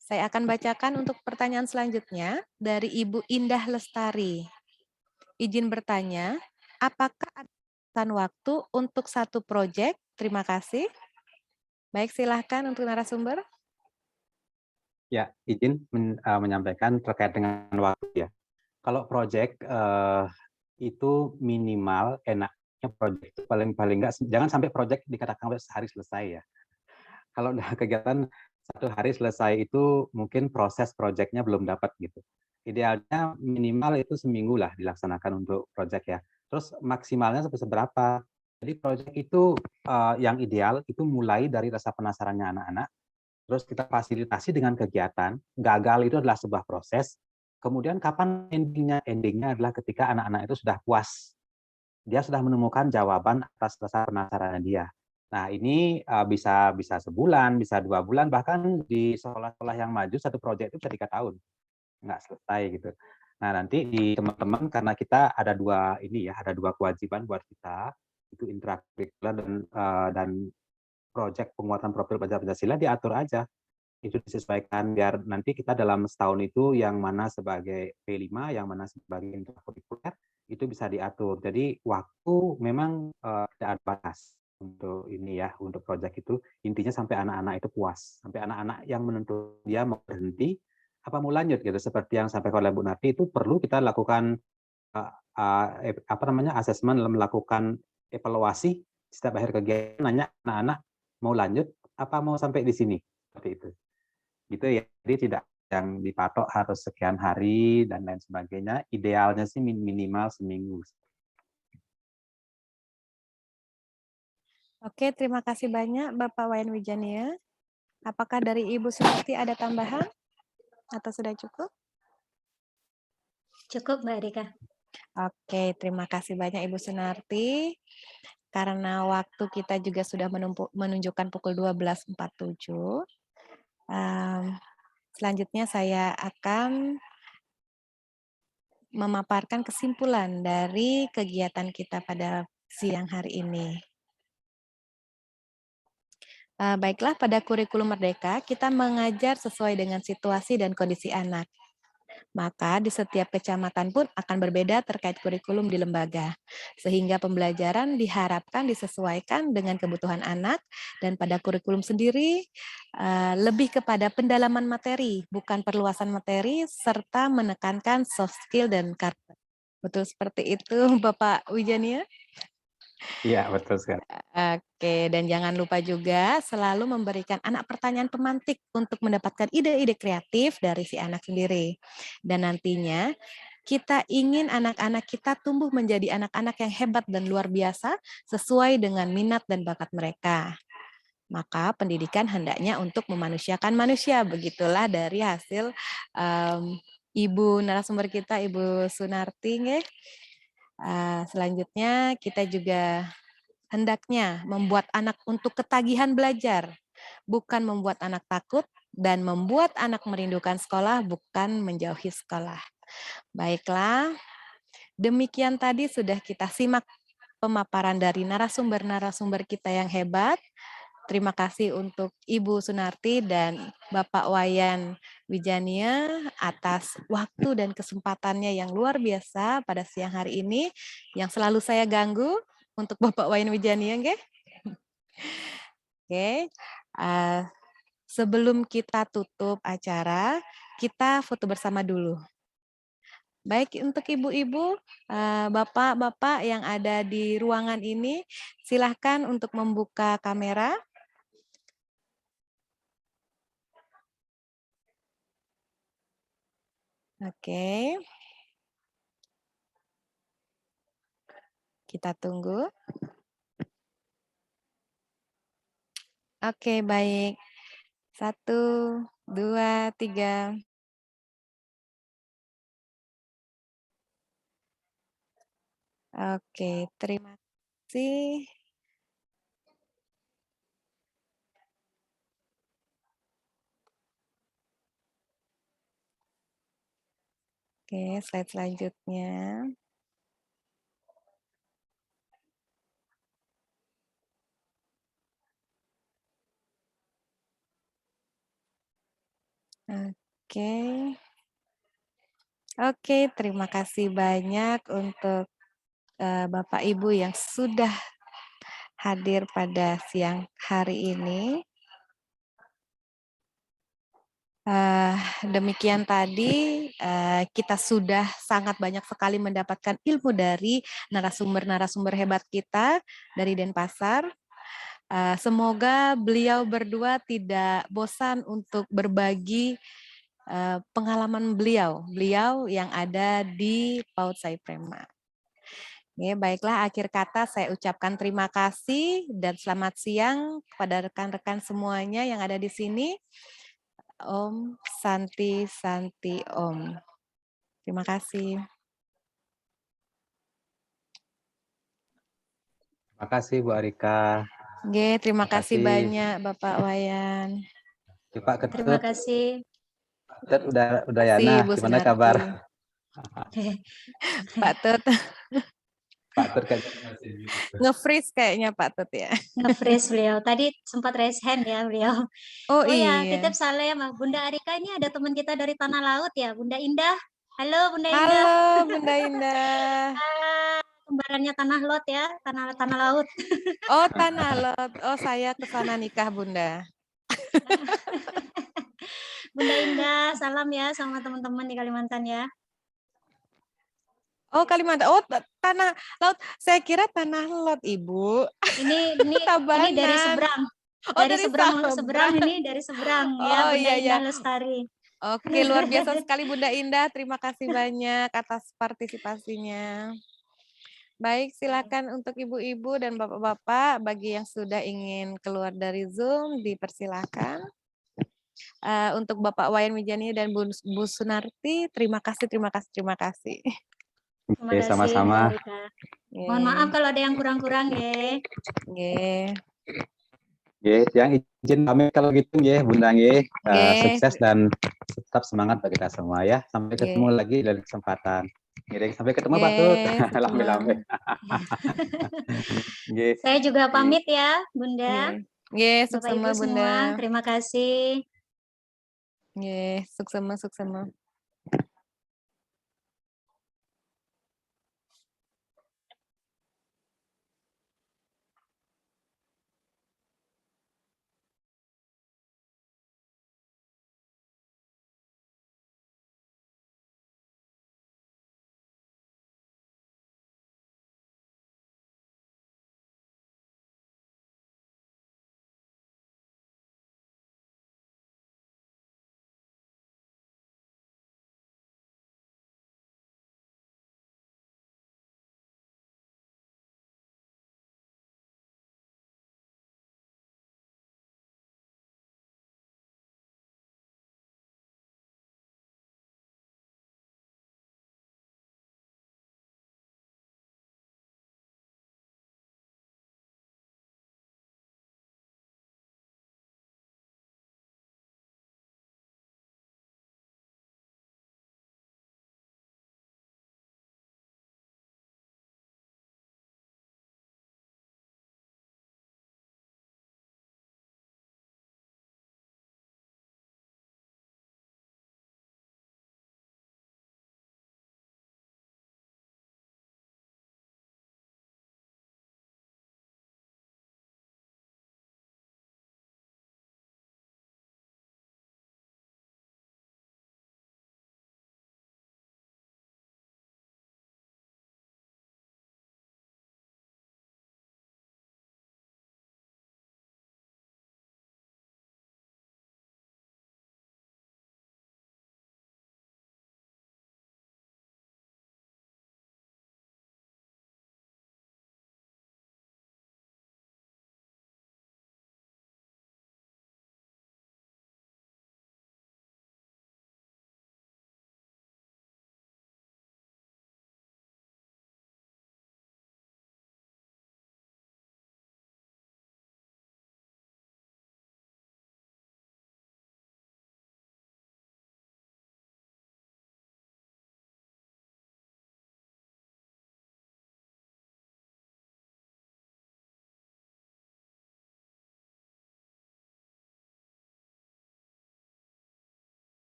Saya akan bacakan untuk pertanyaan selanjutnya dari Ibu Indah Lestari. Izin bertanya, apakah ada batasan waktu untuk satu proyek? Terima kasih. Baik, silahkan untuk narasumber. Ya, izin menyampaikan terkait dengan waktu ya. Kalau proyek itu minimal proyek itu paling nggak jangan sampai proyek dikatakan sehari selesai ya. Kalau udah kegiatan 1 hari selesai itu mungkin proses proyeknya belum dapat gitu. Idealnya minimal itu seminggu lah dilaksanakan untuk proyek ya. Terus maksimalnya sampai seberapa? Jadi proyek itu yang ideal itu mulai dari rasa penasarannya anak-anak, terus kita fasilitasi dengan kegiatan. Gagal itu adalah sebuah proses. Kemudian kapan endingnya? Endingnya adalah ketika anak-anak itu sudah puas. Dia sudah menemukan jawaban atas rasa penasarannya dia. Nah, ini bisa sebulan, bisa 2 bulan, bahkan di sekolah-sekolah yang maju satu proyek itu bisa 3 tahun, nggak selesai gitu. Nah, nanti di teman-teman karena kita ada 2 ini ya, ada 2 kewajiban buat kita, itu intrakurikuler dan proyek penguatan profil pelajar Pancasila diatur aja. Itu disesuaikan biar nanti kita dalam setahun itu yang mana sebagai P5, yang mana sebagai intrakurikuler itu bisa diatur. Jadi waktu memang tidak ada batas untuk ini ya, untuk proyek itu intinya sampai anak-anak itu puas, sampai anak-anak yang menentukan dia mau berhenti apa mau lanjut gitu. Seperti yang sampai oleh Bu Nati itu perlu kita lakukan apa namanya asesmen, melakukan evaluasi setiap akhir kegiatan, nanya anak-anak mau lanjut apa mau sampai di sini seperti itu. Gitu ya. Jadi tidak yang dipatok harus sekian hari dan lain sebagainya. Idealnya sih minimal seminggu. Oke, terima kasih banyak Bapak Wayan Wijania. Apakah dari Ibu Sunarti ada tambahan atau sudah cukup? Cukup Mbak Rika. Oke, terima kasih banyak Ibu Sunarti. Karena waktu kita juga sudah menunjukkan pukul 12.47. Selanjutnya saya akan memaparkan kesimpulan dari kegiatan kita pada siang hari ini. Baiklah, pada kurikulum Merdeka, kita mengajar sesuai dengan situasi dan kondisi anak. Maka di setiap kecamatan pun akan berbeda terkait kurikulum di lembaga, sehingga pembelajaran diharapkan disesuaikan dengan kebutuhan anak, dan pada kurikulum sendiri lebih kepada pendalaman materi, bukan perluasan materi, serta menekankan soft skill dan karakter. Betul seperti itu, Bapak Wijania? Iya, betul sekali. Oke, dan jangan lupa juga selalu memberikan anak pertanyaan pemantik untuk mendapatkan ide-ide kreatif dari si anak sendiri. Dan nantinya kita ingin anak-anak kita tumbuh menjadi anak-anak yang hebat dan luar biasa sesuai dengan minat dan bakat mereka. Maka pendidikan hendaknya untuk memanusiakan manusia. Begitulah dari hasil Ibu narasumber kita, Ibu Sunarti. Selanjutnya kita juga hendaknya membuat anak untuk ketagihan belajar, bukan membuat anak takut, dan membuat anak merindukan sekolah, bukan menjauhi sekolah. Baiklah, demikian tadi sudah kita simak pemaparan dari narasumber-narasumber kita yang hebat. Terima kasih untuk Ibu Sunarti dan Bapak Wayan Wijania atas waktu dan kesempatannya yang luar biasa pada siang hari ini, yang selalu saya ganggu untuk Bapak Wayan Wijania, nggih? Oke, sebelum kita tutup acara, kita foto bersama dulu. Baik untuk ibu-ibu, bapak-bapak yang ada di ruangan ini, silahkan untuk membuka kamera. Oke. Kita tunggu. Oke, baik. 1, 2, 3. Oke, terima kasih. Oke, slide selanjutnya. Oke. Oke, terima kasih banyak untuk Bapak Ibu yang sudah hadir pada siang hari ini. Demikian tadi kita sudah sangat banyak sekali mendapatkan ilmu dari narasumber-narasumber hebat kita dari Denpasar. Semoga beliau berdua tidak bosan untuk berbagi pengalaman beliau yang ada di PAUD Saiprema. Ya, baiklah, akhir kata saya ucapkan terima kasih dan selamat siang kepada rekan-rekan semuanya yang ada di sini. Om Santi Santi Om. Terima kasih. Terima kasih Bu Arika. Oke, terima kasih kasih. banyak Bapak Wayan. Pak Terima Ketut. kasih. Ketut udah ya, Kasih, nah, Bu gimana Sunarti. kabar? Pak Tut. Pak Tut kan Nge-freeze kayaknya Pak Tut ya. Nge-freeze beliau. Tadi sempat raise hand ya beliau. Oh ya, iya. titip salam Bunda Arika, ini ada teman kita dari Tanah Laut ya, Bunda Indah. Halo Bunda Indah. Halo Bunda Indah. Kembarannya Tanah Laut ya, Tanah Laut. Oh Tanah Laut. Oh saya ke sana nikah Bunda. Bunda Indah, salam ya sama teman-teman di Kalimantan ya. Oh Kalimantan. Oh Tanah Laut. Saya kira Tanah Laut Ibu. Ini dari seberang. Oh, dari seberang ini dari seberang ya, Oh Bunda iya, Indah iya. Lestari. Oke, luar biasa sekali Bunda Indah. Terima kasih banyak atas partisipasinya. Baik, silakan untuk ibu-ibu dan bapak-bapak bagi yang sudah ingin keluar dari Zoom dipersilakan. Untuk Bapak Wayan Mijani dan Bu Sunarti, terima kasih. Terima Oke, kasih, sama-sama. Mbak Rika. Mohon maaf kalau ada yang kurang-kurang ya. Yang izin pamit kalau gitu ya, Bunda ya. Nggih. Sukses dan tetap semangat bagi kita semua ya. Sampai ketemu lagi dari kesempatan. Sampai ketemu Pak Tut. Lambe-lambe. Saya juga pamit ya, Bunda. Sukses Bapak Ibu Bunda. semua, terima kasih. Sukses.